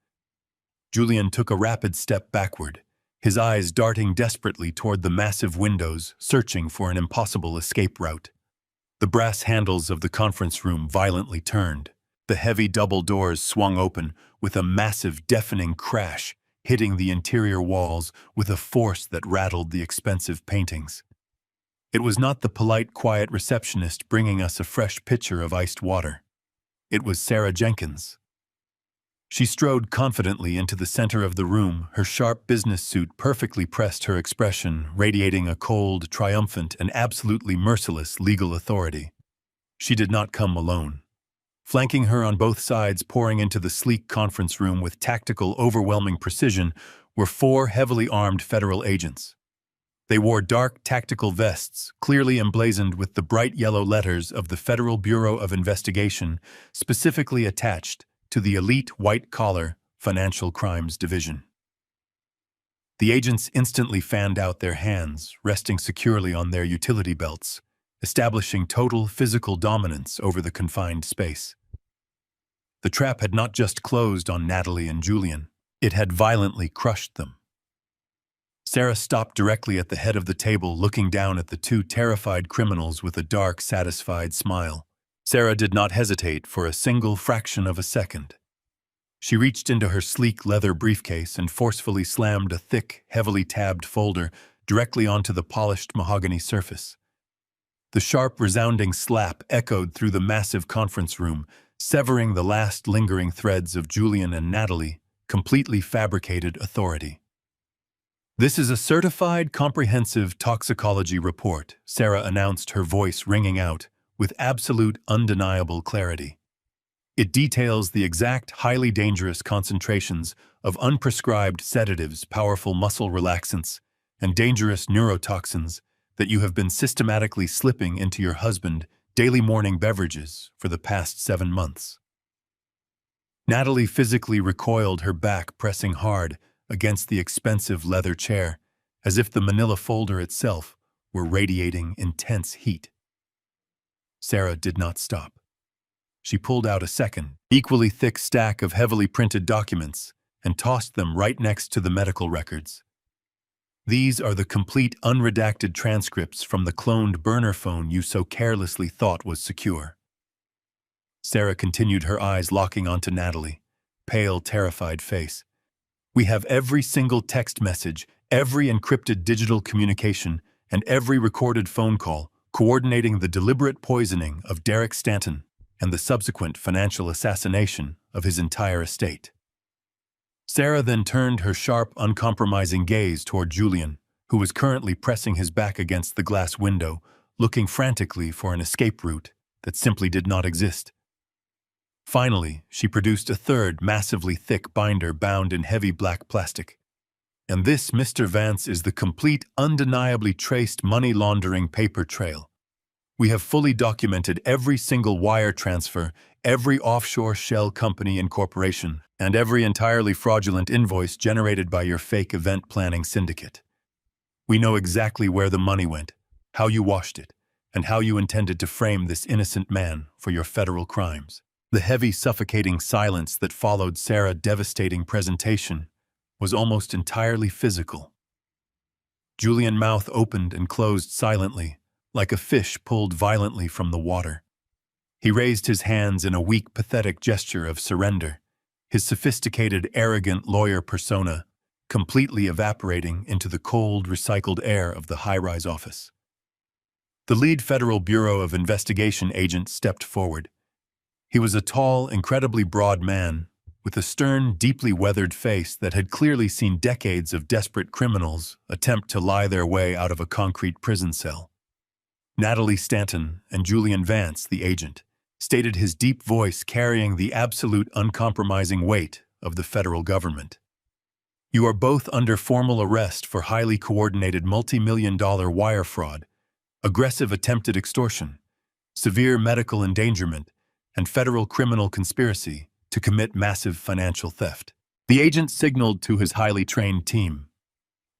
Julian took a rapid step backward, his eyes darting desperately toward the massive windows, searching for an impossible escape route. The brass handles of the conference room violently turned. The heavy double doors swung open with a massive, deafening crash, hitting the interior walls with a force that rattled the expensive paintings. It was not the polite, quiet receptionist bringing us a fresh pitcher of iced water. It was Sarah Jenkins. She strode confidently into the center of the room, her sharp business suit perfectly pressed, her expression radiating a cold, triumphant, and absolutely merciless legal authority. She did not come alone. Flanking her on both sides, pouring into the sleek conference room with tactical, overwhelming precision, were 4 heavily armed federal agents. They wore dark tactical vests, clearly emblazoned with the bright yellow letters of the Federal Bureau of Investigation, specifically attached to the elite white-collar Financial Crimes Division. The agents instantly fanned out their hands, resting securely on their utility belts, establishing total physical dominance over the confined space. The trap had not just closed on Natalie and Julian, it had violently crushed them. Sarah stopped directly at the head of the table, looking down at the two terrified criminals with a dark, satisfied smile. Sarah did not hesitate for a single fraction of a second. She reached into her sleek leather briefcase and forcefully slammed a thick, heavily tabbed folder directly onto the polished mahogany surface. The sharp, resounding slap echoed through the massive conference room, severing the last lingering threads of Julian and Natalie, completely fabricated authority. "This is a certified comprehensive toxicology report," Sarah announced, her voice ringing out with absolute undeniable clarity. "It details the exact highly dangerous concentrations of unprescribed sedatives, powerful muscle relaxants, and dangerous neurotoxins that you have been systematically slipping into your husband's daily morning beverages for the past 7 months. Natalie physically recoiled, her back pressing hard against the expensive leather chair, as if the manila folder itself were radiating intense heat. Sarah did not stop. She pulled out a second, equally thick stack of heavily printed documents and tossed them right next to the medical records. "These are the complete unredacted transcripts from the cloned burner phone you so carelessly thought was secure." Sarah continued, her eyes locking onto Natalie, pale, terrified face. "We have every single text message, every encrypted digital communication, and every recorded phone call, coordinating the deliberate poisoning of Derek Stanton and the subsequent financial assassination of his entire estate." Sarah then turned her sharp, uncompromising gaze toward Julian, who was currently pressing his back against the glass window, looking frantically for an escape route that simply did not exist. Finally, she produced a third, massively thick binder bound in heavy black plastic. "And this, Mr. Vance, is the complete, undeniably traced money laundering paper trail. We have fully documented every single wire transfer, every offshore shell company and corporation, and every entirely fraudulent invoice generated by your fake event planning syndicate. We know exactly where the money went, how you washed it, and how you intended to frame this innocent man for your federal crimes." The heavy, suffocating silence that followed Sarah's devastating presentation was almost entirely physical. Julian's mouth opened and closed silently, like a fish pulled violently from the water. He raised his hands in a weak, pathetic gesture of surrender, his sophisticated, arrogant lawyer persona completely evaporating into the cold, recycled air of the high-rise office. The lead Federal Bureau of Investigation agent stepped forward. He was a tall, incredibly broad man, with a stern, deeply weathered face that had clearly seen decades of desperate criminals attempt to lie their way out of a concrete prison cell. Natalie Stanton and Julian Vance, the agent, stated, his deep voice carrying the absolute uncompromising weight of the federal government. "You are both under formal arrest for highly coordinated multi-million-dollar wire fraud, aggressive attempted extortion, severe medical endangerment, and federal criminal conspiracy to commit massive financial theft." The agent signaled to his highly trained team.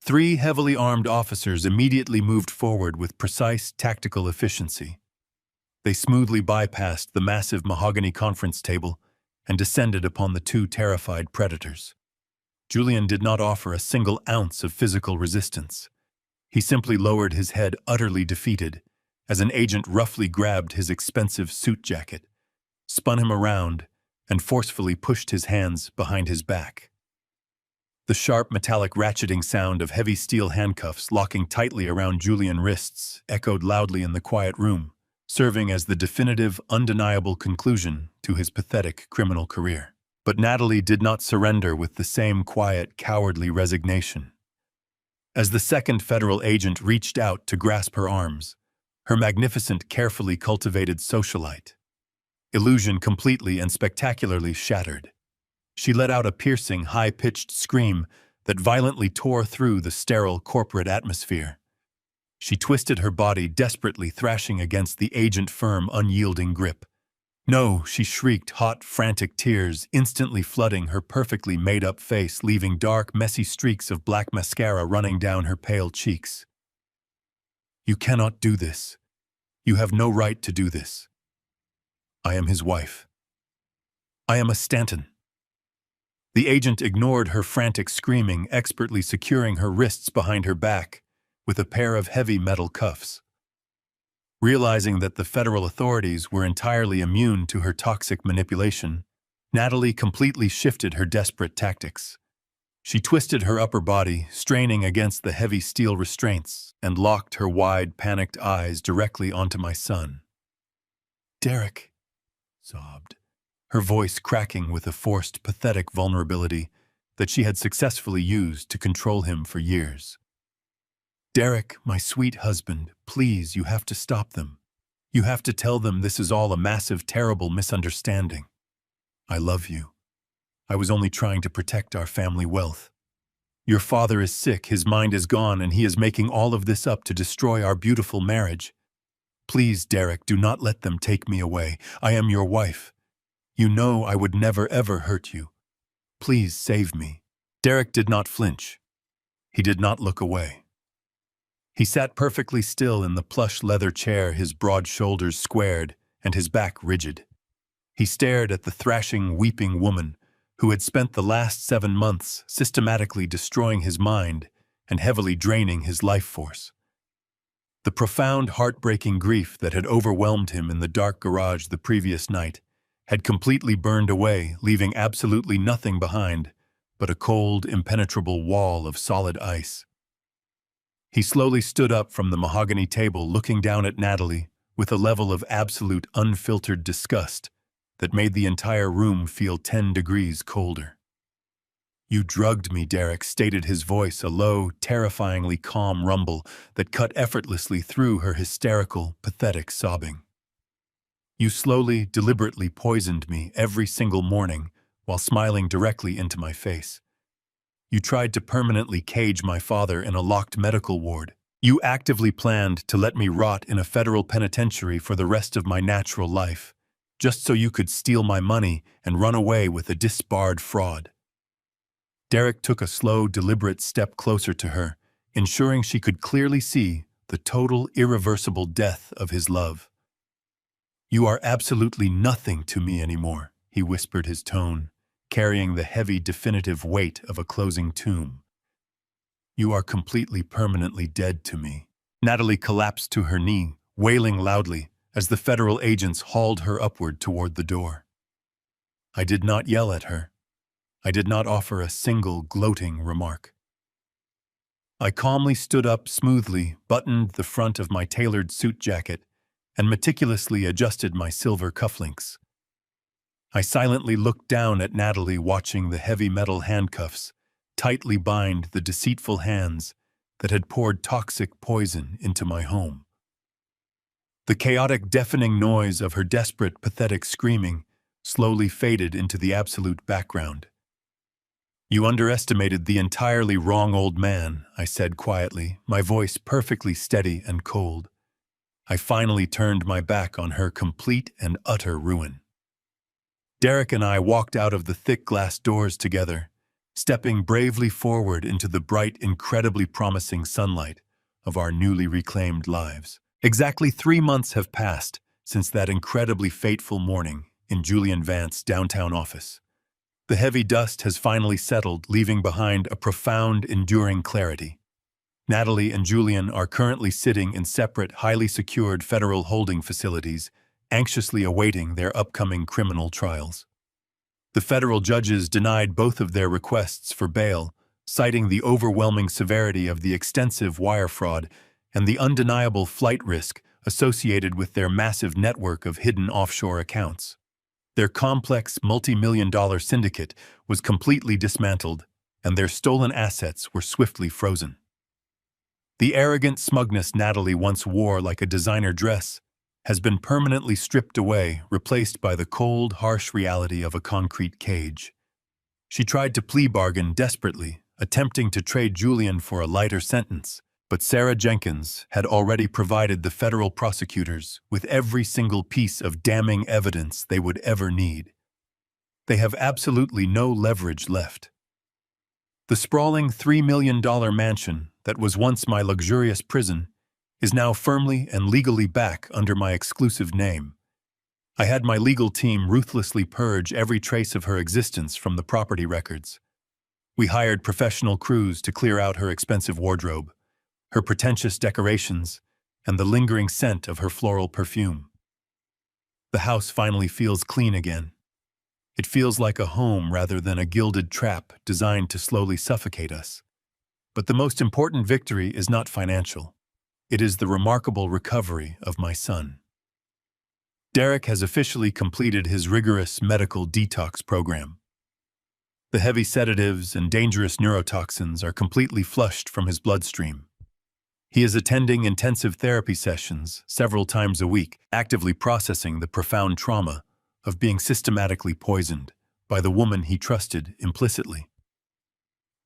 3 heavily armed officers immediately moved forward with precise tactical efficiency. They smoothly bypassed the massive mahogany conference table and descended upon the 2 terrified predators. Julian did not offer a single ounce of physical resistance. He simply lowered his head, utterly defeated, as an agent roughly grabbed his expensive suit jacket, spun him around, and forcefully pushed his hands behind his back. The sharp, metallic ratcheting sound of heavy steel handcuffs locking tightly around Julian's wrists echoed loudly in the quiet room, serving as the definitive, undeniable conclusion to his pathetic criminal career. But Natalie did not surrender with the same quiet, cowardly resignation. As the second federal agent reached out to grasp her arms, her magnificent, carefully cultivated socialite, illusion completely and spectacularly shattered. She let out a piercing, high-pitched scream that violently tore through the sterile corporate atmosphere, She twisted her body, desperately thrashing against the agent-firm, unyielding grip. "No," she shrieked, hot, frantic tears instantly flooding her perfectly made-up face, leaving dark, messy streaks of black mascara running down her pale cheeks. "You cannot do this. You have no right to do this. I am his wife. I am a Stanton." The agent ignored her frantic screaming, expertly securing her wrists behind her back with a pair of heavy metal cuffs. Realizing that the federal authorities were entirely immune to her toxic manipulation, Natalie completely shifted her desperate tactics. She twisted her upper body, straining against the heavy steel restraints, and locked her wide, panicked eyes directly onto my son. "Derek," sobbed, her voice cracking with a forced, pathetic vulnerability that she had successfully used to control him for years. "Derek, my sweet husband, please, you have to stop them. You have to tell them this is all a massive, terrible misunderstanding. I love you. I was only trying to protect our family wealth. Your father is sick, his mind is gone, and he is making all of this up to destroy our beautiful marriage. Please, Derek, do not let them take me away. I am your wife. You know I would never ever hurt you. Please save me." Derek did not flinch. He did not look away. He sat perfectly still in the plush leather chair, his broad shoulders squared and his back rigid. He stared at the thrashing, weeping woman who had spent the last 7 months systematically destroying his mind and heavily draining his life force. The profound, heartbreaking grief that had overwhelmed him in the dark garage the previous night had completely burned away, leaving absolutely nothing behind but a cold, impenetrable wall of solid ice. He slowly stood up from the mahogany table, looking down at Natalie with a level of absolute, unfiltered disgust that made the entire room feel 10 degrees colder. "You drugged me," Derek stated, his voice a low, terrifyingly calm rumble that cut effortlessly through her hysterical, pathetic sobbing. "You slowly, deliberately poisoned me every single morning while smiling directly into my face. You tried to permanently cage my father in a locked medical ward. You actively planned to let me rot in a federal penitentiary for the rest of my natural life, just so you could steal my money and run away with a disbarred fraud." Derek took a slow, deliberate step closer to her, ensuring she could clearly see the total, irreversible death of his love. "You are absolutely nothing to me anymore," he whispered, his tone carrying the heavy, definitive weight of a closing tomb. "You are completely, permanently dead to me." Natalie collapsed to her knee, wailing loudly as the federal agents hauled her upward toward the door. I did not yell at her. I did not offer a single gloating remark. I calmly stood up smoothly, buttoned the front of my tailored suit jacket, and meticulously adjusted my silver cufflinks. I silently looked down at Natalie, watching the heavy metal handcuffs tightly bind the deceitful hands that had poured toxic poison into my home. The chaotic, deafening noise of her desperate, pathetic screaming slowly faded into the absolute background. "You underestimated the entirely wrong old man," I said quietly, my voice perfectly steady and cold. I finally turned my back on her complete and utter ruin. Derek and I walked out of the thick glass doors together, stepping bravely forward into the bright, incredibly promising sunlight of our newly reclaimed lives. Exactly 3 months have passed since that incredibly fateful morning in Julian Vance's downtown office. The heavy dust has finally settled, leaving behind a profound, enduring clarity. Natalie and Julian are currently sitting in separate, highly secured federal holding facilities, anxiously awaiting their upcoming criminal trials. The federal judges denied both of their requests for bail, citing the overwhelming severity of the extensive wire fraud and the undeniable flight risk associated with their massive network of hidden offshore accounts. Their complex, multi-million-dollar syndicate was completely dismantled, and their stolen assets were swiftly frozen. The arrogant smugness Natalie once wore like a designer dress has been permanently stripped away, replaced by the cold, harsh reality of a concrete cage. She tried to plea bargain desperately, attempting to trade Julian for a lighter sentence, But Sarah Jenkins had already provided the federal prosecutors with every single piece of damning evidence they would ever need. They have absolutely no leverage left. The sprawling $3 million mansion that was once my luxurious prison is now firmly and legally back under my exclusive name. I had my legal team ruthlessly purge every trace of her existence from the property records. We hired professional crews to clear out her expensive wardrobe, her pretentious decorations, and the lingering scent of her floral perfume. The house finally feels clean again. It feels like a home rather than a gilded trap designed to slowly suffocate us. But the most important victory is not financial. It is the remarkable recovery of my son. Derek has officially completed his rigorous medical detox program. The heavy sedatives and dangerous neurotoxins are completely flushed from his bloodstream. He is attending intensive therapy sessions several times a week, actively processing the profound trauma of being systematically poisoned by the woman he trusted implicitly.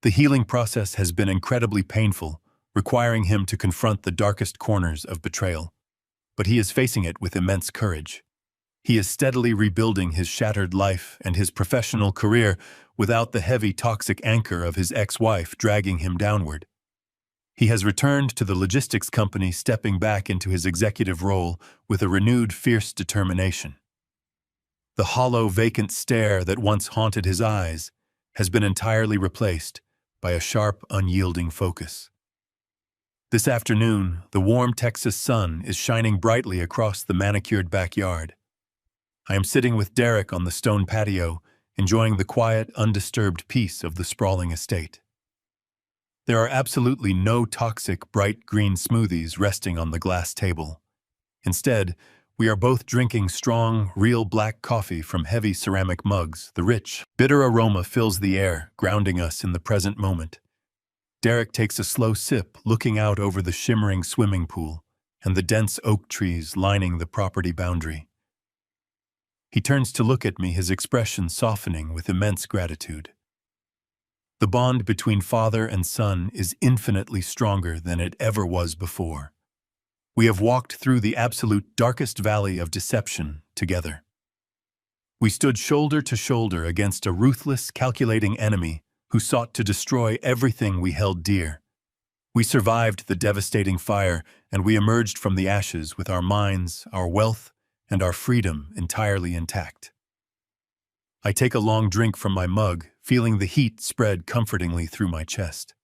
The healing process has been incredibly painful, requiring him to confront the darkest corners of betrayal. But he is facing it with immense courage. He is steadily rebuilding his shattered life and his professional career without the heavy toxic anchor of his ex-wife dragging him downward. He has returned to the logistics company, stepping back into his executive role with a renewed fierce determination. The hollow, vacant stare that once haunted his eyes has been entirely replaced by a sharp, unyielding focus. This afternoon, the warm Texas sun is shining brightly across the manicured backyard. I am sitting with Derek on the stone patio, enjoying the quiet, undisturbed peace of the sprawling estate. There are absolutely no toxic, bright green smoothies resting on the glass table. Instead, we are both drinking strong, real black coffee from heavy ceramic mugs. The rich, bitter aroma fills the air, grounding us in the present moment. Derek takes a slow sip, looking out over the shimmering swimming pool and the dense oak trees lining the property boundary. He turns to look at me, his expression softening with immense gratitude. The bond between father and son is infinitely stronger than it ever was before. We have walked through the absolute darkest valley of deception together. We stood shoulder to shoulder against a ruthless, calculating enemy who sought to destroy everything we held dear. We survived the devastating fire, and we emerged from the ashes with our minds, our wealth, and our freedom entirely intact. I take a long drink from my mug, feeling the heat spread comfortingly through my chest.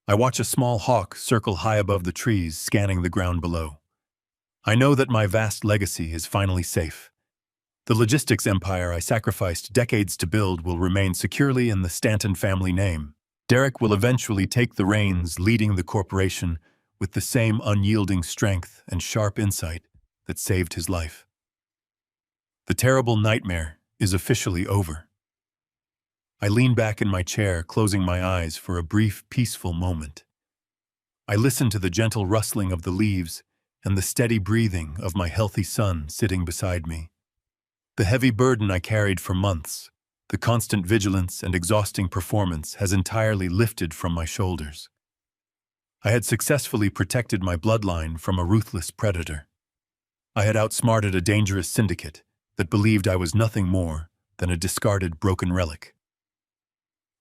I watch a small hawk circle high above the trees, scanning the ground below. I know that my vast legacy is finally safe. The logistics empire I sacrificed decades to build will remain securely in the Stanton family name. Derek will eventually take the reins, leading the corporation with the same unyielding strength and sharp insight that saved his life. The terrible nightmare is officially over. I lean back in my chair, closing my eyes for a brief, peaceful moment. I listen to the gentle rustling of the leaves and the steady breathing of my healthy son sitting beside me. The heavy burden I carried for months, the constant vigilance and exhausting performance has entirely lifted from my shoulders. I had successfully protected my bloodline from a ruthless predator. I had outsmarted a dangerous syndicate that believed I was nothing more than a discarded broken relic.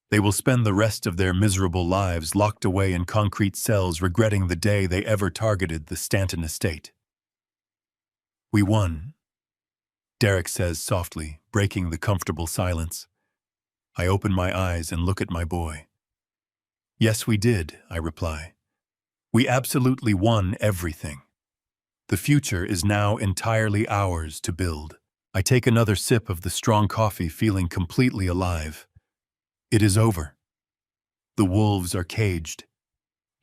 They will spend the rest of their miserable lives locked away in concrete cells, regretting the day they ever targeted the Stanton estate. We won, Derek says softly, breaking the comfortable silence. I open my eyes and look at my boy. Yes, we did, I reply. We absolutely won everything. The future is now entirely ours to build. I take another sip of the strong coffee, feeling completely alive. It is over. The wolves are caged,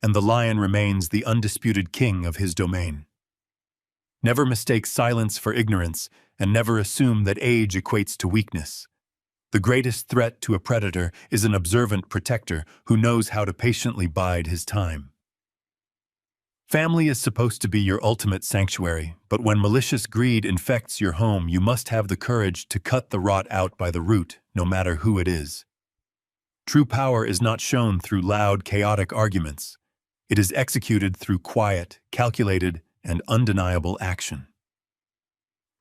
and the lion remains the undisputed king of his domain. Never mistake silence for ignorance, and never assume that age equates to weakness. The greatest threat to a predator is an observant protector who knows how to patiently bide his time. Family is supposed to be your ultimate sanctuary, but when malicious greed infects your home, you must have the courage to cut the rot out by the root, no matter who it is. True power is not shown through loud, chaotic arguments. It is executed through quiet, calculated, and undeniable action.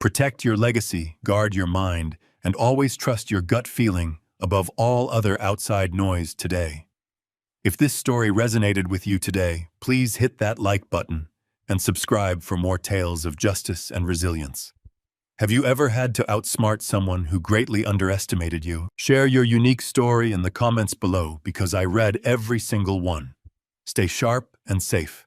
Protect your legacy, guard your mind, and always trust your gut feeling above all other outside noise today. If this story resonated with you today, please hit that like button and subscribe for more tales of justice and resilience. Have you ever had to outsmart someone who greatly underestimated you? Share your unique story in the comments below because I read every single one. Stay sharp and safe.